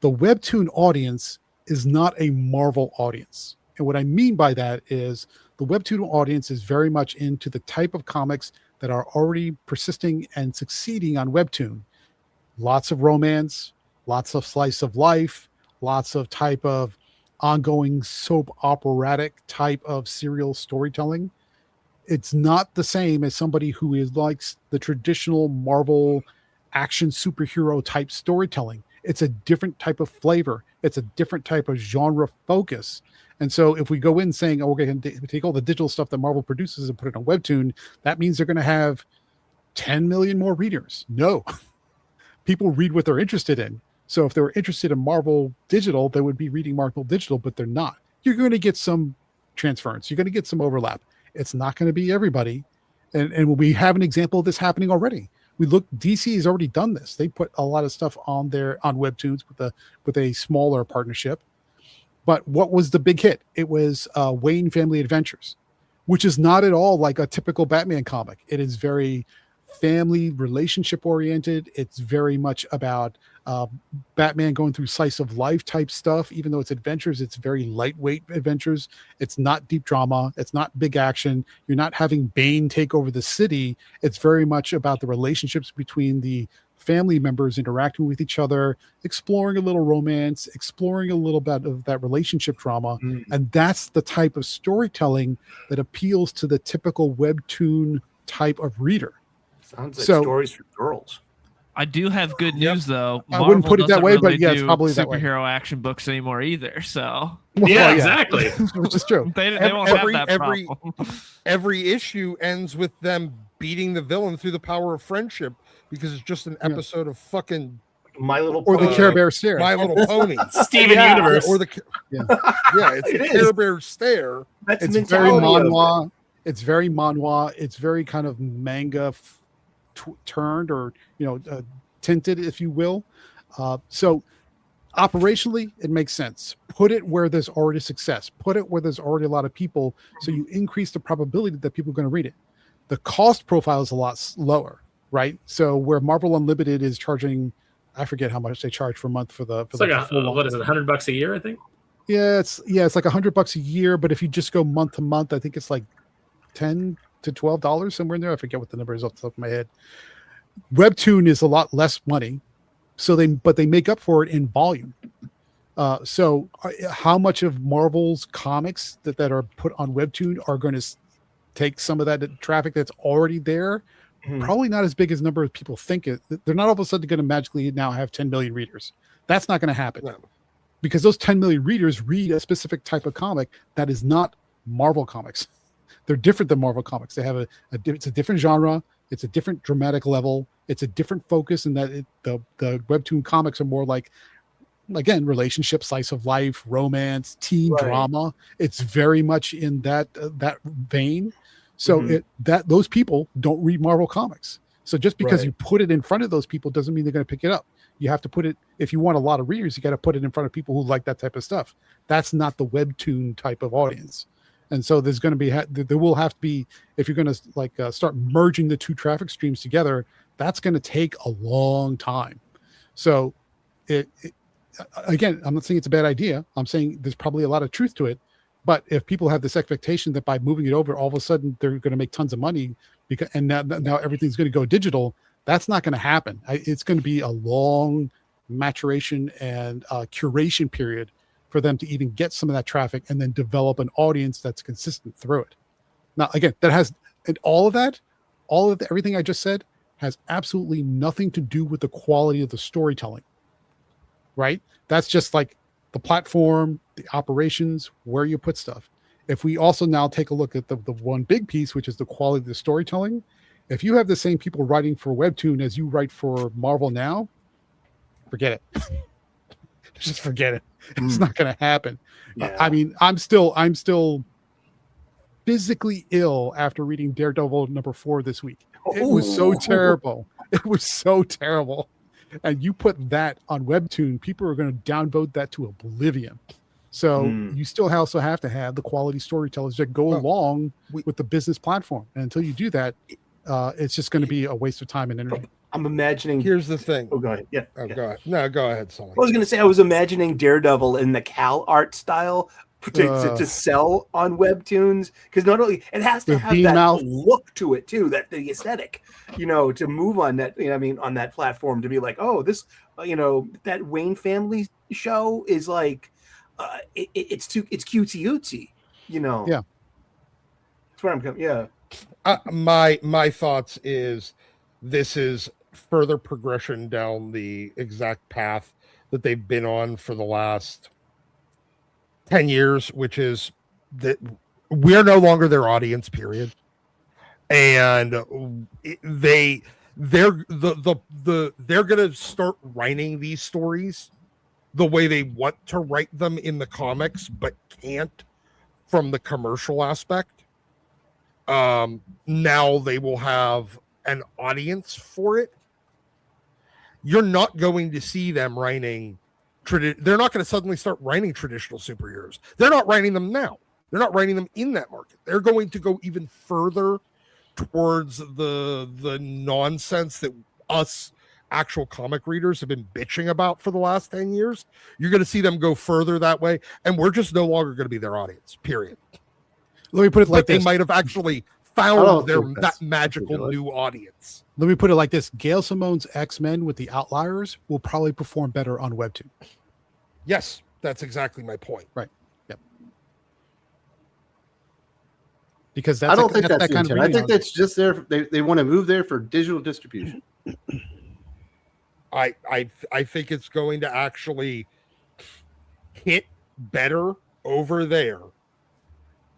B: The Webtoon audience is not a Marvel audience. And what I mean by that is the Webtoon audience is very much into the type of comics that are already persisting and succeeding on Webtoon. Lots of romance, lots of slice of life, lots of type of ongoing soap operatic type of serial storytelling. It's not the same as somebody who likes the traditional Marvel action superhero type storytelling. It's a different type of flavor. It's a different type of genre focus. And so if we go in saying, we're going to take all the digital stuff that Marvel produces and put it on Webtoon, that means they're going to have 10 million more readers. No. People read what they're interested in. So if they were interested in Marvel Digital, they would be reading Marvel Digital, but they're not. You're going to get some transference. You're going to get some overlap. It's not going to be everybody. And we have an example of this happening already. DC has already done this. They put a lot of stuff on Webtoons with a smaller partnership. But what was the big hit? It was Wayne Family Adventures, which is not at all like a typical Batman comic. It is very family relationship oriented. It's very much about Batman going through slice of life type stuff. Even though it's adventures, it's very lightweight adventures. It's not deep drama. It's not big action. You're not having Bane take over the city. It's very much about the relationships between the family members interacting with each other, exploring a little romance, exploring a little bit of that relationship drama. And that's the type of storytelling that appeals to the typical Webtoon type of reader.
D: Sounds like stories for girls.
C: I do have good news though.
B: I wouldn't put it that way, but yeah, it's probably that way.
C: Superhero action books anymore either. So
E: yeah, exactly.
B: Which is true.
C: They won't have that problem.
F: Every issue ends with them beating the villain through the power of friendship because it's just an episode of fucking
D: My Little
B: Pony. Or the Care Bear Stare.
F: My Little Pony.
E: Steven Universe.
F: Or the it's the Care Bear Stare.
B: It's very manhwa. It's very manhwa. It's very kind of manga turned or tinted, if you will. So operationally, it makes sense. Put it where there's already success. Put it where there's already a lot of people, so you increase the probability that people are going to read it. The cost profile is a lot lower, right? So where Marvel Unlimited is charging, I forget how much they charge for a month for the
E: It's like
B: full one.
E: what is it, $100 a year? I think.
B: Yeah, it's like $100 a year, but if you just go month to month, I think it's like $10 to $12 somewhere in there. I forget what the number is off the top of my head. Webtoon is a lot less money, but they make up for it in volume. So how much of Marvel's comics that are put on Webtoon are going to take some of that traffic that's already there? Probably not as big as number of people think it. They're not all of a sudden going to magically now have 10 million readers. That's not going to happen.
F: No.
B: Because those 10 million readers read a specific type of comic that is not Marvel comics. They're different than Marvel comics. They have it's a different genre. It's a different dramatic level. It's a different focus in that the Webtoon comics are more like, again, relationship, slice of life, romance, teen drama. It's very much in that vein. So those people don't read Marvel comics. So just because you put it in front of those people doesn't mean they're going to pick it up. You have to put it, if you want a lot of readers, you got to put it in front of people who like that type of stuff. That's not the Webtoon type of audience. And so there's going to be, there will have to be, if you're going to start merging the two traffic streams together, that's going to take a long time. So again, I'm not saying it's a bad idea. I'm saying there's probably a lot of truth to it. But if people have this expectation that by moving it over, all of a sudden they're going to make tons of money and now everything's going to go digital, that's not going to happen. It's going to be a long maturation and curation period for them to even get some of that traffic and then develop an audience that's consistent through it. Now, again, everything I just said has absolutely nothing to do with the quality of the storytelling, right? That's just like the platform, the operations, where you put stuff. If we also now take a look at the one big piece, which is the quality of the storytelling, if you have the same people writing for Webtoon as you write for Marvel now, forget it. Just forget it. It's not going to happen. Yeah. I mean, I'm still physically ill after reading Daredevil #4 this week. It was so terrible. It was so terrible. And you put that on Webtoon, people are going to downvote that to oblivion. So you still also have to have the quality storytellers that go along with the business platform. And until you do that, it's just going to be a waste of time and energy.
D: I'm imagining.
F: Here's the thing.
D: Oh, go ahead. Yeah.
F: Oh, go ahead. No, go ahead, Sully.
D: I was going to say I was imagining Daredevil in the Cal art style to sell on Webtoons, because not only it has to have that look to it too, that the aesthetic, to move on that. I mean, on that platform to be like, oh, this, that Wayne family show is like, it's cutesy. Yeah. That's where I'm coming. Yeah.
F: My thoughts is this is further progression down the exact path that they've been on for the last 10 years, which is that we're no longer their audience, period. And they're going to start writing these stories the way they want to write them in the comics, but can't from the commercial aspect. Now they will have an audience for it. You're not going to see them writing. They're not going to suddenly start writing traditional superheroes. They're not writing them now. They're not writing them in that market. They're going to go even further towards the nonsense that us actual comic readers have been bitching about for the last 10 years. You're going to see them go further that way, and we're just no longer going to be their audience, period.
B: Let me put it like this.
F: They might have actually found that magical new audience.
B: Let me put it like this. Gail Simone's X-Men with the Outliers will probably perform better on Webtoon.
F: Yes, that's exactly my point.
B: Right. Yep. Because
A: I don't think that's the intent. I think that's just there. They want to move there for digital distribution.
F: I think it's going to actually hit better over there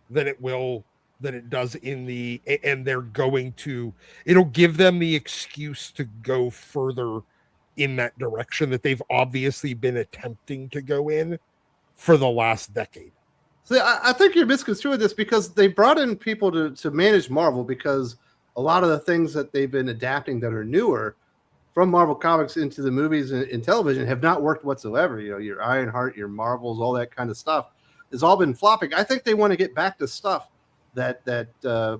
F: than it does and they're going to, it'll give them the excuse to go further in that direction that they've obviously been attempting to go in for the last decade.
A: So I think you're misconstruing this, because they brought in people to manage Marvel, because a lot of the things that they've been adapting that are newer from Marvel Comics into the movies and television have not worked whatsoever. Your Ironheart, your Marvels, all that kind of stuff has all been flopping. I think they want to get back to stuff that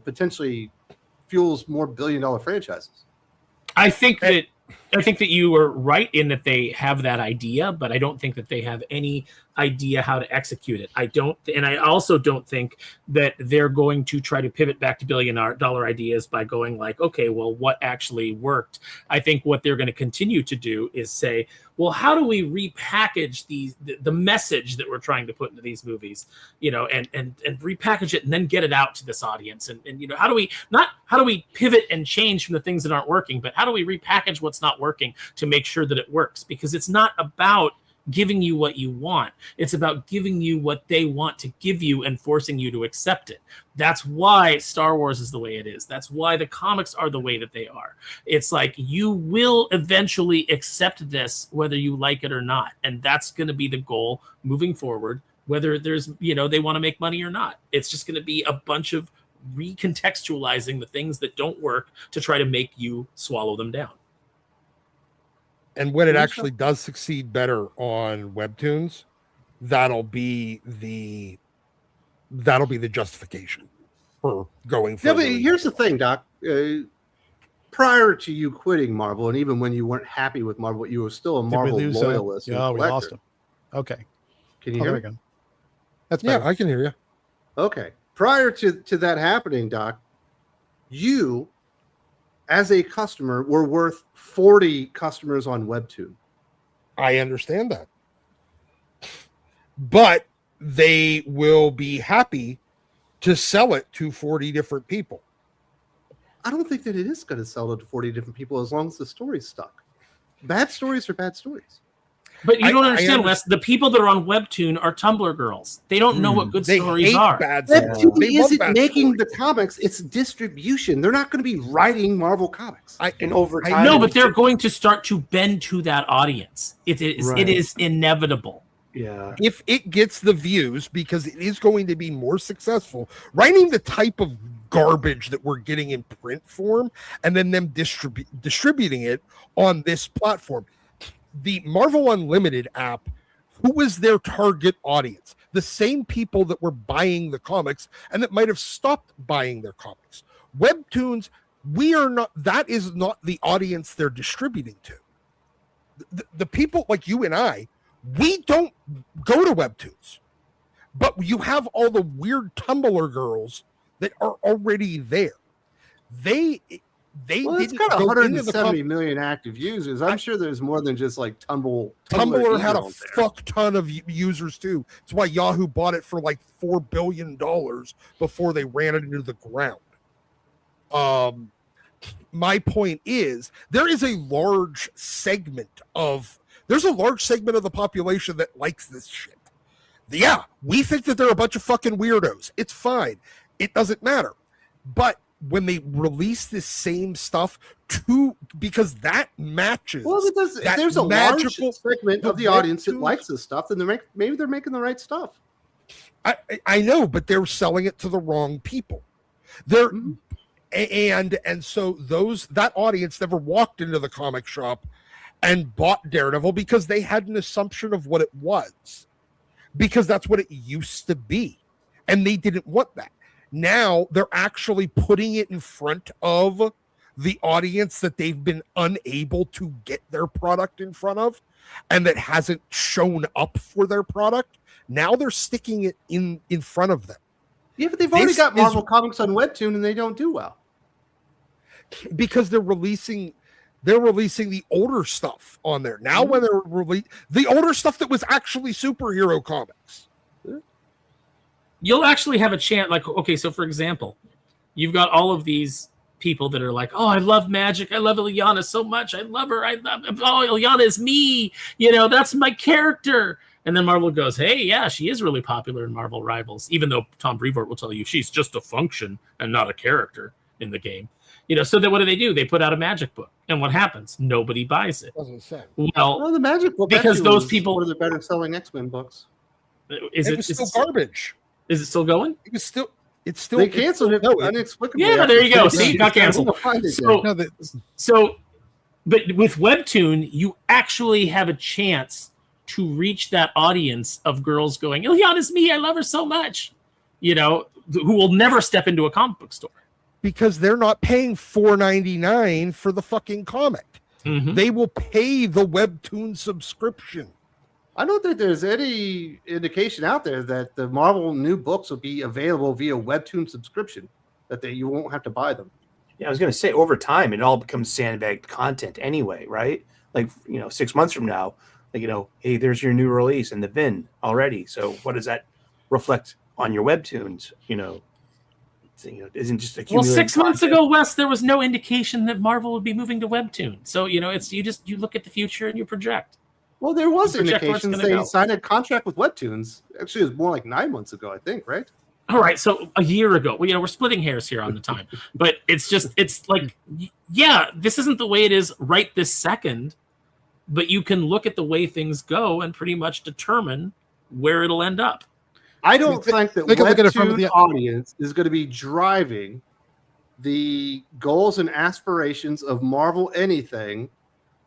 A: potentially fuels more billion-dollar franchises.
E: I think that I think that you were right in that they have that idea, but I don't think that they have any idea how to execute it. And I also don't think that they're going to try to pivot back to $billion ideas by going like, okay, well, what actually worked? I think what they're going to continue to do is say, well, how do we repackage the message that we're trying to put into these movies, you know, and repackage it and then get it out to this audience, and you know, how do we pivot and change from the things that aren't working, but how do we repackage what's not working to make sure that it works? Because it's not about giving you what you want. It's about giving you what they want to give you and forcing you to accept it. That's why Star Wars is the way it is. That's why the comics are the way that they are. It's like you will eventually accept this whether you like it or not. And that's going to be the goal moving forward, whether there's, you know, they want to make money or not. It's just going to be a bunch of recontextualizing the things that don't work to try to make you swallow them down.
F: And when it actually does succeed better on Webtoons, that'll be the justification for going
A: Yeah,
F: further.
A: but here's the thing, Doc. Prior to you quitting Marvel, and even when you weren't happy with Marvel, you were still a Marvel loyalist. and
B: Yeah, we
A: collector.
B: lost him. Okay.
A: Can you hear me?
B: That's
F: yeah,
B: better.
F: I can hear you.
A: Okay. Prior to that happening, Doc, you, as a customer, were worth 40 customers on Webtoon.
F: I understand that. But they will be happy to sell it to 40 different people.
A: I don't think that it is going to sell it to 40 different people as long as the story's stuck. Bad stories are bad stories.
E: But you don't
F: I
E: understand, Wes. The people that are on Webtoon are Tumblr girls. They don't know what good stories are.
A: Webtoon
F: They love
A: isn't
F: bad
A: making
F: stories.
A: the comics; it's distribution. They're not going to be writing Marvel comics.
D: And over time,
E: No, but they're going to start to bend to that audience. It is inevitable.
D: yeah.
F: If it gets the views, because it is going to be more successful, writing the type of garbage that we're getting in print form and then them distributing it on this platform. The Marvel Unlimited app, who was their target audience? The same people that were buying the comics and that might have stopped buying their comics. Webtoons, that is not the audience they're distributing to. The people like you and I, we don't go to Webtoons, but you have all the weird Tumblr girls that are already there.
A: It's got 170 million active users. I'm sure there's more than just like Tumblr
F: had a
A: ego there.
F: fuck ton of users too. It's why Yahoo bought it for like $4 billion before they ran it into the ground. My point is there's a large segment of the population that likes this shit. Yeah, we think that they're a bunch of fucking weirdos. It's fine. It doesn't matter. But when they release this same stuff because that matches.
A: Well, if there's a large segment of the audience that likes this stuff, then maybe they're making the right stuff.
F: I know, but they're selling it to the wrong people. And so that audience never walked into the comic shop and bought Daredevil because they had an assumption of what it was, because that's what it used to be, and they didn't want that. Now they're actually putting it in front of the audience that they've been unable to get their product in front of and that hasn't shown up for their product. Now they're sticking it in front of them.
A: Yeah, but they've already got Marvel comics on Webtoon and they don't do well.
F: Because they're releasing the older stuff on there. Now when they're the older stuff that was actually superhero comics.
E: You'll actually have a chance. Like, okay, so for example, you've got all of these people that are like, oh, I love Magic. I love Ilyana so much. I love her. Ilyana is me. You know, that's my character. And then Marvel goes, hey, yeah, she is really popular in Marvel Rivals, even though Tom Brevoort will tell you she's just a function and not a character in the game. You know, so then what do? They put out a Magic book. And what happens? Nobody buys it.
A: Well, the Magic book,
E: because those people,
A: one of the better selling X-Men books.
F: It was still garbage.
E: Is it still going?
F: It's still.
A: They canceled it inexplicably.
E: Yeah, there you go. See, it got canceled. So, but with Webtoon, you actually have a chance to reach that audience of girls going, Ilyana's me. I love her so much. You know, who will never step into a comic book store.
F: Because they're not paying $4.99 for the fucking comic.
E: Mhm.
F: They will pay the Webtoon subscription.
A: I don't think there's any indication out there that the Marvel new books will be available via Webtoon subscription, that you won't have to buy them.
D: Yeah, I was going to say over time, it all becomes sandbagged content anyway, right? Like, 6 months from now, like, hey, there's your new release in the bin already. So what does that reflect on your Webtoons? Isn't just
E: Well,
D: accumulating
E: 6 months
D: content.
E: ago, Wes, there was no indication that Marvel would be moving to Webtoon. So it's you look at the future and you project.
A: Well, there was
E: You project where it's
A: indications
E: gonna
A: they
E: go.
A: signed a contract with Webtoons. Actually, it was more like 9 months ago, I think, right?
E: All right, so a year ago, we're splitting hairs here on the time, but it's like, yeah, this isn't the way it is right this second, but you can look at the way things go and pretty much determine where it'll end up.
A: I don't think that
B: Look at it from
A: Webtoon
B: the-
A: audience is going to be driving the goals and aspirations of Marvel anything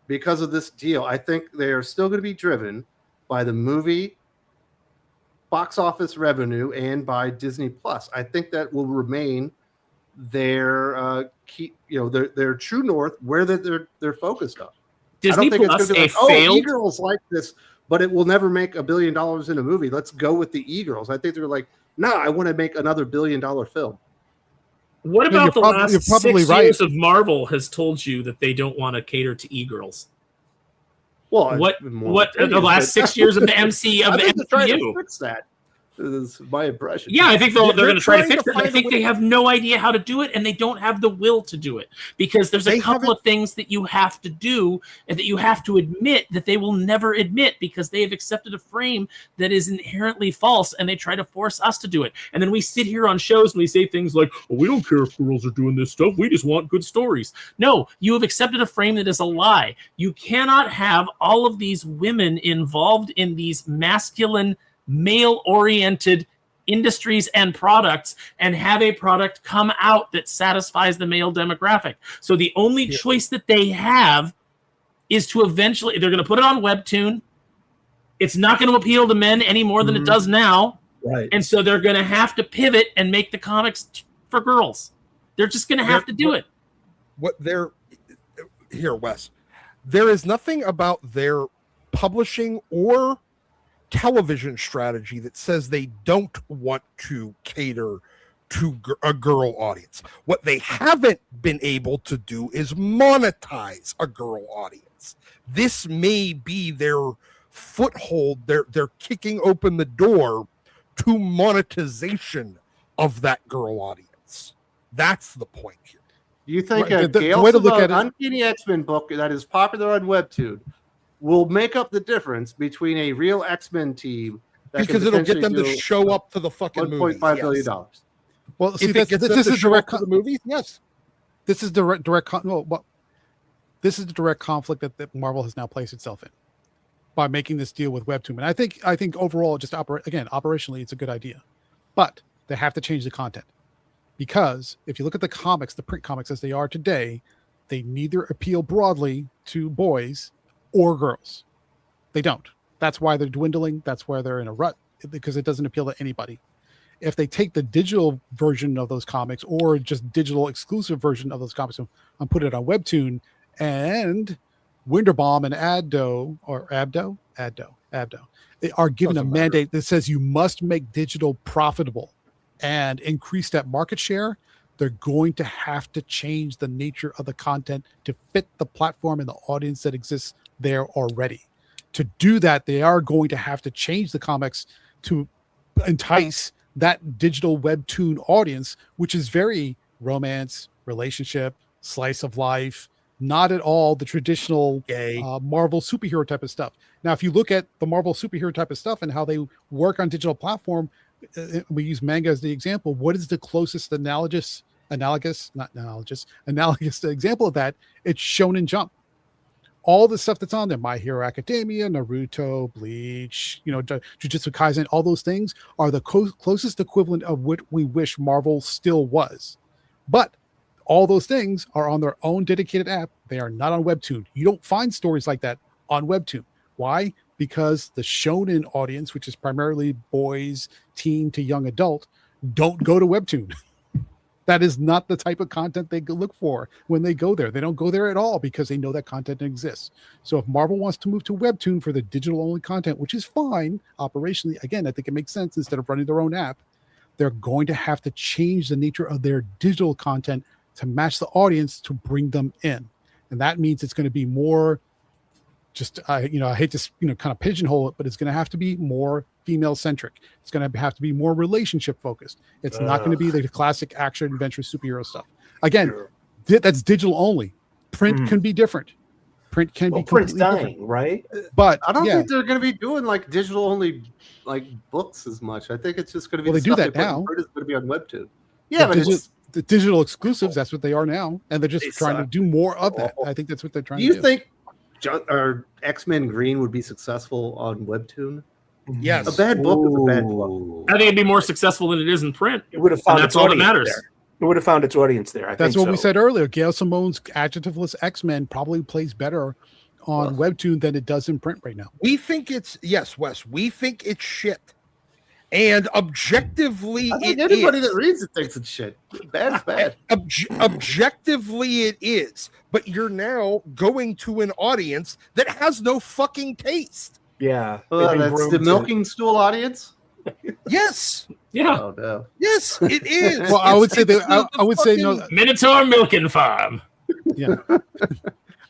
A: because of this deal. I think they are still going to be driven by the movie box office revenue and by Disney Plus. I think that will remain their key, their true north, where they're focused on.
E: Disney
A: I don't think
E: Plus,
A: it's going to be
E: a
A: like,
E: failed.
A: e-girls like this, but it will never make $1 billion in a movie. Let's go with the e-girls. I think they're like, no, I want to make another $1 billion film.
E: What
B: No,
E: about the
B: you're
E: last
B: probably
E: 6
B: right.
E: years of Marvel has told you that they don't want to cater to e-girls?
A: Well,
E: What
A: it's more
E: the
A: opinions,
E: last
A: but
E: 6 years of the MC of
A: I
E: the
A: think they're trying to
E: MCU?
A: fix that. Is my impression.
E: Yeah, I think they're
F: They're
E: going to try to
F: trying
E: fix
F: to
E: it. I
F: find a
E: think
F: way-
E: they have no idea how to do it, and they don't have the will to do it because there's a
F: They
E: couple
F: haven't-
E: of things that you have to do and that you have to admit that they will never admit because they have accepted a frame that is inherently false, and they try to force us to do it. And then we sit here on shows and we say things like, "Oh, we don't care if girls are doing this stuff. We just want good stories." No, you have accepted a frame that is a lie. You cannot have all of these women involved in these masculine, male-oriented industries and products and have a product come out that satisfies the male demographic. So the only choice that they have is to eventually, they're going to put it on Webtoon. It's not going to appeal to men any more than it does now.
D: Right.
E: And so they're going to have to pivot and make the comics for girls. They're just going to have to do it.
F: What they're here, Wes. There is nothing about their publishing or television strategy that says they don't want to cater to a girl audience. What they haven't been able to do is monetize a girl audience. This may be their foothold. They're kicking open the door to monetization of that girl audience. That's the point here.
A: Do you think
B: Right,
A: a
B: the
A: Gail
B: way to look at it-
A: Uncanny X-Men book that is popular on Webtoon will make up the difference between a real X-Men team that
F: Because
A: can
F: it'll get them
A: potentially
F: to
A: do
F: show up to the fucking movies.
A: $1.5 billion dollars?
B: Well, see,
F: If it gets them
B: this
F: to
B: is
F: show
B: direct.
F: up to the movies, yes.
B: This is this is the direct conflict that Marvel has now placed itself in by making this deal with Webtoon. And I think overall, just operationally, it's a good idea, but they have to change the content because if you look at the comics, the print comics as they are today, they neither appeal broadly to boys or girls. They don't. That's why they're dwindling. That's why they're in a rut because it doesn't appeal to anybody. If they take the digital version of those comics or just digital exclusive version of those comics and put it on Webtoon, and Winterbomb and Abdo they are given
F: Doesn't
B: a
F: matter.
B: mandate that says you must make digital profitable and increase that market share, they're going to have to change the nature of the content to fit the platform and the audience that exists there already. To do that, they are going to have to change the comics to entice that digital Webtoon audience, which is very romance, relationship, slice of life, not at all the traditional Marvel superhero type of stuff. Now, if you look at the Marvel superhero type of stuff and how they work on digital platform, we use manga as the example. What is the closest analogous example of that? It's Shonen Jump. All the stuff that's on there, My Hero Academia, Naruto, Bleach, Jujutsu Kaisen, all those things are the closest equivalent of what we wish Marvel still was. But all those things are on their own dedicated app. They are not on Webtoon. You don't find stories like that on Webtoon. Why? Because the shonen audience, which is primarily boys, teen to young adult, don't go to Webtoon. That is not the type of content they look for when they go there. They don't go there at all because they know that content exists. So if Marvel wants to move to Webtoon for the digital-only content, which is fine operationally, again, I think it makes sense instead of running their own app, they're going to have to change the nature of their digital content to match the audience to bring them in. And that means it's going to be more just, I hate to, kind of pigeonhole it, but it's going to have to be more female centric. It's going to have to be more relationship focused. It's not going to be the classic action adventure superhero stuff. Again, that's digital only. Print can be different. Print can be
D: print's
B: completely
D: dying,
B: different.
D: right?
B: But
A: I don't think they're going to be doing like digital only like books as much. I think it's just going to be.
B: Well, they do
A: stuff
B: that
A: put in
B: now.
A: print is going to be on Webtoon. Yeah, but
B: the digital exclusives, that's what they are now, and they're just trying to do more of that. I think that's what they're trying to do.
A: Do you think X-Men Green would be successful on Webtoon?
F: Yes.
A: A bad book is a bad book.
E: I think it'd be more successful than it is in print.
D: It would have found
E: That's
D: its
E: all that
D: audience
E: matters.
D: there. It would have found its audience there.
B: That's
D: think
B: what we
D: so.
B: said earlier. Gail Simone's adjectiveless X-Men probably plays better on Webtoon than it does in print right now.
F: We think it's Wes. We think it's shit, and objectively,
A: I think
F: it
A: anybody
F: is.
A: that reads it thinks it's shit. Bad is bad.
F: Objectively, it is. But you're now going to an audience that has no fucking taste.
D: Yeah.
A: That's the milking stool audience.
F: Yes.
E: Yeah.
A: Oh no.
F: Yes, it is.
B: Well, I would say that I would say no.
E: Minotaur Milking Farm.
B: Yeah.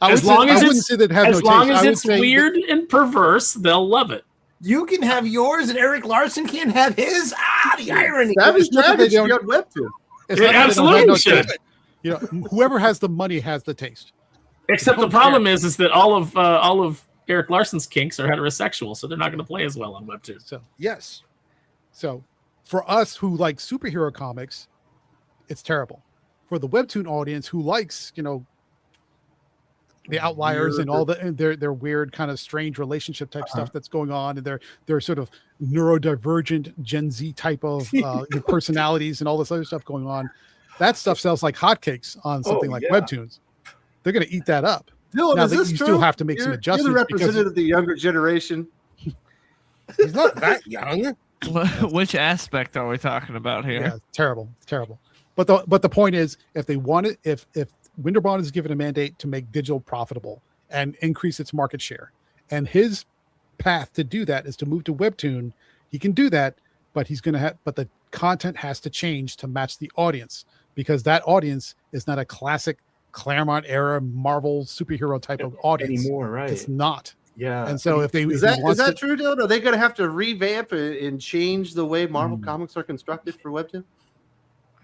E: As long as
B: wouldn't say that it has no
E: As long
B: taste.
E: as
B: I would
E: it's
B: say
E: weird and perverse, they'll love it.
D: You can have yours, and Eric Larson can't have his. The irony.
A: Savage
B: not that they
A: Dragon should
B: don't-
A: be on Webtoon.
B: it's
E: It
B: not that they don't have
E: absolutely
B: no
E: should.
B: taste. Whoever has the money has the taste.
E: Except the
B: don't
E: problem is that all of Eric Larson's kinks are heterosexual, so they're not going to play as well on Webtoon.
B: So
F: Yes.
B: So for us who like superhero comics, it's terrible. For the Webtoon audience who likes, the outliers and all their weird kind of strange relationship type stuff that's going on, and their sort of neurodivergent Gen Z type of personalities and all this other stuff going on, that stuff sells like hotcakes on something like Webtoons. They're going to eat that up.
A: Dylan,
B: Now
A: is
B: that
A: this
B: you
A: true?
B: still have to make some
A: You're
B: adjustments
A: the
B: because
A: representative of the younger generation.
F: He's not that young.
C: Which aspect are we talking about here?
B: Yeah, terrible. But the point is, if they want it, if Winterbond is given a mandate to make digital profitable and increase its market share, and his path to do that is to move to Webtoon, he can do that, but but the content has to change to match the audience, because that audience is not a classic Claremont era Marvel superhero type of audience
D: anymore, right?
B: It's not.
D: Yeah.
B: And so if
A: Is that true, Dylan? Are they going to have to revamp and change the way Marvel comics are constructed for Webtoon?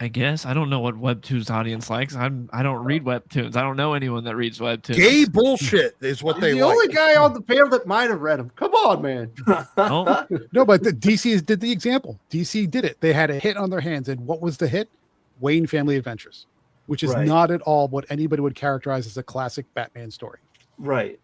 C: I guess I don't know what Webtoons audience likes. I don't read Webtoons. I don't know anyone that reads Webtoons.
F: Gay bullshit is what they
A: the
F: like.
A: only guy on the panel that might have read them. Come on, man.
C: Oh,
B: No, but the DC did the example. DC did it. They had a hit on their hands, and what was the hit? Wayne Family Adventures, which is
D: Right.
B: not at all what anybody would characterize as a classic Batman story.
D: Right.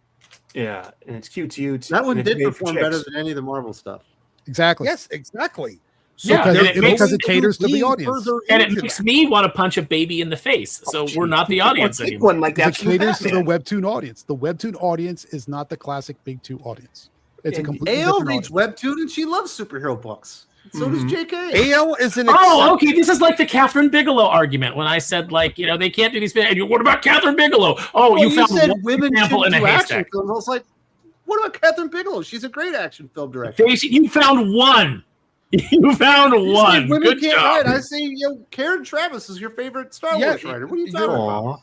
D: Yeah, and it's cute.
A: That one
D: and it's
A: did
D: made for
A: perform
D: chicks.
A: better than any of the Marvel stuff.
B: Exactly.
F: Yes, exactly.
E: Yeah,
B: because,
E: and
B: it,
E: it makes-
B: because it caters to the audience.
E: And it makes me want to punch a baby in the face. So we're not the audience
D: Take
E: anymore.
D: one like
B: Because
D: that.
B: it caters to the Webtoon audience. The Webtoon audience is not the classic Big Two audience. It's a
A: And
B: completely
A: AL
B: different
A: reads
B: audience.
A: Webtoon and she loves superhero books. So does JK.
F: AL is an
E: Oh, okay. This is like the Catherine Bigelow argument when I said, like, they can't do these. And what about Catherine Bigelow? Oh,
A: Well,
E: you found
A: said
E: one
A: women
E: example in
A: should
E: a
A: do action
E: haystack.
A: films. I was like, what about Catherine Bigelow? She's a great action film director.
E: You found one. You found
A: You
E: one.
A: said women
E: Good
A: can't
E: job.
A: write. I say, Karen Travis is your favorite Star
F: Yeah,
A: Wars writer. What are you talking about?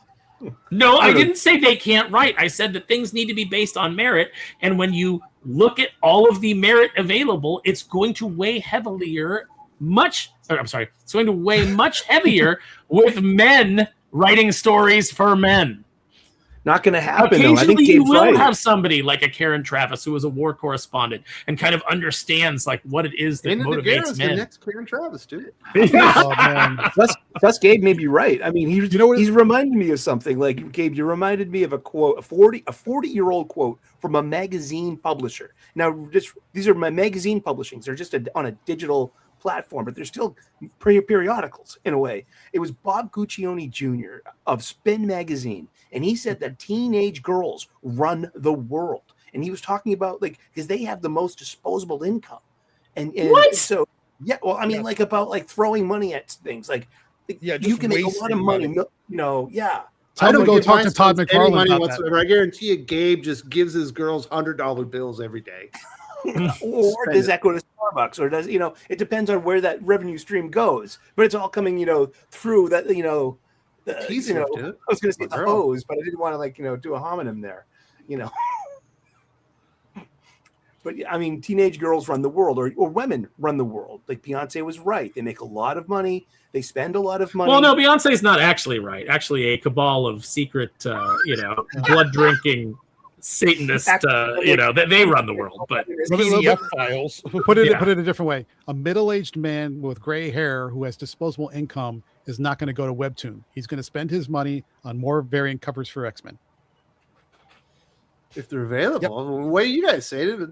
E: No, I didn't say they can't write. I said that things need to be based on merit. And when you look at all of the merit available, it's going to weigh heavier, it's going to weigh much heavier with men writing stories for men.
D: Not going to happen. Though. I think
E: Occasionally, you
D: Gabe's
E: will
D: right.
E: have somebody like a Karen Travis who is a war correspondent and kind of understands like what it is that
A: Dana
E: motivates
A: DeGuera's the
E: men.
A: next Karen Travis, dude.
B: Oh, man.
D: Plus, Gabe may be right. I mean,
B: You know what-
D: he's reminding me of something. Like, Gabe, you reminded me of a quote, a 40-year-old quote from a magazine publisher. Now, these are my magazine publishings. They're just on a digital platform, but they're still periodicals in a way. It was Bob Guccione Jr. of Spin Magazine, and he said that teenage girls run the world. And he was talking about because they have the most disposable income. And
E: What?
D: so yeah, well, I mean, about throwing money at things. Like
F: Yeah,
D: you
F: just
D: can make a lot of
F: wasting
D: money.
F: money.
D: You know, yeah.
B: Tell them to go
A: give
B: talk
A: my
B: to Todd
A: sons any
B: McFarlane
A: money
B: about
A: whatsoever. I guarantee you, Gabe just gives his girls $100 bills every day.
D: Or
A: Spend
D: does
A: it.
D: that go to Starbucks, or does it depends on where that revenue stream goes, but it's all coming through that the,
A: Teaser, dude.
D: I was going to say
A: My
D: the
A: girl.
D: hose, but I didn't want to do a homonym there, But I mean, teenage girls run the world, or women run the world. Like Beyonce was right; they make a lot of money, they spend a lot of money.
E: Well, no, Beyonce's not actually right. Actually, a cabal of secret, blood drinking Satanist, they run the world. But
F: PDF files.
B: Put it
E: Yeah.
B: put it a different way. A middle-aged man with gray hair who has disposable income is not going to go to Webtoon. He's going to spend his money on more variant covers for X-Men.
A: If they're available, the way you guys say it,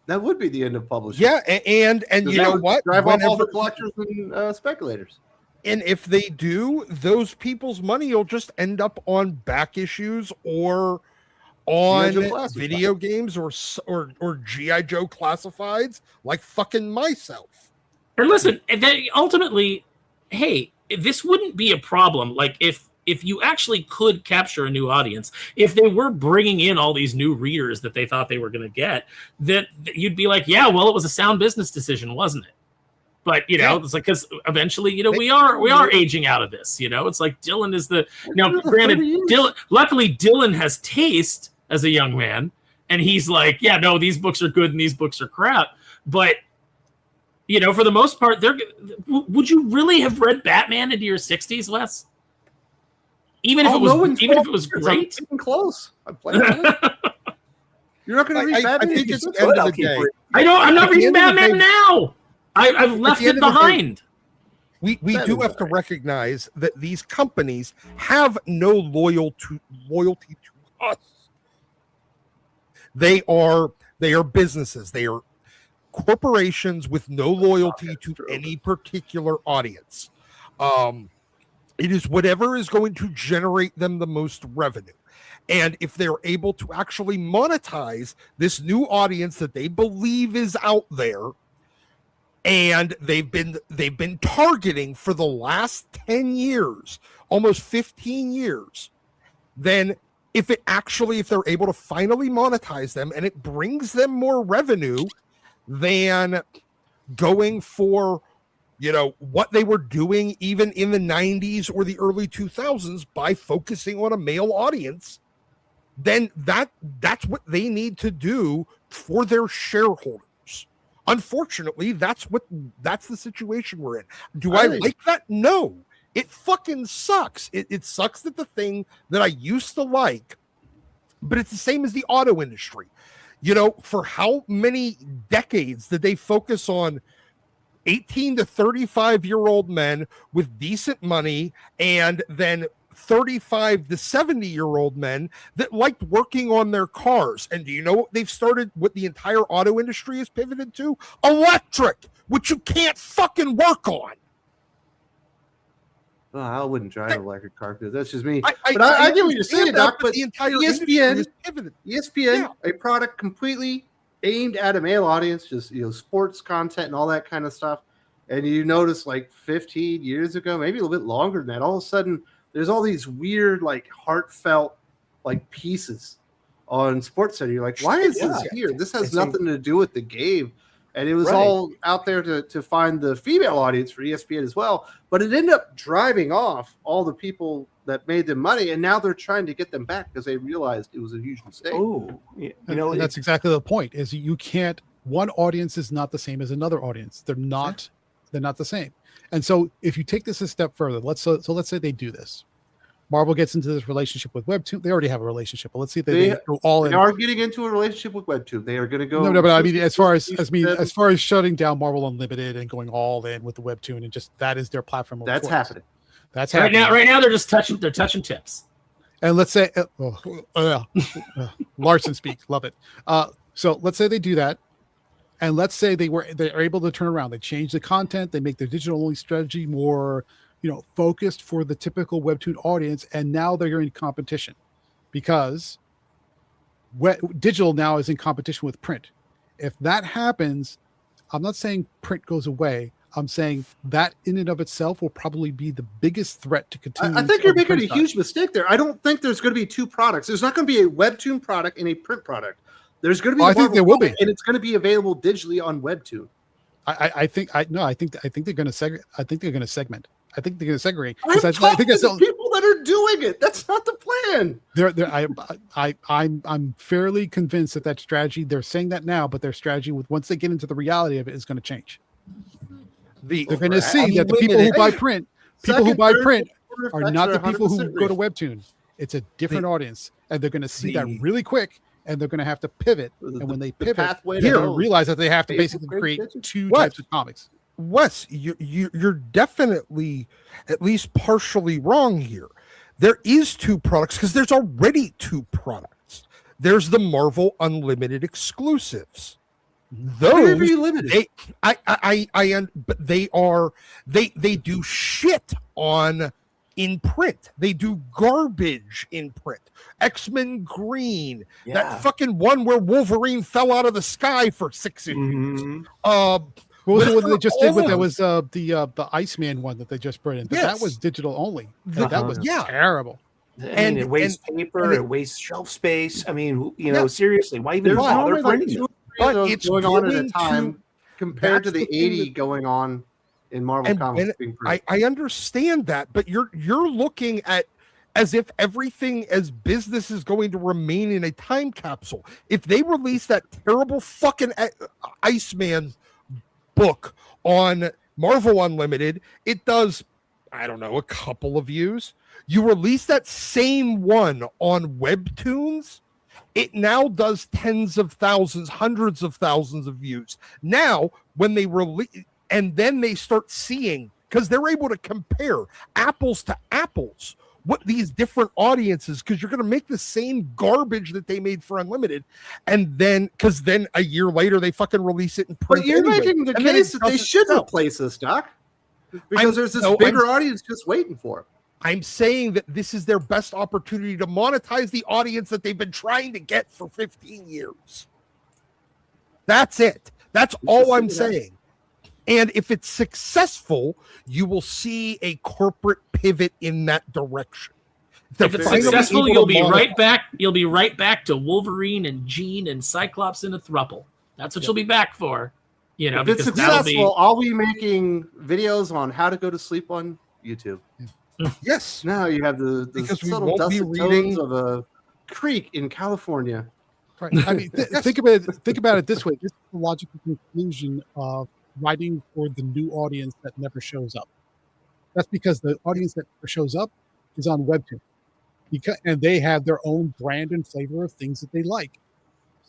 A: that would be the end of publishing.
F: Yeah, and you know what?
A: Drive off all the
F: Whenever-
A: collectors and speculators.
F: And if they do, those people's money will just end up on back issues or on
A: G.I. Joe Classifieds.
F: video games or GI Joe classifieds, like fucking myself.
E: and listen, and then ultimately, hey, this wouldn't be a problem. Like if you actually could capture a new audience, if they were bringing in all these new readers that they thought they were going to get, that you'd be like, yeah, well, it was a sound business decision, wasn't it? But it's like, because eventually, we are aging out of this. It's like Dylan is granted, luckily Dylan has taste as a young man, and he's like, yeah, no, these books are good and these books are crap. But for the most part, would you really have read Batman into your 60s, Wes? Even if it was great,
A: I'm close. I'm playing it. You're not going to read
F: I
A: Batman.
F: think it's
A: It's
F: the end of the day.
E: I'm not
F: At the
E: reading
F: end of the
E: Batman
F: day-
E: now. I've left
F: the
E: it
F: end of the day-
E: behind.
F: We
A: That
F: do
A: is
F: have to
A: right.
F: recognize that these companies have no loyalty to us. They are businesses. They are corporations with no loyalty to any particular audience. It is whatever is going to generate them the most revenue. And if they're able to actually monetize this new audience that they believe is out there, and they've been targeting for the last 10 years, almost 15 years, then if they're able to finally monetize them and it brings them more revenue than going for what they were doing even in the 90s or the early 2000s by focusing on a male audience, then that's what they need to do for their shareholders. Unfortunately, that's the situation we're in. Do I like that? No. It fucking sucks. It sucks that the thing that I used to like, but it's the same as the auto industry. For how many decades did they focus on 18 to 35-year-old men with decent money, and then 35 to 70-year-old men that liked working on their cars? And do you know what the entire auto industry has pivoted to? Electric, which you can't fucking work on.
A: Oh, I wouldn't drive an electric car because that's just me.
F: I
A: get what you're saying, Doc. But
F: the entire industry has pivoted.
A: ESPN, a product completely aimed at a male audience, just sports content and all that kind of stuff. And you notice like 15 years ago, maybe a little bit longer than that, all of a sudden there's all these weird, like heartfelt, like pieces on SportsCenter. You're like, why is this here? This has nothing to do with the game. And it was all out there to find the female audience for ESPN as well. But it ended up driving off all the people that made them money, and now they're trying to get them back because they realized it was a huge mistake.
D: Oh,
B: And that's exactly the point. Is you can't. One audience is not the same as another audience. They're not the same. And so if you take this a step further, let's say they do this. Marvel gets into this relationship with Webtoon. They already have a relationship, but let's see if they go all in.
A: They are getting into a relationship with Webtoon. They are going to go.
B: No, but I mean, as far as shutting down Marvel Unlimited and going all in with the Webtoon, and just that is their platform.
A: That's happening.
B: That's happening
E: Right now they're just touching tips.
B: And let's say, Larson speak, love it. So let's say they do that, and let's say they're able to turn around. They change the content. They make their digital only strategy more, focused for the typical Webtoon audience, and now they're in competition because digital now is in competition with print. If that happens, I'm not saying print goes away. I'm saying that in and of itself will probably be the biggest threat to continue.
A: I think you're making a huge mistake there. I don't think there's going to be two products. There's not going to be a Webtoon product and a print product. There's going to be.
B: I think there will be,
A: and it's going to be available digitally on Webtoon.
B: I think they're going to segment. I think they're going to segment. I think they're going to segregate.
A: I think it's the people that are doing it. That's not the plan.
B: I'm fairly convinced that strategy. They're saying that now, but their strategy, once they get into the reality of it, is going to change. They're going to see that the people who buy print, are not the people who go to Webtoon. It's a different audience, and they're going to see that really quick, and they're going to have to pivot. And when they pivot, they're going to realize that they have to basically create two types of comics.
F: Wes, you're definitely at least partially wrong here. There is two products because there's already two products. There's the Marvel Unlimited exclusives. Those but they do shit in print. They do garbage in print. X-Men Green, that fucking one where Wolverine fell out of the sky for 6 issues.
B: What was the one that they just did? That was the Iceman one that they just brought in. But that was digital only. That was terrible.
D: And it wastes paper. It wastes shelf space. I mean, seriously, why even bother printing it?
A: But it's going on at a time compared to the 80 going on in Marvel Comics.
F: I understand that, but you're looking at as if everything as business is going to remain in a time capsule. If they release that terrible fucking Iceman book on Marvel Unlimited, it does, I don't know, a couple of views. You release that same one on Webtoons, it now does tens of thousands, hundreds of thousands of views. Now, when they release, and then they start seeing, because they're able to compare apples to apples, what these different audiences, because you're going to make the same garbage that they made for Unlimited, and then, because then a year later, they fucking release it in print.
A: But you're making the case that they should replace this, Doc, because there's this bigger audience just waiting for it.
F: I'm saying that this is their best opportunity to monetize the audience that they've been trying to get for 15 years. That's it. That's all I'm saying. And if it's successful, you will see a corporate pivot in that direction.
E: If it's successful, you'll be right back. You'll be right back to Wolverine and Jean and Cyclops in a throuple. That's what you'll be back for.
A: If it's successful, I'll be making videos on how to go to sleep on YouTube.
F: Yes.
A: Now you have the subtle dusted tones of a creek in California.
B: Right. I mean, think about it this way. This is the logical conclusion of writing for the new audience that never shows up. That's because the audience that never shows up is on Webtoon, and they have their own brand and flavor of things that they like.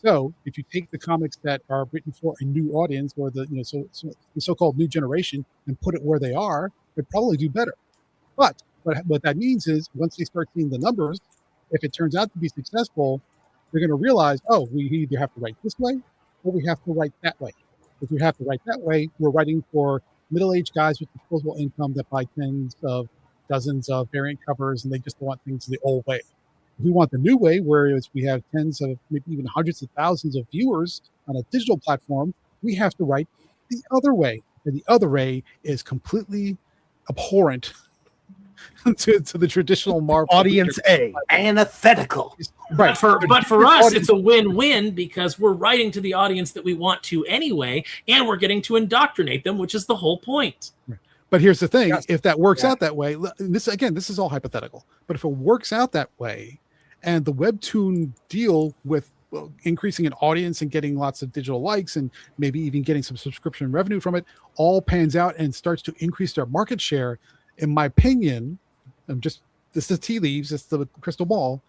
B: So if you take the comics that are written for a new audience, or the so-called new generation, and put it where they are, they'd probably do better. But what that means is once they start seeing the numbers, if it turns out to be successful, they're going to realize, oh, we either have to write this way or we have to write that way. If we have to write that way, we're writing for middle-aged guys with disposable income that buy dozens of variant covers, and they just want things the old way. If we want the new way, whereas we have tens of, maybe even hundreds of thousands of viewers on a digital platform, we have to write the other way. And the other way is completely abhorrent to the traditional Marvel
F: audience A,
D: antithetical.
E: Right. But for us, it's a win-win because we're writing to the audience that we want to anyway, and we're getting to indoctrinate them, which is the whole point.
B: But here's the thing: if that works out that way, this is all hypothetical. But if it works out that way, and the Webtoon deal with increasing an audience and getting lots of digital likes and maybe even getting some subscription revenue from it, all pans out and starts to increase their market share. In my opinion, this is tea leaves, it's the crystal ball.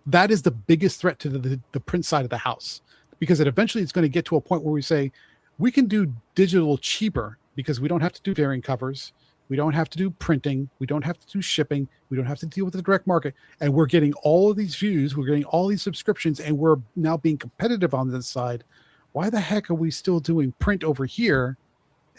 B: That is the biggest threat to the print side of the house, because eventually it's going to get to a point where we say we can do digital cheaper because we don't have to do variant covers, we don't have to do printing, we don't have to do shipping, we don't have to deal with the direct market, and we're getting all of these views, we're getting all these subscriptions, and we're now being competitive on this side. Why the heck are we still doing print over here,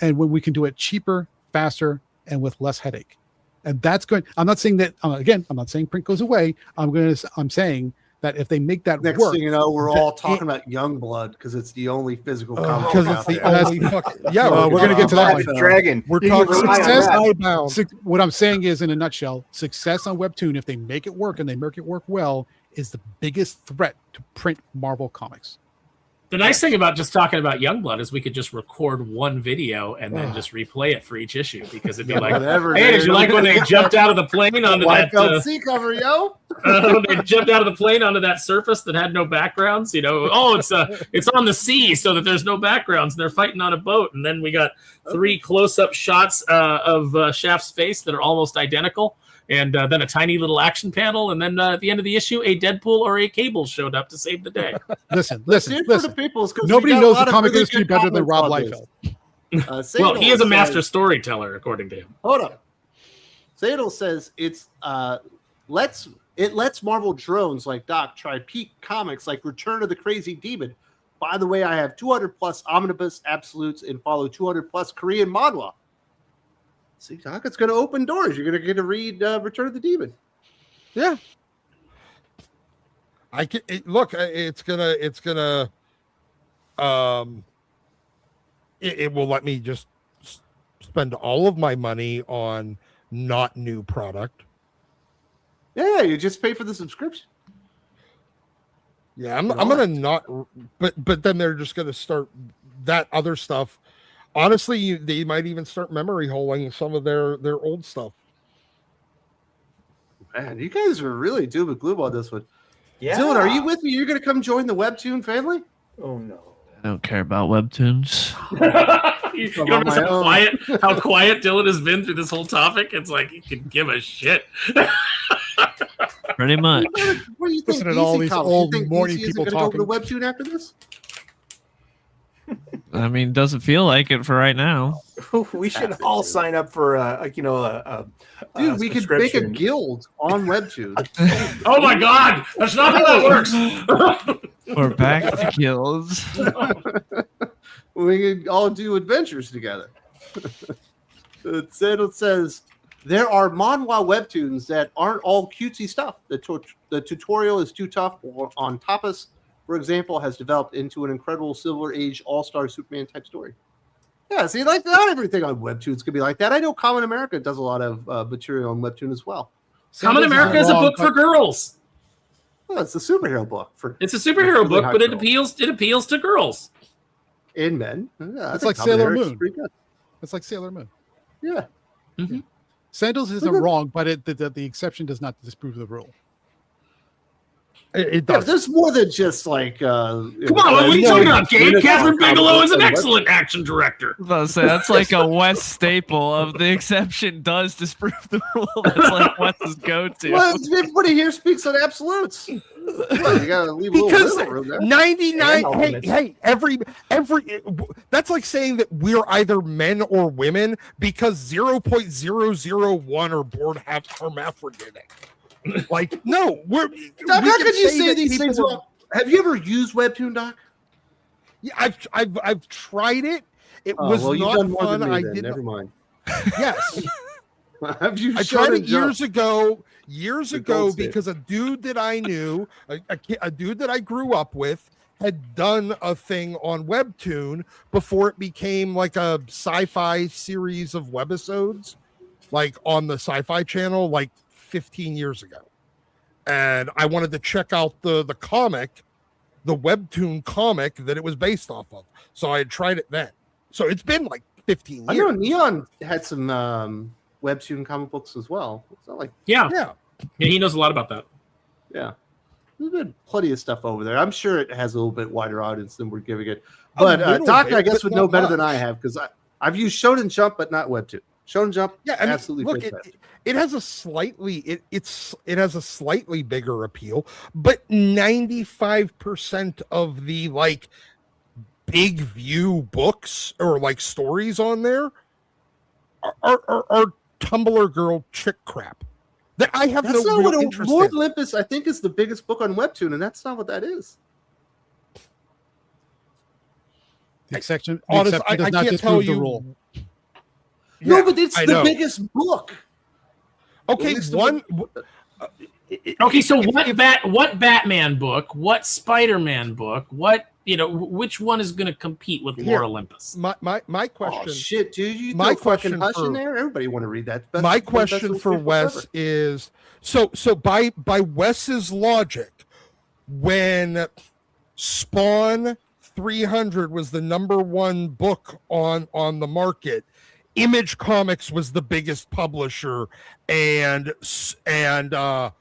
B: and when we can do it cheaper, faster, and with less headache? And that's going. I'm not saying that again. I'm not saying print goes away. I'm saying that if they make that
A: Next
B: work,
A: thing you know, we're
B: that
A: all talking about Youngblad because it's the only physical comic
F: because
A: book
F: it's
A: out
F: the
A: there.
F: only fucking yeah.
B: we're gonna get to that
D: Rabbit
B: one.
D: Dragon.
F: We're
B: You
F: talking
B: rely on
F: success.
D: that.
B: What I'm saying is, in a nutshell, success on Webtoon, if they make it work and they make it work well, is the biggest threat to print Marvel comics.
E: The nice thing about just talking about Youngblood is we could just record one video and then just replay it for each issue because it'd be like,
A: Whatever,
E: hey, did
A: dude.
E: you like when they jumped out of the plane onto that?
A: YFLC cover, yo.
E: When they jumped out of the plane onto that surface that had no backgrounds, you know, it's on the sea so that there's no backgrounds and they're fighting on a boat. And then we got 3 close-up shots of Shaft's face that are almost identical. And then a tiny little action panel, and then at the end of the issue, a Deadpool or a Cable showed up to save the day.
B: Listen.
A: For the people's, 'cause
B: Nobody
A: we got a
B: knows
A: lot
B: the
A: of
B: comic
A: really
B: industry
A: good
B: better than
A: comments
B: Rob
A: on
B: Liefeld.
A: this.
E: Well, he is a
A: Sadel
E: master
A: says-
E: storyteller, according to him.
A: Hold up. Sadel says it's lets Marvel drones like Doc try peak comics like Return of the Crazy Demon. By the way, I have 200 plus omnibus absolutes and follow 200 plus Korean manhwa. See, Doc, it's going to open doors. You're going to get to read Return of the Demon.
F: Yeah. It's gonna it will let me just spend all of my money on not new product.
A: Yeah, you just pay for the subscription.
F: Yeah, I'm gonna not, but then they're just gonna start that other stuff. Honestly, they might even start memory holing some of their old stuff.
A: Man, you guys are really doom and gloom on this one.
D: Yeah.
A: Dylan, are you with me? You're going to come join the Webtoon family?
D: Oh no.
C: I don't care about Webtoons.
E: You
A: I'm
E: don't
A: on
E: notice
A: my own.
E: how quiet Dylan has been through this whole topic? It's like he can give a shit.
C: Pretty much.
A: What do you think?
B: Listen to all
A: DC
B: these
A: comics?
B: old
A: You think
B: morning
A: DC isn't
B: people
A: gonna go to Webtoon after this?
C: I mean, doesn't feel like it for right now.
D: We should all sign up for
A: Dude, we could make a
D: subscription.
A: guild on Webtoon.
E: Oh my god, that's not how that works.
C: We're back to guilds.
A: We could all do adventures together. It says there are manhwa webtoons that aren't all cutesy stuff. The tutorial is too tough. On Tapas, for example, has developed into an incredible Silver Age All-Star Superman type story. Yeah, see, like not everything on Webtoons could be like that. I know Common America does a lot of material on Webtoon as well.
E: Common America is a book for girls.
A: Well, it's a superhero book for
E: It's a superhero
A: Really
E: book,
A: hot
E: but it
A: girls.
E: appeals to girls.
A: in men. Yeah, I
B: It's
A: think
B: like
A: Common
B: Sailor
A: Eric's
B: Moon.
A: pretty good.
B: It's like Sailor Moon.
A: Yeah.
B: Sandals isn't wrong, but the exception does not disprove the rule.
F: It
A: Yeah,
F: does.
A: there's more than just like.
E: Come on, what are you talking about, Gabe? Catherine Bigelow is an excellent action director.
C: I was about to say, that's like a Wes staple of the exception does disprove the rule. That's like Wes's go-to.
A: Well, everybody here speaks on absolutes. Well, you gotta leave a little
F: Because
A: wiggle room there.
F: 99
D: And elements.
F: hey every that's like saying that we're either men or women because 0.001 are born hermaphroditic. Like, no,
A: Doc,
F: we
A: how
F: can
A: could you say
F: that
A: these
F: people
A: things?
F: are-
A: About, have you ever used Webtoon, Doc?
F: Yeah, I've tried it. It
A: Oh,
F: was
A: well, you've
F: not
A: done more
F: fun.
A: than me.
F: I
A: Then.
F: did
A: Never mind.
F: yes.
A: Have you?
F: I
A: showed
F: tried it
A: and jumped?
F: years
A: The
F: ago
A: gold standard.
F: because a dude that I knew, a dude that I grew up with, had done a thing on Webtoon before it became like a sci-fi series of webisodes, like on the Sci-Fi Channel, like 15 years ago. And I wanted to check out the comic, the Webtoon comic that it was based off of. So I had tried it then. So it's been like 15
A: I
F: years.
A: know Neon had some Webtoon comic books as well. It's not like
E: Yeah,
F: Yeah.
E: he knows a lot about that.
A: yeah. There's been plenty of stuff over there. I'm sure it has a little bit wider audience than we're giving it.
F: A
A: But
F: little
A: Doc,
F: bit,
A: I guess,
F: but
A: would know
F: not
A: better than
F: much.
A: I have because I've used Shonen Jump, but not Webtoon. Shonen Jump,
F: Yeah, I mean,
A: absolutely
F: look,
A: fantastic.
F: it has a slightly it has a slightly bigger appeal, but 95% of the like big view books or like stories on there are Tumblr girl chick crap that I have
A: That's
F: no
A: not
F: real
A: what
F: interest
A: Lord
F: in.
A: Olympus, I think, is the biggest book on Webtoon, and that's not what that is.
B: The exception,
F: Honestly,
B: exception does
F: I
B: not
F: can't tell
B: disprove the
F: you.
B: rule.
A: No,
F: Yeah,
A: but it's
F: I
A: the
F: know.
A: biggest book.
F: Okay,
A: At least the
F: one
E: Okay, so what Batman book, what Spider-Man book, which one is going to compete with Lore Olympus?
F: My question.
A: Oh shit, dude! You
F: My
A: throw fucking
F: question
A: Hush
F: for-
A: in there. Everybody want to read that.
F: My
A: Best
F: question
A: little
F: for
A: people
F: Wes
A: ever.
F: is so by Wes's logic, when Spawn 300 was the #1 book on the market, Image Comics was the biggest publisher, and
A: No,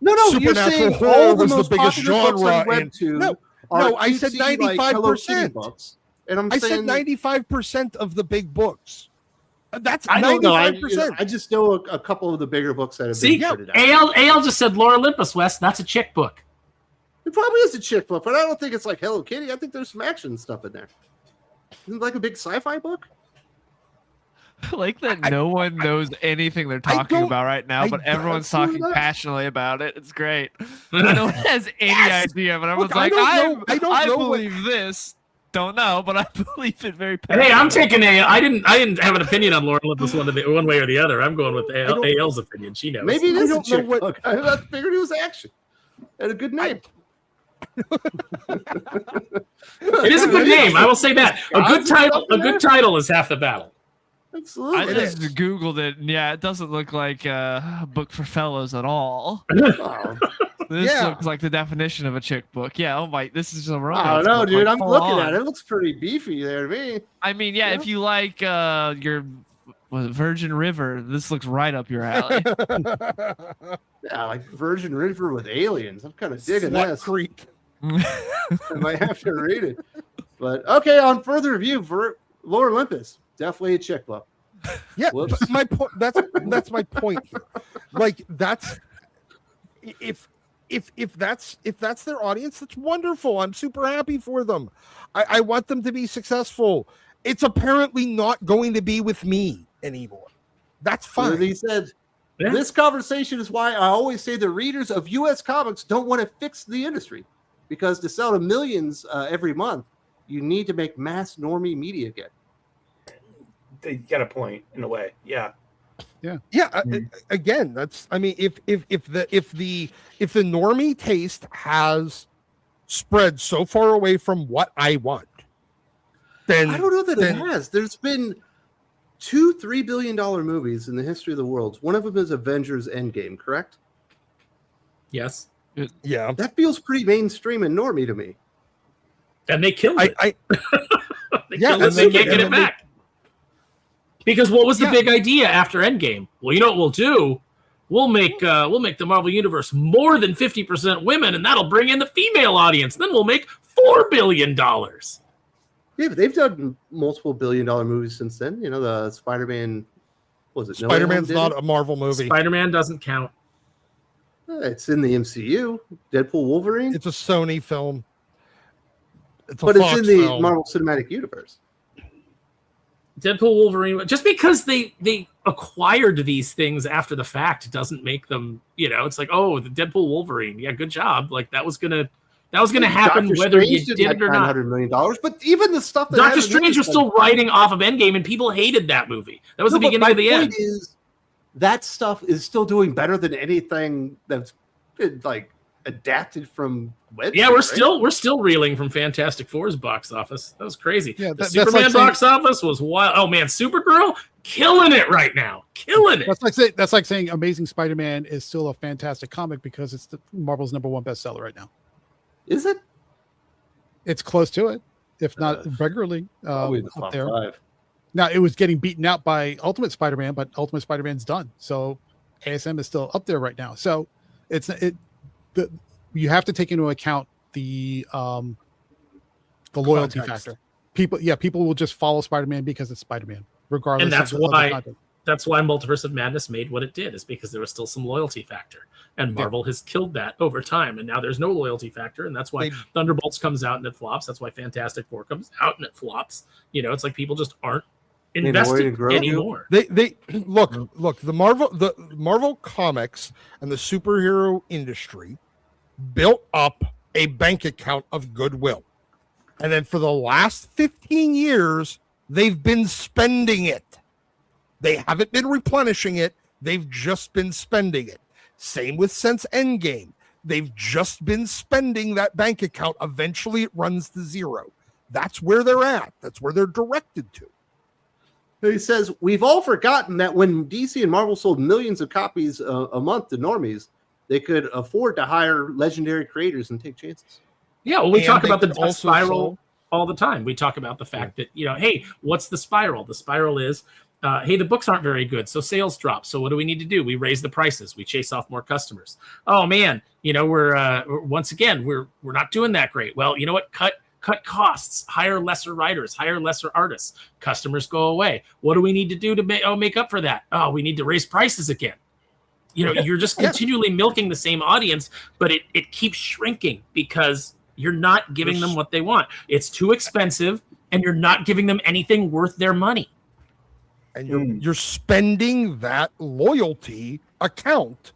A: you're
F: Supernatural
A: saying
F: horror
A: all the
F: was the
A: most
F: biggest
A: popular books on
F: genre in-
A: Webtoon.
F: No,
A: are
F: I said
A: cutesy, like,
F: 95%.
A: Hello Kitty books, and I'm
F: I
A: saying
F: said 95% of the big books. That's
A: I don't know.
F: 95%.
A: I just know a couple of the bigger books that have
E: See,
A: been printed out.
E: AL just said Lore Olympus, Wes. That's a chick book.
A: It probably is a chick book, but I don't think it's like Hello Kitty. I think there's some action stuff in there. Isn't it like a big sci-fi book?
C: I like that no one knows anything they're talking
F: don't-
C: about right now,
F: I
C: but
F: don't-
C: everyone's talking passionately about it. It's great. No one has any
F: Yes!
C: idea, but everyone's
F: Look, I
C: like,
F: don't know- I don't
C: I
F: know what-
C: believe this. Don't know, but I believe it very
E: Hey, I'm
C: passionately.
E: taking I didn't have an opinion on Lore Olympus one way or the other. I'm going with
F: don't-
E: AL's opinion. She knows.
A: Maybe it
F: I
A: is a
F: don't know
A: chick
F: what-
A: book. I figured it was action. Had a good name.
E: It is a good name. I will say that. A good title. A good title is half the battle.
C: I
A: Absolutely.
C: just Googled it, and yeah, it doesn't look like a book for fellows at all.
A: Oh,
C: This
F: Yeah.
C: looks like the definition of a chick book. Yeah, oh my, this is a
A: I
C: romance.
A: don't know,
C: book,
A: dude.
C: like,
A: I'm
C: full
A: looking
C: on.
A: at it. It looks pretty beefy there to me.
C: I mean, yeah, if you like your Virgin River, this looks right up your alley.
A: Yeah, like Virgin River with aliens. I'm kind of digging
F: Slut
A: this.
F: Creek.
A: I might have to read it. But okay, on further review, Lore Olympus, definitely a chick book.
F: Yeah,
A: Whoops.
F: but my point. That's my point here. Like that's if that's their audience, that's wonderful. I'm super happy for them. I want them to be successful. It's apparently not going to be with me anymore. That's
A: As
F: fine.
A: he said,
E: Yeah.
A: this conversation is why I always say the readers of U.S. comics don't want to fix the industry, because to sell to millions every month, you need to make mass normie media again.
D: They got a point in a way. Yeah.
F: Again, that's. I mean, if the normie taste has spread so far away from what I want, then
A: I don't know that
F: then-
A: it has. There's been 2 $3 billion movies in the history of the world. One of them is Avengers Endgame, correct?
E: Yes,
F: yeah.
A: That feels pretty mainstream and normie to me.
E: and they killed it.
F: I
E: They
F: Yeah,
E: killed it.
F: and
E: They
F: they-
E: can't get
F: and
E: it
F: then they-
E: back. Because what was the
F: Yeah.
E: big idea after Endgame? Well, you know what we'll do? We'll make the Marvel Universe more than 50% women, and that'll bring in the female audience. Then we'll make $4 billion.
A: Yeah, but they've done multiple billion-dollar movies since then. You know, the Spider-Man, was it? No Way Home
F: Spider-Man's
A: did
F: not
A: it?
F: a Marvel movie.
E: Spider-Man doesn't count.
A: It's in the MCU. Deadpool, Wolverine,
F: It's a Sony film. It's a
A: but
F: Fox
A: it's in the
F: film.
A: Marvel Cinematic Universe.
E: Deadpool, Wolverine. Just because they acquired these things after the fact doesn't make them. It's like, oh, the Deadpool, Wolverine. Yeah, good job. Like that was gonna happen
A: Doctor
E: whether
A: Strange
E: you did it or not.
A: $900 million, but even the stuff that
E: Doctor
A: hasn't
E: Strange
A: been
E: was still writing off of Endgame, and people hated that movie. That was
A: No,
E: the
A: but
E: beginning
A: my
E: of the
A: point
E: end.
A: Is that stuff is still doing better than anything that's been like adapted from Webtoon,
E: Yeah,
A: right?
E: we're still reeling from Fantastic Four's box office. That was crazy.
B: Yeah,
E: The
B: that's
E: Superman
B: like saying-
E: box office was wild. Oh man, Supergirl killing it right now, killing it.
B: That's like saying Amazing Spider-Man is still a fantastic comic because it's Marvel's #1 bestseller right now.
A: Is it?
B: It's close to it, if not regularly
A: Probably the
B: up
A: top
B: there.
A: 5.
B: Now it was getting beaten out by Ultimate Spider-Man, but Ultimate Spider-Man's done, so ASM is still up there right now. So you have to take into account the loyalty
F: Context.
B: factor. People will just follow Spider-Man because it's Spider-Man, regardless.
E: And that's
B: of the
E: why-
B: content.
E: That's why Multiverse of Madness made what it did, is because there was still some loyalty factor. And Marvel has killed that over time. And now there's no loyalty factor. And that's why
F: They-
E: Thunderbolts comes out and it flops. That's why Fantastic Four comes out and it flops. It's like people just aren't
A: know, way to
E: invested
A: grow you.
E: anymore.
F: They look the Marvel comics and the superhero industry built up a bank account of goodwill, and then for the last 15 years they've been spending it. They haven't been replenishing it. They've just been spending it. Same with Sense Endgame. They've just been spending that bank account. Eventually it runs to zero. That's where they're at. That's where they're directed to.
A: He says, we've all forgotten that when DC and Marvel sold millions of copies a month to normies, they could afford to hire legendary creators and take chances.
E: Yeah, well, we
F: And
E: talk
F: they
E: about the
F: could
E: death
F: also
E: spiral
F: sell-
E: all the time. We talk about the fact that, hey, what's the spiral? The spiral is, hey, the books aren't very good, so sales drop. So what do we need to do? We raise the prices. We chase off more customers. Oh man, we're once again we're not doing that great. Well, you know what? Cut costs, hire lesser writers, hire lesser artists. Customers go away. What do we need to do to make up for that? Oh, we need to raise prices again. You're just continually milking the same audience, but it keeps shrinking because you're not giving them what they want. It's too expensive, and you're not giving them anything worth their money.
F: And you're spending that loyalty account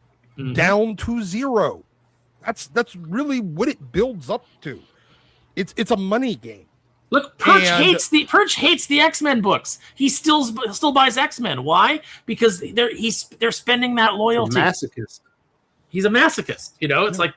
F: down to zero. That's really what it builds up to. It's a money game.
E: Look, Perch hates the X-Men books. He still buys X-Men. Why? Because they're spending that loyalty.
A: Masochist.
E: He's a masochist. It's like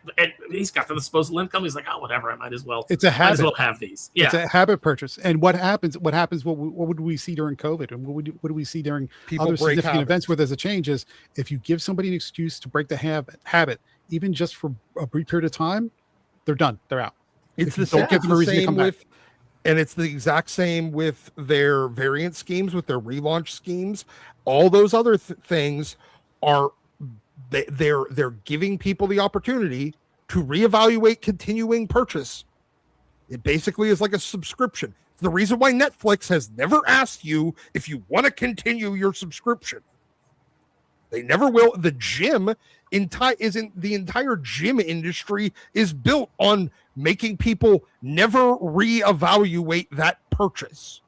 E: he's got the disposable income. He's like, oh, whatever. I might as well.
B: It's a habit.
E: Might as well have these. Yeah,
B: it's a habit purchase. And what happens? What would we see during COVID? And what do we see during
F: People
B: other
F: break
B: significant
F: habits.
B: events where there's a change? Is if you give somebody an excuse to break the habit, even just for a brief period of time, they're done. They're out.
F: It's
B: If you don't give them a reason to come back.
F: And it's the exact same with their variant schemes, with their relaunch schemes. All those other things are they're giving people the opportunity to reevaluate continuing purchase. It basically is like a subscription. It's the reason why Netflix has never asked you if you want to continue your subscription. They never will. The entire gym industry is built on making people never reevaluate that purchase.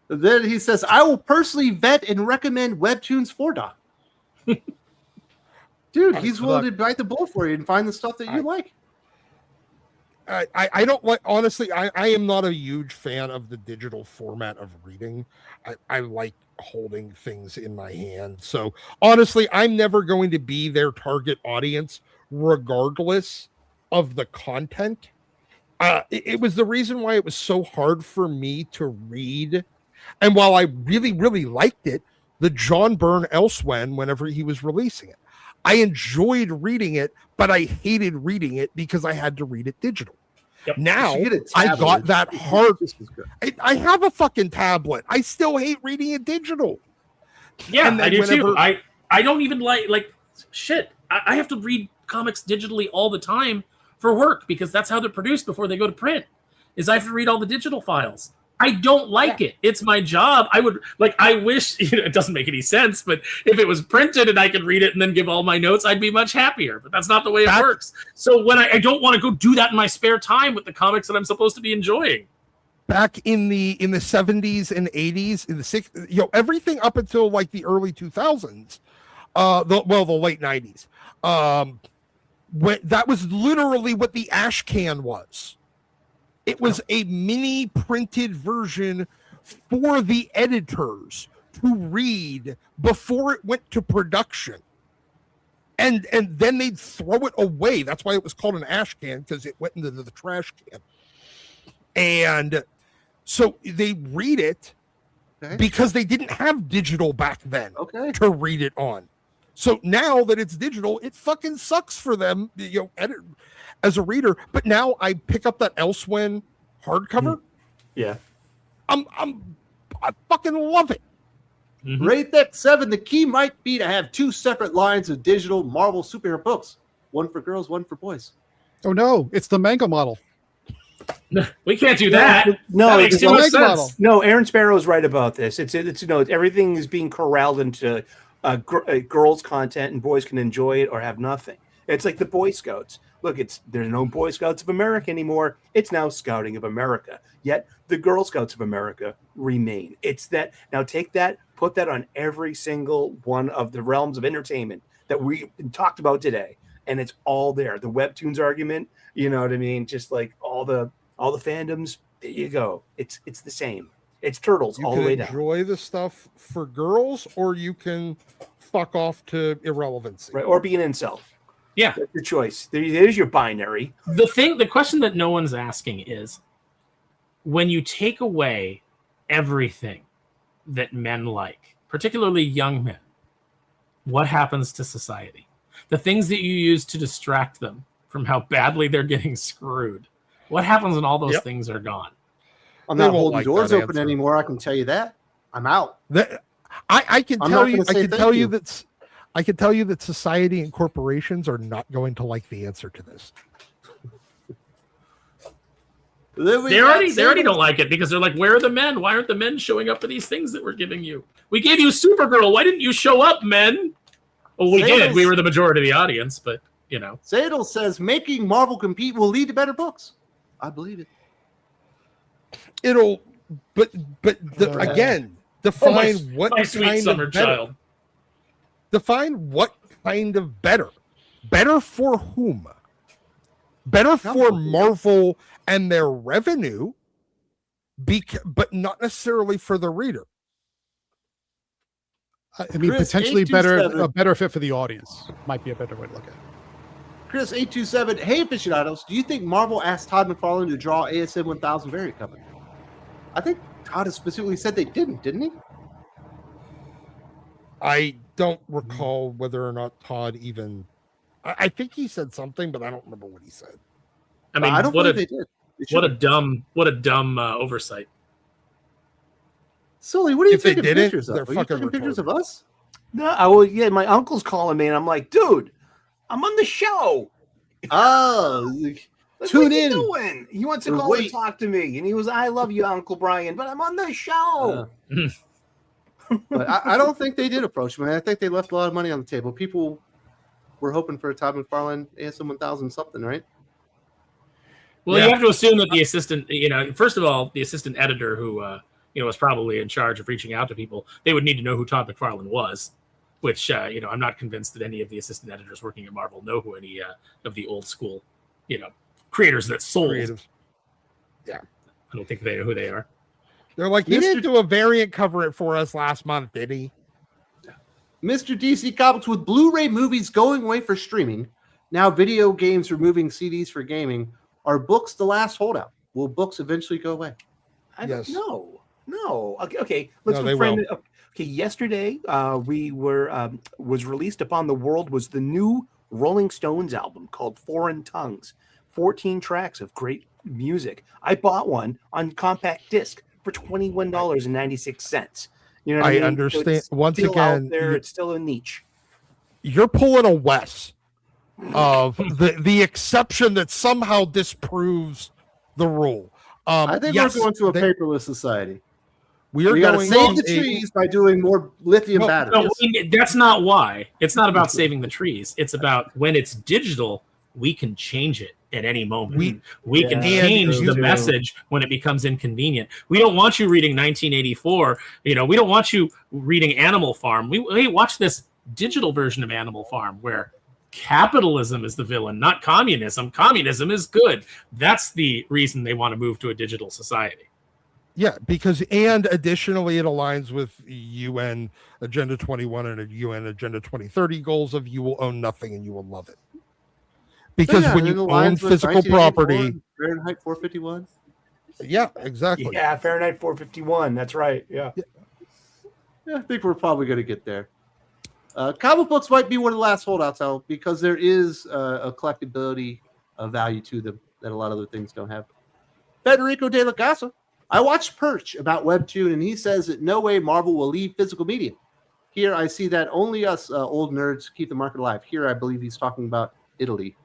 A: Then he says, I will personally vet and recommend Webtoons for Doc. Dude, he's willing to bite the bullet for you and find the stuff that you like.
F: I don't like, honestly, I am not a huge fan of the digital format of reading. I like holding things in my hand. So honestly, I'm never going to be their target audience, regardless of the content. It was the reason why it was so hard for me to read. And while I really, really liked it, the John Byrne Elsewhen, whenever he was releasing it, I enjoyed reading it, but I hated reading it because I had to read it digital.
E: Yep.
F: Now I got that hard. I have a fucking tablet. I still hate reading it digital.
E: Yeah,
F: And then
E: I do
F: whenever-
E: too. I don't even like shit. I have to read comics digitally all the time for work because that's how they're produced before they go to print. Is I have to read all the digital files. I don't like it. It's my job. I wish, it doesn't make any sense, but if it was printed and I could read it and then give all my notes, I'd be much happier. But that's not the way it works. So when I don't want to go do that in my spare time with the comics that I'm supposed to be enjoying.
F: Back in the 70s and 80s, in the 60s, everything up until like the early 2000s, the late 90s, that was literally what the ash can was. It was a mini printed version for the editors to read before it went to production. And then they'd throw it away. That's why it was called an ash can, because it went into the trash can. And so they read it because they didn't have digital back then to read it on. So now that it's digital, it fucking sucks for them, as a reader. But now I pick up that Elsewhen hardcover.
D: Yeah,
F: I fucking love it.
A: Rate that 7. The key might be to have 2 separate lines of digital Marvel superhero books. One for girls, one for boys.
B: Oh no, it's the manga model.
E: We can't do that.
D: No,
E: that makes
D: it's
E: too much
B: mega model.
E: sense.
D: No, Aaron Sparrow is right about this. It's everything is being corralled into girls' content, and boys can enjoy it or have nothing. It's like the Boy Scouts. Look, there's no Boy Scouts of America anymore. It's now Scouting of America. Yet the Girl Scouts of America remain. It's that. Now take that, put that on every single one of the realms of entertainment that we talked about today, and it's all there. The Webtoons argument, you know what I mean? Just like all the fandoms. There you go. It's the same. It's turtles
F: You
D: all
F: can
D: the way down.
F: enjoy the stuff for girls, or you can fuck off to irrelevancy.
D: Right, or be an incel.
E: Yeah.
D: That's your choice. There's your binary.
E: The question that no one's asking is, when you take away everything that men like, particularly young men, what happens to society? The things that you use to distract them from how badly they're getting screwed. What happens when all those things are gone?
A: I'm
F: They
A: not
F: won't
A: holding
F: like
A: doors
F: that
A: open
F: answer.
A: anymore. I can tell you that. I'm out.
F: I can
A: I'm
F: tell
A: not
F: you.
A: gonna
F: I
A: say
F: can
A: thank
F: tell you
A: you.
F: that society and corporations are not going to like the answer to this.
A: Then we
E: They
A: got
E: already
A: Sable.
E: don't like it because they're like, where are the men? Why aren't the men showing up for these things that we're giving you? We gave you Supergirl. Why didn't you show up, men? Well, we did. We were the majority of the audience, but you know.
A: Sadel says making Marvel compete will lead to better books. I believe it.
F: It'll, but
A: Right.
F: again,
E: Oh,
F: define what
E: my sweet
F: kind
E: summer
F: of better.
E: child.
F: Define what kind of better. Better for whom? Better for Marvel and their revenue, but not necessarily for the reader.
B: I mean,
A: Chris,
B: potentially
A: 827.
B: a better fit for the audience might be a better way to look at it.
A: Chris 827. Hey aficionados, do you think Marvel asked Todd McFarlane to draw ASM 1000 variant cover? I think Todd has specifically said they didn't he?
F: I don't recall whether or not Todd even. I think he said something, but I don't remember what he said.
E: I mean,
A: I don't
E: what
A: believe
E: a
A: they did. They
E: what a
A: should've.
E: dumb oversight.
A: Sully, what are you
F: If they
A: taking
F: didn't,
A: pictures of?
F: they're
A: Are you
F: fucking
A: taking pictures of
F: retarded.
A: us?
D: No, yeah, my uncle's calling me, and I'm like, dude, I'm on the show.
A: Oh,
D: Like,
A: tune
D: what are you
A: in.
D: doing? He wants to
A: Or
D: call
A: wait.
D: and talk to me, and he was, I love you, Uncle Brian, but I'm on the show.
A: But I don't think they did approach me. I think they left a lot of money on the table. People were hoping for a Todd McFarlane ASM 1000 something, right?
E: Well,
F: Yeah.
E: you have to assume that the assistant, first of all, the assistant editor who, was probably in charge of reaching out to people, they would need to know who Todd McFarlane was, which, I'm not convinced that any of the assistant editors working at Marvel know who any of the old school, creators that sold.
F: Creatives.
E: I don't think they know who they are.
F: They're like, he
A: Mr.
F: didn't do a variant cover it for us last month, did he?
A: Mr. DC Comics, with Blu-ray movies going away for streaming, now video games removing CDs for gaming, are books the last holdout? Will books eventually go away?
D: I
F: Yes.
D: don't know. No. Okay. Let's
F: No, they
D: reframe it. Okay. Yesterday, was released upon the world was the new Rolling Stones album called Foreign Tongues. 14 tracks of great music. I bought one on compact disc for $21.96. You know what I mean?
F: I understand.
D: it's
F: Once
D: still
F: again,
D: out there, it's still a niche.
F: you're pulling a Wes of the exception that somehow disproves the rule.
A: I think
F: yes,
A: we're going to a
F: they-
A: paperless society.
F: We are
A: We got to
F: going
A: save
F: to
A: the trees by doing more lithium
F: No,
A: batteries.
E: No, that's not why. It's not about saving the trees. It's about when it's digital, we can change it at any moment. We can
A: Yeah,
E: change
A: true,
E: the
A: too.
E: message when it becomes inconvenient. We don't want you reading 1984. We don't want you reading Animal Farm. Hey, watch this digital version of Animal Farm where capitalism is the villain, not communism. Communism is good. That's the reason they want to move to a digital society.
F: Yeah, and additionally, it aligns with UN Agenda 21 and UN Agenda 2030 goals of you will own nothing and you will love it. Because when you own physical property,
A: Fahrenheit 451.
F: yeah, exactly.
D: Yeah, Fahrenheit 451. That's right. Yeah.
A: Yeah, I think we're probably going to get there. Comic books might be one of the last holdouts, Al, because there is a collectability value to them that a lot of other things don't have. Federico de la Casa. I watched Perch about Webtoon, and he says that no way Marvel will leave physical media. Here, I see that only us old nerds keep the market alive. Here, I believe he's talking about Italy.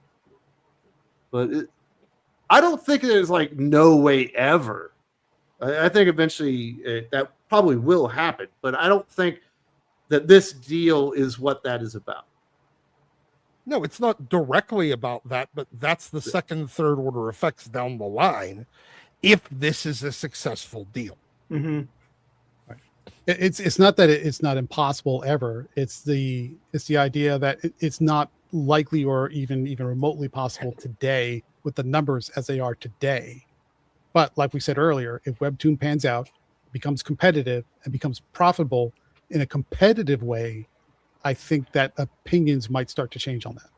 A: But I don't think there's like no way ever. I think eventually that probably will happen, but I don't think that this deal is what that is about.
F: No, it's not directly about that, but that's the second, third order effects down the line if this is a successful deal.
D: Mm-hmm.
B: It's not that it's not impossible ever. It's the idea that it's not likely or even remotely possible today with the numbers as they are today. But like we said earlier, if Webtoon pans out, becomes competitive and becomes profitable in a competitive way, I think that opinions might start to change on that.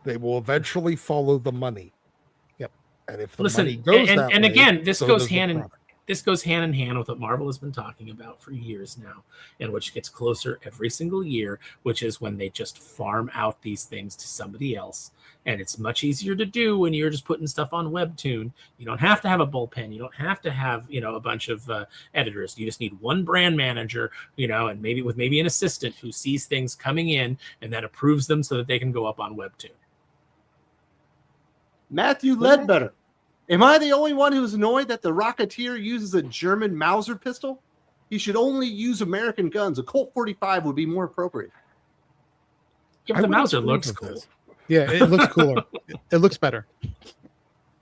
F: They will eventually follow the money.
B: Yep.
F: And if the
E: Listen,
F: money goes
E: and,
F: that
E: and
F: way,
E: again, this
F: so
E: goes
F: does the
E: hand in
F: product.
E: this goes hand in hand with what Marvel has been talking about for years now, and which gets closer every single year, which is when they just farm out these things to somebody else. And it's much easier to do when you're just putting stuff on Webtoon. You don't have to have a bullpen. You don't have to have, a bunch of editors. You just need one brand manager, and maybe an assistant who sees things coming in and then approves them so that they can go up on Webtoon.
A: Matthew Ledbetter. Am I the only one who's annoyed that the Rocketeer uses a German Mauser pistol? He should only use American guns. A Colt 45 would be more appropriate.
E: Yeah,
F: I
E: but the
F: would
E: Mauser
F: approve
E: looks
F: of
E: cool.
F: this.
B: Yeah, it looks cooler. It looks better.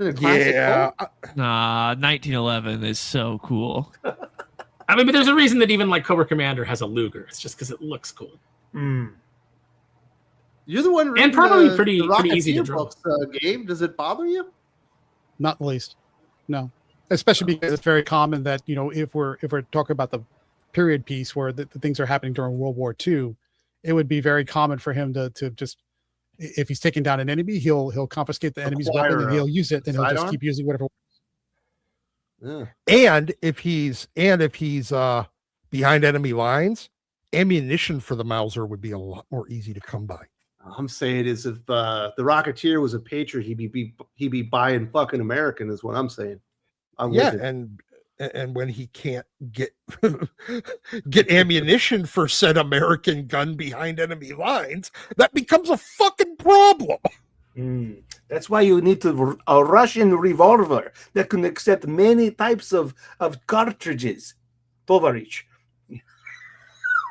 A: A classic
F: Yeah.
A: Colt?
C: Nah, 1911 is so cool.
E: I mean, but there's a reason that even like Cobra Commander has a Luger. It's just because it looks cool.
A: You're the one reading
E: probably
A: the
E: pretty
A: Rocketeer
E: easy to draw.
A: books, Gabe. Does it bother you?
B: Not the least. No. Especially because it's very common that, if we're talking about the period piece where the things are happening during World War II, it would be very common for him to just, if he's taking down an enemy, he'll confiscate the enemy's
A: Acquire
B: weapon and he'll use it and he'll just
A: sidearm?
B: keep using whatever.
A: Yeah.
F: And if he's behind enemy lines, ammunition for the Mauser would be a lot more easy to come by.
A: I'm saying is if the Rocketeer was a patriot, he'd be buying fucking American. Is what I'm saying. I'm
F: Yeah,
A: with it.
F: and when he can't get get ammunition for said American gun behind enemy lines, that becomes a fucking problem.
D: That's why you need a Russian revolver that can accept many types of cartridges. Tovarich.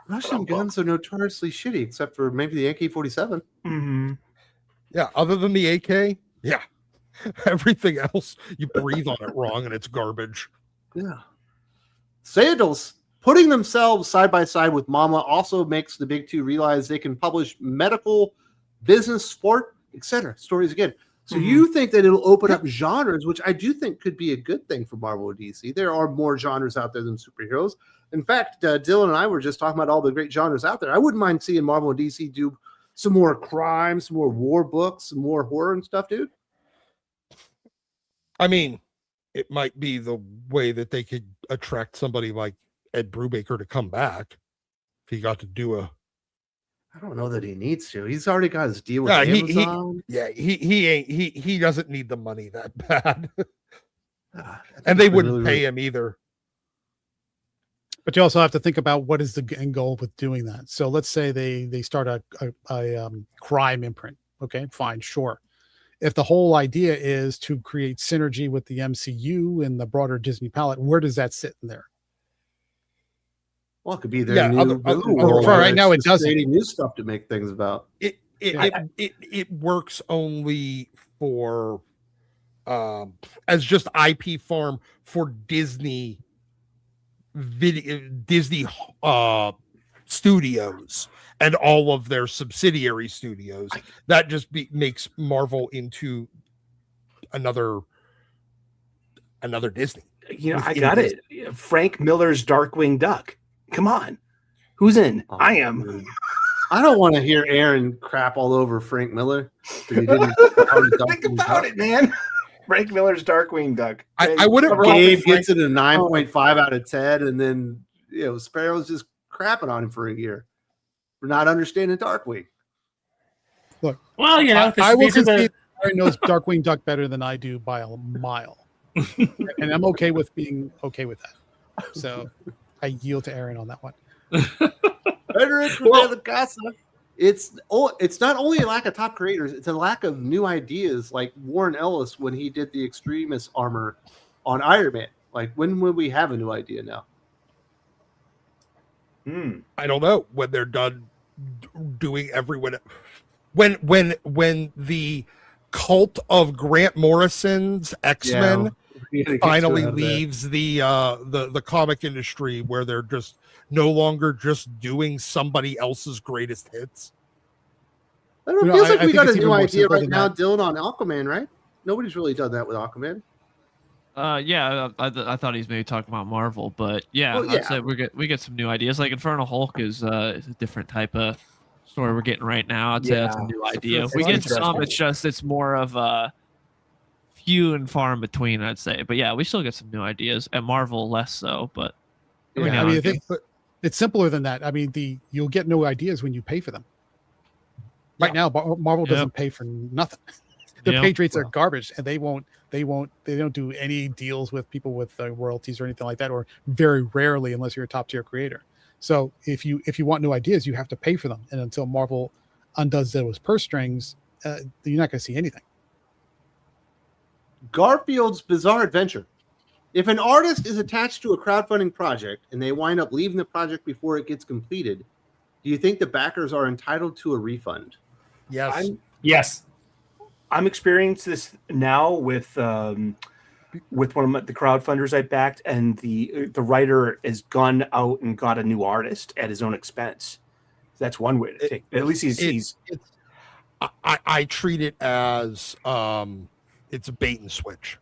A: Russian guns are notoriously shitty, except for maybe the AK-47.
F: Yeah, other than the AK, yeah. Everything else, you breathe on it wrong and it's garbage.
A: Yeah. Sandals putting themselves side by side with Mama also makes the big two realize they can publish medical, business, sport, etc. stories again. So you think that it'll open up genres, which I do think could be a good thing for Marvel and DC. There are more genres out there than superheroes. In fact, Dylan and I were just talking about all the great genres out there. I wouldn't mind seeing Marvel and DC do some more crime, some more war books, some more horror and stuff, dude.
F: I mean, it might be the way that they could attract somebody like Ed Brubaker to come back if he got to do a.
A: I don't know that he needs to. He's already got his deal with
F: Yeah,
A: Amazon.
F: he doesn't need the money that bad, and they wouldn't pay him either.
B: But you also have to think about what is the end goal with doing that. So let's say they start a crime imprint. Okay, fine, sure. If the whole idea is to create synergy with the MCU and the broader Disney palette, where does that sit in there?
A: Well, it could be their
F: Yeah,
A: new
B: for right now, it doesn't.
A: creating new stuff to make things about.
F: It works only for as just IP farm for Disney studios and all of their subsidiary studios. That just makes Marvel into another Disney.
D: I got it. Frank Miller's Darkwing Duck. Come on. Who's in?
A: Oh,
D: I am.
A: dude. I don't want to hear Aaron crap all over Frank Miller.
D: Think about it, man. Frank Miller's Darkwing Duck.
F: I wouldn't.
A: Gabe gets it a 9.5 out of 10, and then Sparrow's just crapping on him for a year for not understanding Darkwing.
B: Look,
E: Well,
B: I will concede Aaron knows Darkwing Duck better than I do by a mile, and I'm okay with being okay with that. So I yield to Aaron on that one.
A: It's not only a lack of top creators, it's a lack of new ideas, like Warren Ellis when he did the Extremis armor on Iron Man. Like, when will we have a new idea now?
F: I don't know when they're done doing everyone. When the cult of Grant Morrison's X-Men finally leaves the comic industry, where they're just no longer just doing somebody else's greatest hits.
A: I don't know, it feels like we
B: think
A: got a
B: it's even
A: new
B: more
A: idea
B: simple
A: right
B: than
A: now,
B: that.
A: Dylan, on Aquaman, right? Nobody's really done that with Aquaman.
C: Yeah, I thought he's maybe talking about Marvel, but yeah,
A: Well, yeah.
C: I'd say we get some new ideas. Like Infernal Hulk is a different type of story we're getting right now. I'd say that's a
D: Yeah.
C: new
F: It's
C: idea.
F: it's
C: We get
D: interesting.
C: some. It's more of a few and far in between, I'd say. But yeah, we still get some new ideas. At Marvel, less so, but every
A: Yeah.
C: now
B: I mean,
C: and
B: I
C: again.
B: think it's simpler than that. I mean, you'll get new ideas when you pay for them. Right now, Marvel
C: Yep.
B: doesn't pay for nothing. Their
C: Yep.
B: page rates are garbage, and they don't do any deals with people with royalties or anything like that, or very rarely, unless you're a top tier creator. So if you want new ideas, you have to pay for them, and until Marvel undoes those purse strings, you're not going to see anything.
A: Garfield's Bizarre Adventure. If an artist is attached to a crowdfunding project and they wind up leaving the project before it gets completed, do you think the backers are entitled to a refund?
F: Yes.
E: Yes.
D: I'm experiencing this now with one of the crowdfunders I backed, and the writer has gone out and got a new artist at his own expense. That's one way to take. At least he's.
F: I treat it as it's a bait and switch.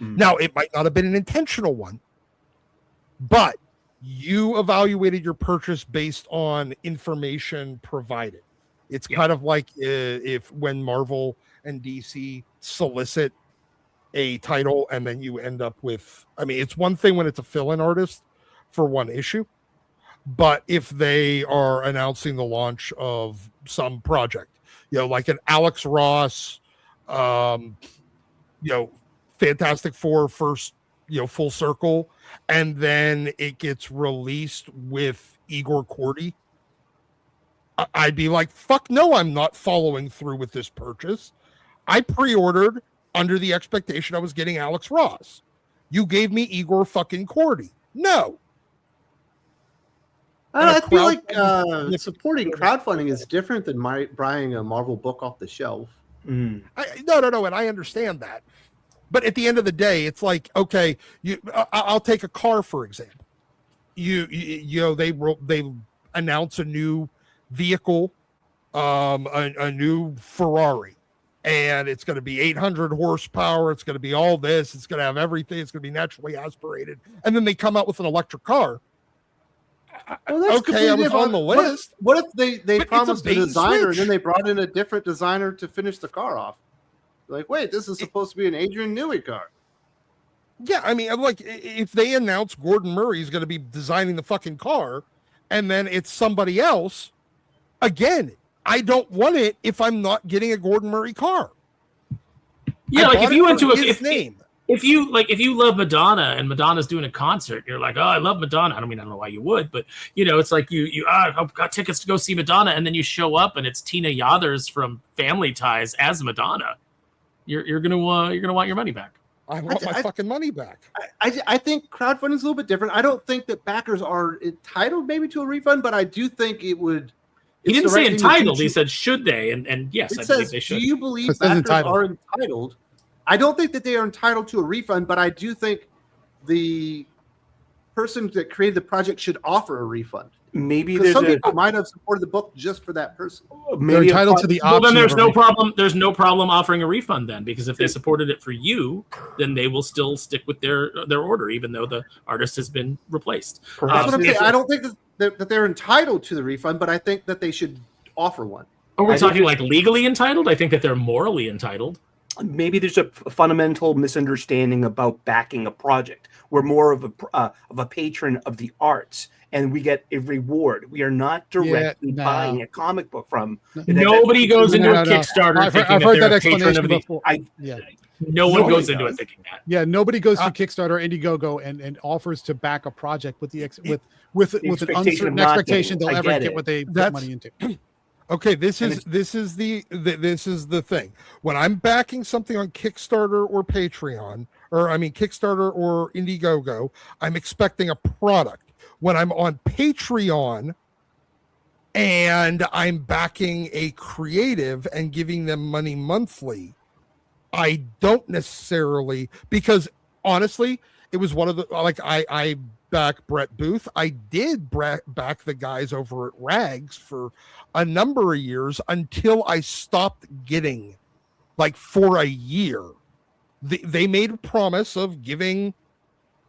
D: Mm.
F: Now, it might not have been an intentional one, but you evaluated your purchase based on information provided. It's kind of like if when Marvel and DC solicit a title and then you end up with, I mean, it's one thing when it's a fill-in artist for one issue, but if they are announcing the launch of some project, like an Alex Ross, Fantastic Four first, full circle, and then it gets released with Igor Cordy, I'd be like, fuck no, I'm not following through with this purchase. I pre-ordered under the expectation I was getting Alex Ross. You gave me Igor fucking Cordy. No.
A: I feel like supporting crowdfunding is different than buying a Marvel book off the shelf.
D: Mm.
F: No, and I understand that. But at the end of the day, it's like, okay, I'll take a car, for example. They announce a new vehicle, a new Ferrari, and it's going to be 800 horsepower. It's going to be all this. It's going to have everything. It's going to be naturally aspirated. And then they come out with an electric car.
A: Well, that's
F: okay, I was on the list.
A: What if they
F: But
A: promised
F: it's a
A: a
F: bait and
A: designer and
F: switch.
A: then they brought in a different designer to finish the car off? Like, wait, this is supposed to be an Adrian Newey car.
F: Yeah, I mean, like, if they announce Gordon Murray is going to be designing the fucking car, and then it's somebody else, again, I don't want it if I'm not getting a Gordon Murray car.
E: Yeah, like if you went to
F: name.
E: If you love Madonna and Madonna's doing a concert, you're like, oh, I love Madonna. I don't know why you would, but it's like I've got tickets to go see Madonna, and then you show up and it's Tina Yothers from Family Ties as Madonna. You're gonna want your money back.
F: I want my fucking money back.
A: I think crowdfunding is a little bit different. I don't think that backers are entitled maybe to a refund, but I do think it would.
E: He didn't say entitled. He said should they, and yes,
A: it
E: I believe
A: says,
E: they should.
A: do you believe
B: It says
A: backers
B: entitled.
A: are entitled? I don't think that they are entitled to a refund, but I do think the person that created the project should offer a refund.
D: Maybe
A: Because
D: there's
A: some people might have supported the book just for that person.
B: They're
D: maybe
B: entitled to the
E: Well,
B: option.
E: then there's
B: of a
E: no
B: refund.
E: problem. There's no problem offering a refund then, because if they supported it for you, then they will still stick with their order, even though the artist has been replaced.
A: That's what I'm saying.
E: if-
A: I don't think that they're entitled to the refund, but I think that they should offer one.
E: Are we
D: I think
E: talking like legally entitled? I think that they're morally entitled.
D: maybe there's a fundamental misunderstanding about backing a project. We're more of a patron of the arts, and we get a reward. We are not directly buying a comic book from.
E: Nobody goes into a
B: No.
E: Kickstarter
B: I've
E: thinking
B: heard
E: that
B: that
E: they're a patron
B: explanation
E: of the.
B: before. Yeah.
E: No one
D: Nobody
E: goes into it
D: does.
E: thinking that.
B: Yeah, nobody goes to Kickstarter or Indiegogo and offers to back a project with with an
D: expectation of
B: uncertain
D: not
B: expectation
D: getting
B: they'll
D: it. I
B: ever
D: get
B: get
D: it.
B: what they put
F: That's-
B: money into.
F: Okay, this is the thing. When I'm backing something on Kickstarter or Patreon, or I mean Kickstarter or Indiegogo, I'm expecting a product. When I'm on Patreon and I'm backing a creative and giving them money monthly, I don't necessarily, because honestly, it was one of the, like I back Brett Booth. I did back the guys over at Rags for a number of years until I stopped getting, like for a year, They made a promise of giving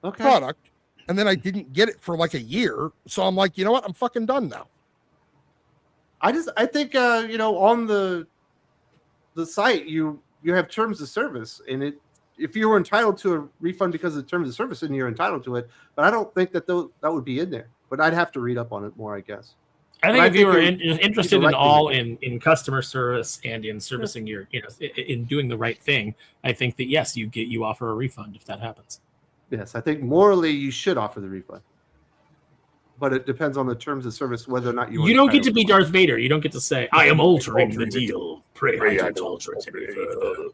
A: Okay.
F: product, and then I didn't get it for like a year. So I'm like, you know what? I'm fucking done now.
A: I think on the site you have terms of service, and if you were entitled to a refund because of the terms of service, then you're entitled to it. But I don't think that would be in there. But I'd have to read up on it more, I guess.
E: I think if you were interested
A: right
E: in customer service and in servicing your, in doing the right thing, I think that yes, you offer a refund if that happens.
A: Yes, I think morally you should offer the refund. But it depends on the terms of service whether or not
E: you don't get to be Darth Vader. You don't get to say, "I am altering the deal. Pray I don't alter it any further."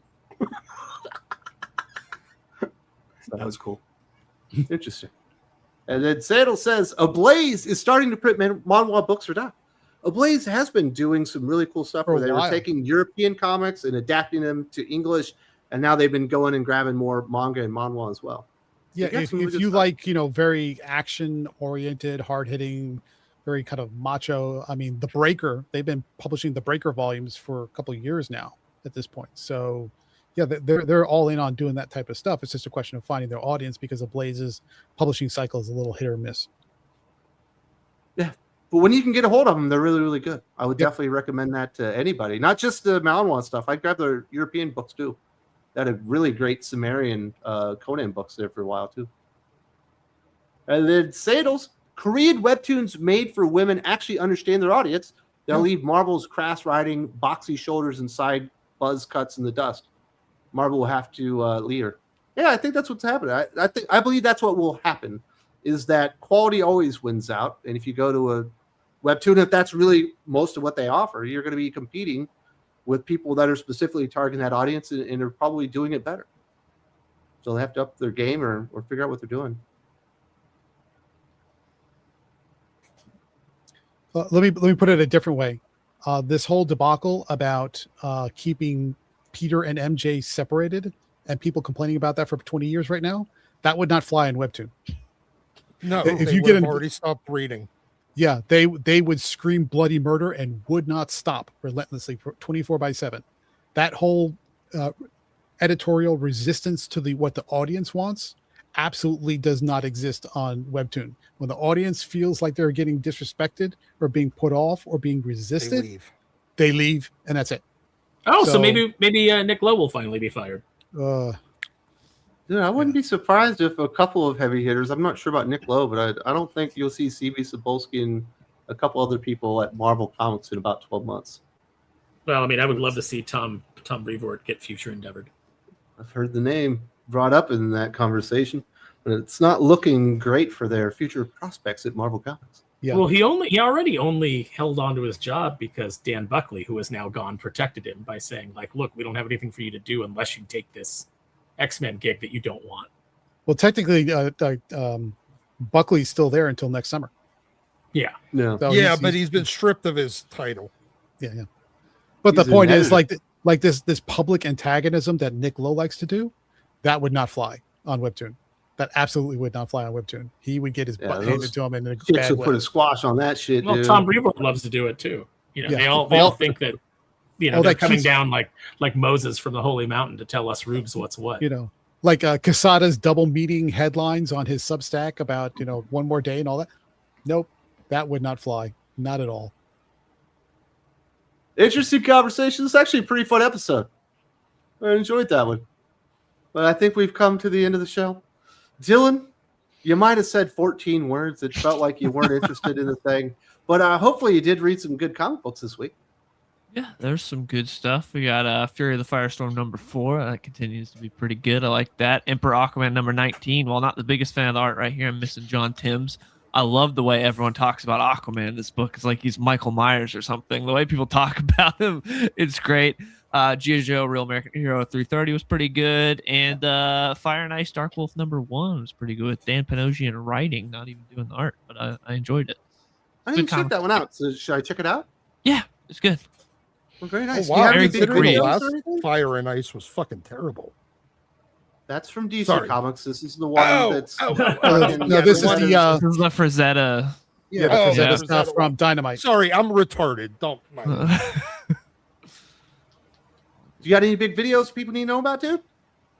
A: That was cool. Interesting. And then Sandal says, Ablaze is starting to print manhwa books or not. Ablaze has been doing some really cool stuff where they were taking European comics and adapting them to English, and now they've been going and grabbing more manga and manhwa as well.
B: Yeah, if you like, very action-oriented, hard-hitting, very kind of macho. I mean, The Breaker, they've been publishing The Breaker volumes for a couple of years now at this point. So, yeah, they're all in on doing that type of stuff. It's just a question of finding their audience because Ablaze's publishing cycle is a little hit or miss.
A: Yeah, but when you can get a hold of them, they're really, really good. I would definitely recommend that to anybody, not just the manhwa stuff. I grabbed their European books too. They had a really great Sumerian Conan books there for a while too. And then Sadles, Korean webtoons made for women actually understand their audience. They'll leave Marvel's crass writing, boxy shoulders, and side buzz cuts in the dust. Marvel will have to lead her. Yeah, I think that's what's happening. I believe that's what will happen. Is that quality always wins out, and if you go to a webtoon, if that's really most of what they offer, you're going to be competing with people that are specifically targeting that audience and are probably doing it better. So they have to up their game or figure out what they're doing.
B: Let me put it a different way. This whole debacle about keeping Peter and MJ separated and people complaining about that for 20 years right now, that would not fly in Webtoon.
F: No,
B: if
F: they
B: you
F: would have already stopped reading.
B: Yeah, they would scream bloody murder and would not stop relentlessly for 24/7. That whole editorial resistance to what the audience wants absolutely does not exist on Webtoon. When the audience feels like they're getting disrespected or being put off or being resisted, they leave, and that's it.
E: Oh, so maybe Nick Lowe will finally be fired.
A: I wouldn't be surprised if a couple of heavy hitters. I'm not sure about Nick Lowe, but I don't think you'll see C.B. Cebulski and a couple other people at Marvel Comics in about 12 months.
E: Well, I mean, I would love to see Tom Brevoort get future endeavored.
A: I've heard the name brought up in that conversation, but it's not looking great for their future prospects at Marvel Comics.
B: Yeah.
E: Well, he already only held on to his job because Dan Buckley, who is now gone, protected him by saying, like, look, we don't have anything for you to do unless you take this X-Men gig that you don't want.
B: Well, technically, Buckley's still there until next summer.
E: Yeah.
A: No.
B: So
F: but he's been stripped of his title.
B: Yeah. But the point is, like this public antagonism that Nick Lowe likes to do, that would not fly on Webtoon. That absolutely would not fly on Webtoon. He would get his butt handed to him in a bad way.
A: Put a squash on that shit.
E: Well,
A: dude.
E: Tom Brevoort loves to do it too. They all think that they're coming down like Moses from the holy mountain to tell us rubes what's what.
B: Like Quesada's double meeting headlines on his Substack about one more day and all that. Nope, that would not fly. Not at all.
A: Interesting conversation. It's actually a pretty fun episode. I enjoyed that one. But I think we've come to the end of the show. Dylan, you might have said 14 words. It felt like you weren't interested in the thing. But hopefully you did read some good comic books this week.
C: Yeah, there's some good stuff. We got Fury of the Firestorm #4. That continues to be pretty good. I like that. Emperor Aquaman #19. While not the biggest fan of the art right here, I'm missing John Timms. I love the way everyone talks about Aquaman in this book. It's like he's Michael Myers or something. The way people talk about him, it's great. G.I. Joe, Real American Hero 330 was pretty good. And Fire and Ice Dark Wolf #1 was pretty good. Dan Panosian writing, not even doing the art, but I enjoyed it.
A: I didn't check that one out. So should I check it out?
C: Yeah, it's good.
A: Well, very nice.
F: Oh, wow.
C: Very
F: Considering
C: good.
F: the last Fire and Ice was fucking terrible.
A: That's from DC
F: Sorry.
A: Comics. This is the one that's.
B: No, this is the
C: This is the Frazetta.
B: Frazetta stuff from Dynamite.
F: Sorry, I'm retarded. Don't mind.
A: You got any big videos people need to know about, dude?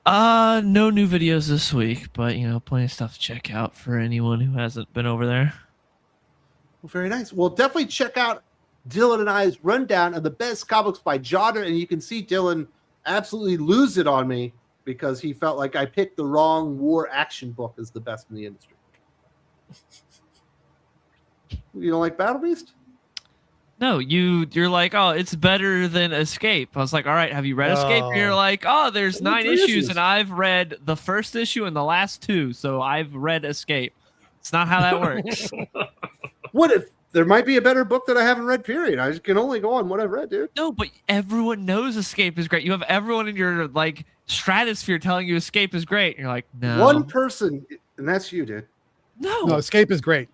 C: No new videos this week, but plenty of stuff to check out for anyone who hasn't been over there.
A: Well, very nice. Well, definitely check out Dylan and I's rundown of the best comics by genre, and you can see Dylan absolutely lose it on me because he felt like I picked the wrong war action book as the best in the industry. You don't like Battle Beast?
C: No, you're like, oh, it's better than Escape. I was like, all right, have you read Escape? And you're like, oh, there's 9 issues, and I've read the first issue and the last 2, so I've read Escape. It's not how that works.
A: What if there might be a better book that I haven't read, period? I can only go on what I've read, dude.
C: No, but everyone knows Escape is great. You have everyone in your stratosphere telling you Escape is great. And you're like, no.
A: One person, and that's you, dude.
B: No, Escape is great.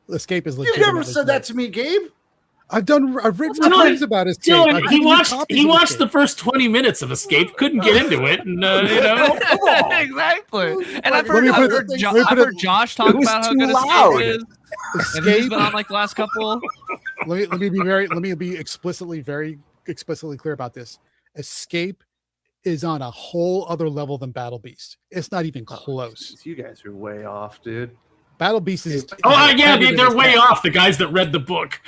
B: Escape is legit.
A: You've never said that to me, Gabe.
B: I've written reviews about Escape.
E: Dylan, he watched the first 20 minutes of Escape, couldn't get into it, and
C: exactly. And I've heard Josh talk about how good Escape is. And he's been on the last couple.
B: Let me be very explicitly clear about this. Escape is on a whole other level than Battle Beast. It's not even close.
A: You guys are way off, dude.
B: Battle Beast is.
E: They're way off. The guys that read the book.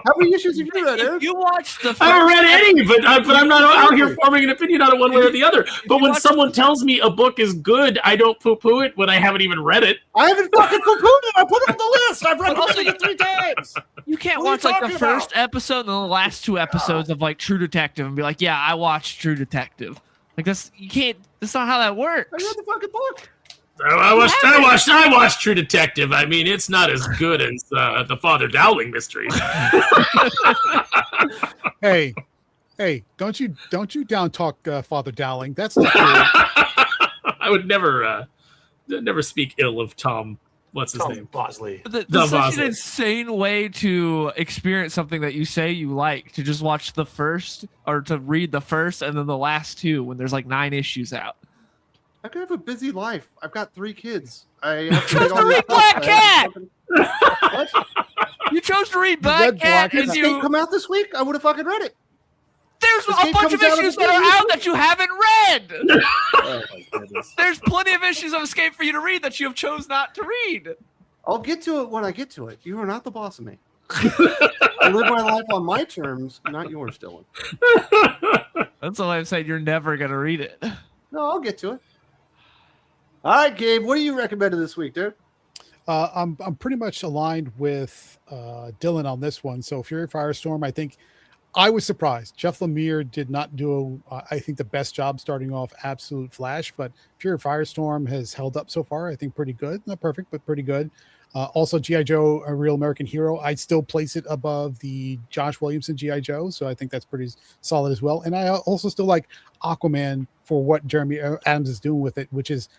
A: How many issues have you read, Eric?
C: You watched the.
E: I haven't read any, but I'm not out here forming an opinion on it one way or the other. But when someone tells me a book is good, I don't poo-poo it when I haven't even read it.
A: I haven't fucking poo-pooed it. I put it on the list. I've read it 3 times.
C: You can't watch the first episode and the last 2 episodes of True Detective and be like, yeah, I watched True Detective. That's not how that works.
A: I read the fucking book.
E: I watched True Detective. I mean, it's not as good as the Father Dowling mystery.
B: Hey, don't you down talk Father Dowling? That's not cool.
E: I would never speak ill of Tom. What's his name?
D: Bosley.
C: That's such an insane way to experience something that you say you like, to just watch the first, or to read the first and then the last 2 when there's 9 issues out.
A: I could have a busy life. I've got 3 kids.
C: You chose to read Black Cat.
A: What?
C: You chose to read Black Cat.
A: Did Escape come out this week? I would have fucking read it.
C: There's a bunch of issues that are out that you haven't read.
A: Oh my goodness.
C: There's plenty of issues of Escape for you to read that you have chose not to read.
A: I'll get to it when I get to it. You are not the boss of me. I live my life on my terms, not yours, Dylan.
C: That's all I'm saying. You're never gonna read it.
A: No, I'll get to it. All right, Gabe, what do you recommend this week, dude?
B: I'm pretty much aligned with Dylan on this one. So Fury Firestorm, I think I was surprised. Jeff Lemire did not do, I think, the best job starting off Absolute Flash, but Fury Firestorm has held up so far. I think pretty good. Not perfect, but pretty good. Also, G.I. Joe, A Real American Hero, I'd still place it above the Josh Williamson G.I. Joe, so I think that's pretty solid as well. And I also still like Aquaman for what Jeremy Adams is doing with it, which is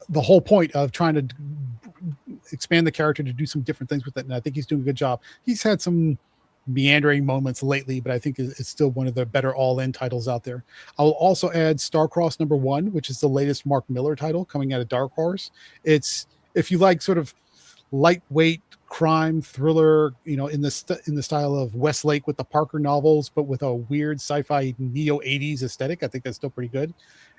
B: the whole point of trying to expand the character to do some different things with it. And I think he's doing a good job. He's had some meandering moments lately, but I think it's still one of the better all-in titles out there. I'll also add Starcross #1, which is the latest Mark Miller title coming out of Dark Horse. It's, if you like sort of lightweight crime thriller, in the style of Westlake with the Parker novels, but with a weird sci-fi neo 80s aesthetic, I think that's still pretty good.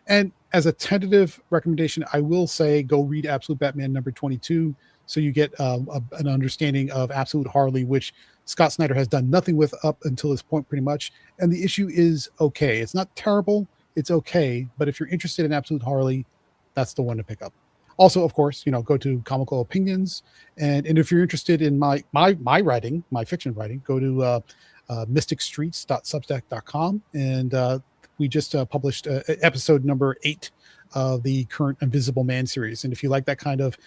B: And as a tentative recommendation, I will say go read Absolute Batman #22, so you get an understanding of Absolute Harley, which Scott Snyder has done nothing with up until this point, pretty much. And the issue is okay. It's not terrible. It's okay. But if you're interested in Absolute Harley, that's the one to pick up. Also, of course, go to Comical Opinions. And if you're interested in my writing, my fiction writing, go to mysticstreets.substack.com. And we just published episode number 8 of the current Invisible Man series. And if you like that kind of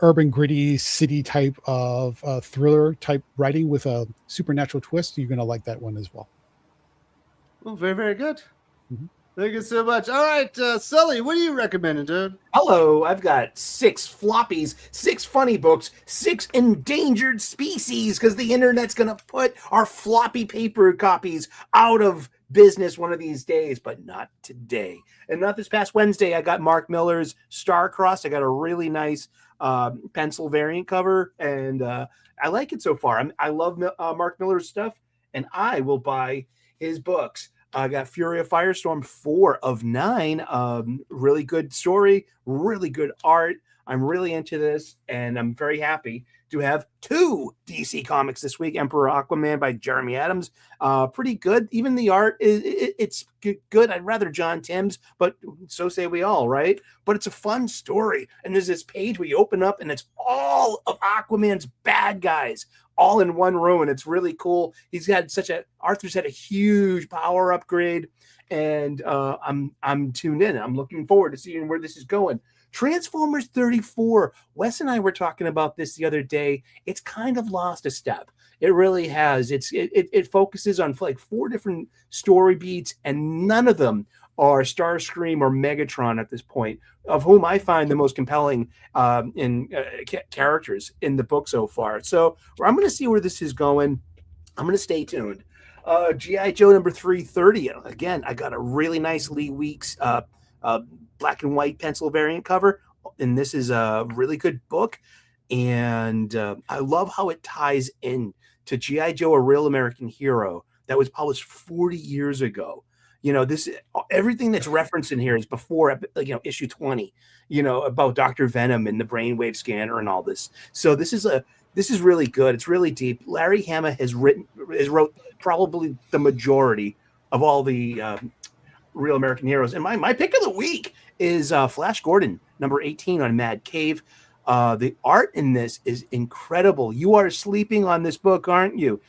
B: urban, gritty, city type of thriller type writing with a supernatural twist, you're going to like that one as well.
A: Well, very, very good. Mm-hmm. Thank you so much. All right, Sully, what are you recommending, dude?
D: Hello, I've got 6 floppies, 6 funny books, 6 endangered species, because the internet's going to put our floppy paper copies out of business one of these days, but not today. And not this past Wednesday, I got Mark Miller's Starcrossed. I got a really nice pencil variant cover, and I like it so far. I love Mark Miller's stuff, and I will buy his books. I got Fury of Firestorm 4 of 9. Really good story, really good art. I'm really into this, and I'm very happy to have 2 DC comics this week. Emperor Aquaman by Jeremy Adams, pretty good. Even the art it's good. I'd rather John Timms, but so say we all, right? But it's a fun story, and there's this page where you open up, and it's all of Aquaman's bad guys all in one room, and it's really cool. Arthur's had a huge power upgrade, and I'm tuned in. I'm looking forward to seeing where this is going. Transformers 34. Wes and I were talking about this the other day. It's kind of lost a step. It really has. It focuses on like 4 different story beats, and none of them are Starscream or Megatron at this point, of whom I find the most compelling characters in the book so far. So I'm going to see where this is going. I'm going to stay tuned. G.I. Joe number 330. Again, I got a really nice Lee Weeks black and white pencil variant cover, and this is a really good book, and I love how it ties in to G.I. Joe, A Real American Hero, that was published 40 years ago. Everything that's referenced in here is before issue 20, about Dr. Venom and the brainwave scanner and all this. So this is really good. It's really deep. Larry Hama has wrote probably the majority of all the Real American Heroes. And my pick of the week is Flash Gordon, number 18 on Mad Cave. The art in this is incredible. You are sleeping on this book, aren't you?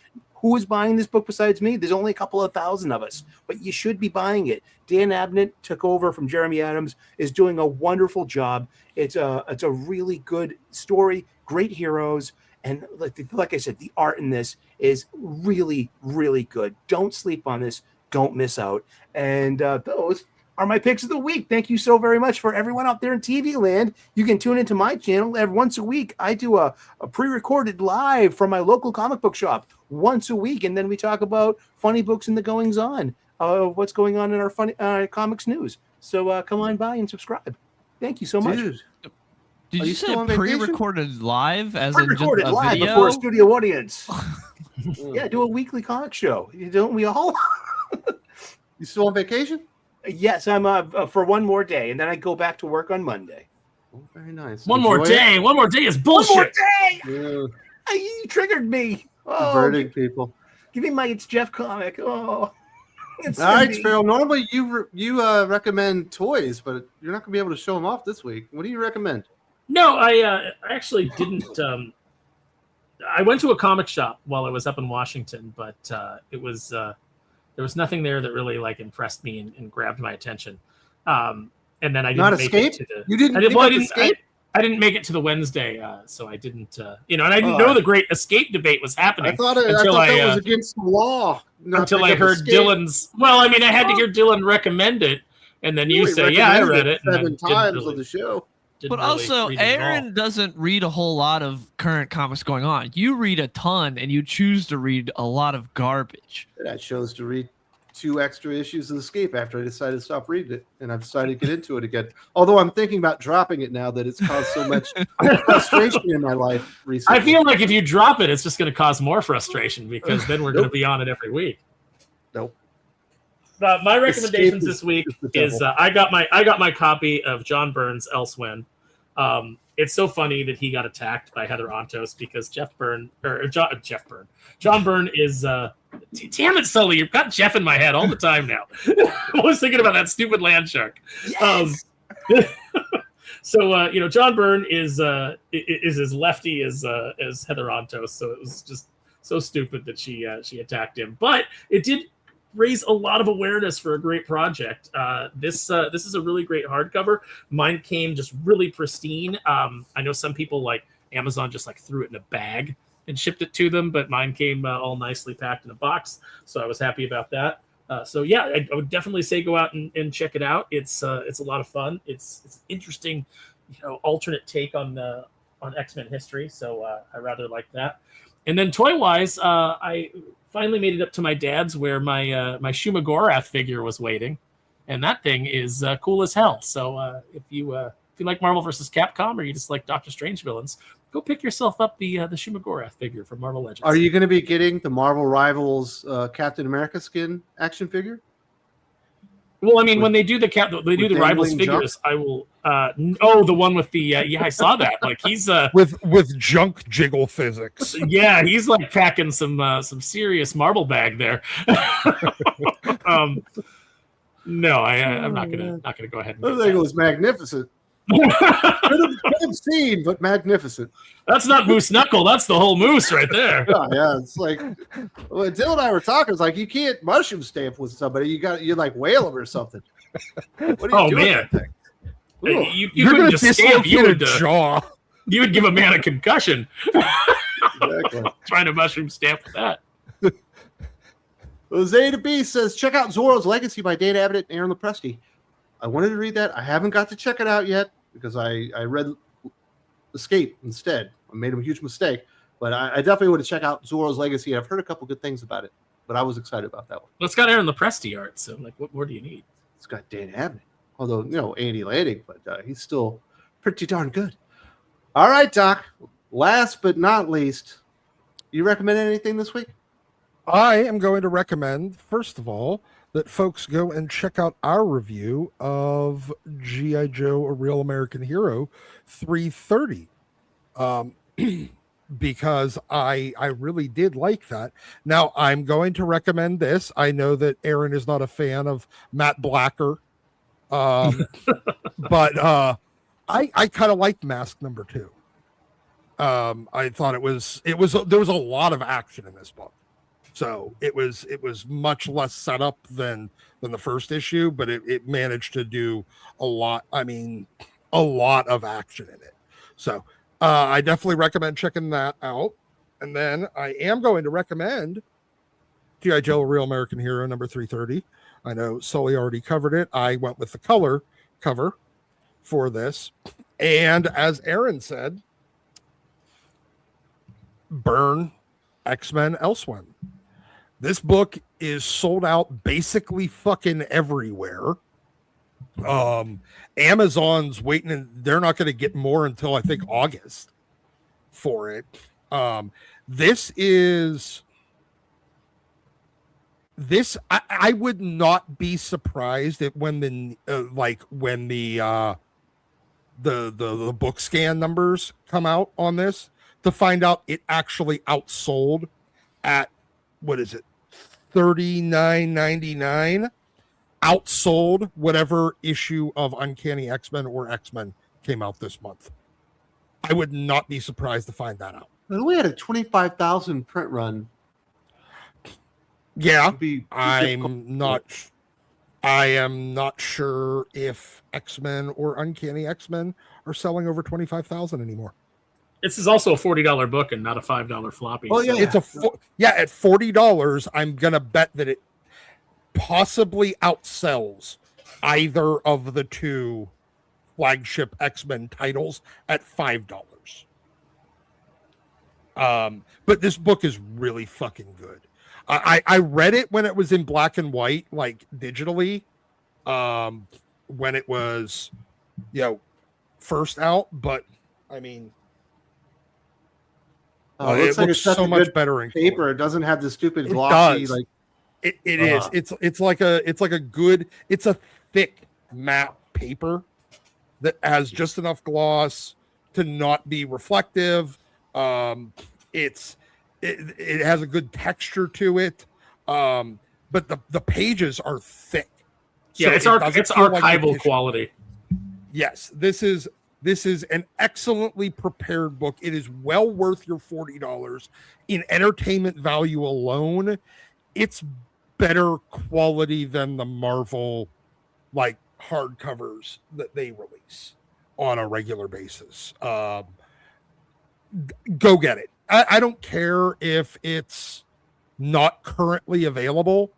D: Who is buying this book besides me? There's only a couple of thousand of us, but you should be buying it. Dan Abnett took over from Jeremy Adams, is doing a wonderful job. It's a really good story, great heroes, and like I said, the art in this is really, really good. Don't sleep on this. Don't miss out. And those are my picks of the week. Thank you so very much for everyone out there in TV land. You can tune into my channel every once a week. I do a pre-recorded live from my local comic book shop once a week, and then we talk about funny books and the goings on, what's going on in our funny comics news. So come on by and subscribe. Thank you so much.
A: Dude,
C: Did you say pre-recorded live as
D: pre-recorded
C: in just a
D: live
C: video?
D: before a studio audience? Yeah, do a weekly comic show. Don't we all?
A: You still on vacation?
D: Yes, I'm for one more day, and then I go back to work on Monday.
A: Oh, very nice.
E: One more day. One more day is bullshit.
D: One more day.
A: Yeah.
D: You triggered me.
A: Converting people.
D: Give me my It's Jeff comic. Oh, it's
A: All right, Sparrow. Normally you recommend toys, but you're not gonna be able to show them off this week. What do you recommend?
E: No, I actually didn't. I went to a comic shop while I was up in Washington, but it was there was nothing there that really impressed me and grabbed my attention. And then I didn't make it to the.
A: You didn't.
E: I didn't make it to the Wednesday, so I didn't. And I didn't know the Great Escape debate was happening.
A: I thought that was against the law.
E: Until I heard Dylan's. Well, I mean, I had to hear Dylan recommend it, and then you say, "Yeah, I read it
A: 7 times on the show."
C: But also, Aaron doesn't read a whole lot of current comics going on. You read a ton, and you choose to read a lot of garbage.
A: I chose to read 2 extra issues of Escape after I decided to stop reading it, and I've decided to get into it again. Although I'm thinking about dropping it now that it's caused so much frustration in my life recently.
E: I feel like if you drop it, it's just going to cause more frustration because then we're going to be on it every week.
A: Nope.
E: My recommendations this week is I got my copy of John Byrne's Elsewhen. It's so funny that he got attacked by Heather Ontos because John Byrne is damn it, Sully, you've got Jeff in my head all the time now. I was thinking about that stupid land shark. Yes! So John Byrne is as lefty as Heather Ontos, so it was just so stupid that she attacked him. But it did raise a lot of awareness for a great project. This is a really great hardcover. Mine came just really pristine. I know some people like Amazon just threw it in a bag and shipped it to them, but mine came all nicely packed in a box, so I was happy about that. So yeah, I would definitely say go out and check it out. It's a lot of fun. It's interesting, alternate take on X-Men history. So I rather like that. And then toy wise, I finally made it up to my dad's where my Shumagorath figure was waiting, and that thing is cool as hell. So if you like Marvel vs. Capcom or you just like Doctor Strange villains, go pick yourself up the Shumagorath figure from Marvel Legends.
A: Are you going to be getting the Marvel Rivals Captain America skin action figure?
E: Well, I mean, when they do the rivals
A: dangling
E: figures, I will. The one with the I saw that. Like he's
F: with junk jiggle physics.
E: yeah, he's like packing some serious marble bag there. No, I'm not gonna go ahead.
A: I think it was magnificent. Good obscene, but magnificent.
E: That's not moose knuckle. That's the whole moose right there.
A: Yeah, it's like when Dylan and I were talking, it's like you can't mushroom stamp with somebody. You like whale them or something. What are you doing?
E: Man,
A: with that thing?
E: you
F: You're
E: couldn't
F: gonna
E: just stamp.
F: dislocate a jaw.
E: You would give a man a concussion.
A: Exactly.
E: Trying to mushroom stamp with that.
A: Jose to B says, check out Zorro's Legacy by Dana Abbott and Aaron Lopresti. I wanted to read that. I haven't got to check it out yet because I read Escape instead. I made a huge mistake, but I definitely want to check out Zorro's Legacy. I've heard a couple good things about it, but I was excited about that one.
E: Well, it's got Aaron Lopresti art, so like, what more do you need?
A: It's got Dana Abbott, although Andy Lanning, but he's still pretty darn good. All right, Doc. Last but not least, you recommend anything this week?
F: I am going to recommend, first of all, that folks go and check out our review of G.I. Joe, A Real American Hero 330. Because I really did like that. Now, I'm going to recommend this. I know that Aaron is not a fan of Matt Blacker. But I kind of liked Mask number 2. I thought there was a lot of action in this book. So it was much less setup than the first issue, but it managed to do a lot. I mean, a lot of action in it. So I definitely recommend checking that out. And then I am going to recommend G.I. Joe, A Real American Hero number 330. I know Sully already covered it. I went with the color cover for this. And as Aaron said, burn X-Men Elsewhere. This book is sold out basically fucking everywhere. Amazon's waiting, and they're not going to get more until I think August for it. I would not be surprised if when the book scan numbers come out on this to find out it actually outsold at what is it, $39.99, outsold whatever issue of Uncanny X-Men or X-Men came out this month. I would not be surprised to find that out.
A: Well, we had a 25,000 print run.
F: Yeah, I am not sure if X-Men or Uncanny X-Men are selling over 25,000 anymore.
E: This is also a $40 book and not a $5 floppy.
A: Oh, yeah.
E: So.
F: It's at $40. I'm gonna bet that it possibly outsells either of the two flagship X-Men titles at $5. But this book is really fucking good. I read it when it was in black and white, like digitally, when it was, first out. But I mean,
A: it looks
F: so much better in
A: paper.
F: color.
A: It doesn't have the stupid glossy like.
F: It is. It's like a good. It's a thick matte paper that has just enough gloss to not be reflective. It has a good texture to it. But the pages are thick.
E: Yeah,
F: So
E: it's archival quality.
F: Yes, this is an excellently prepared book. It is well worth your $40 in entertainment value alone. It's better quality than the Marvel like hardcovers that they release on a regular basis. Go get it. I don't care if it's not currently available.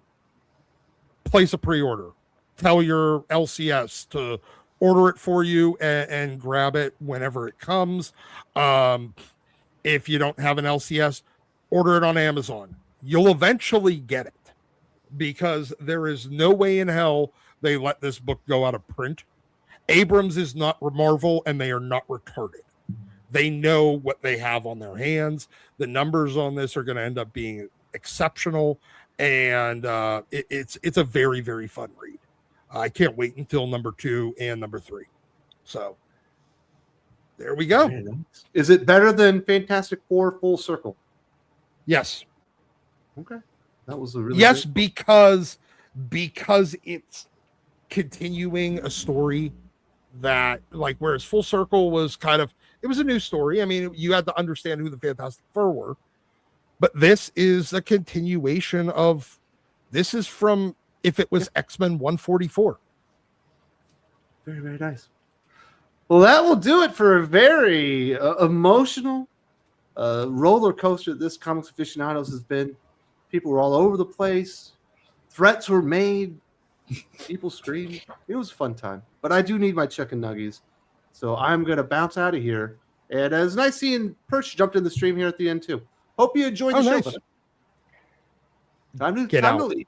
F: Place a pre-order. Tell your LCS to order it for you and grab it whenever it comes. If you don't have an LCS, order it on Amazon. You'll eventually get it because there is no way in hell they let this book go out of print. Abrams is not Marvel and they are not retarded. They know what they have on their hands. The numbers on this are going to end up being exceptional, and it's a very, very fun read. I can't wait until number 2 and number 3. So there we go.
A: Very nice. Is it better than Fantastic Four Full Circle?
F: Yes.
A: Okay. That was a really
F: Yes,
A: good-
F: because it's continuing a story that, like, whereas Full Circle was kind of, it was a new story. I mean, you had to understand who the Fantastic Four were, but this is a continuation of, this is from, if it was X-Men 144.
A: Very, very nice. Well, that will do it for a very emotional roller coaster that this Comics Aficionados has been. People were all over the place. Threats were made. People screamed. It was a fun time. But I do need my chicken nuggies. So I'm going to bounce out of here. And it was nice seeing Perch jumped in the stream here at the end, too. Hope you enjoyed the show.
F: Nice.
A: Time
F: Get
A: to
F: out.
A: leave.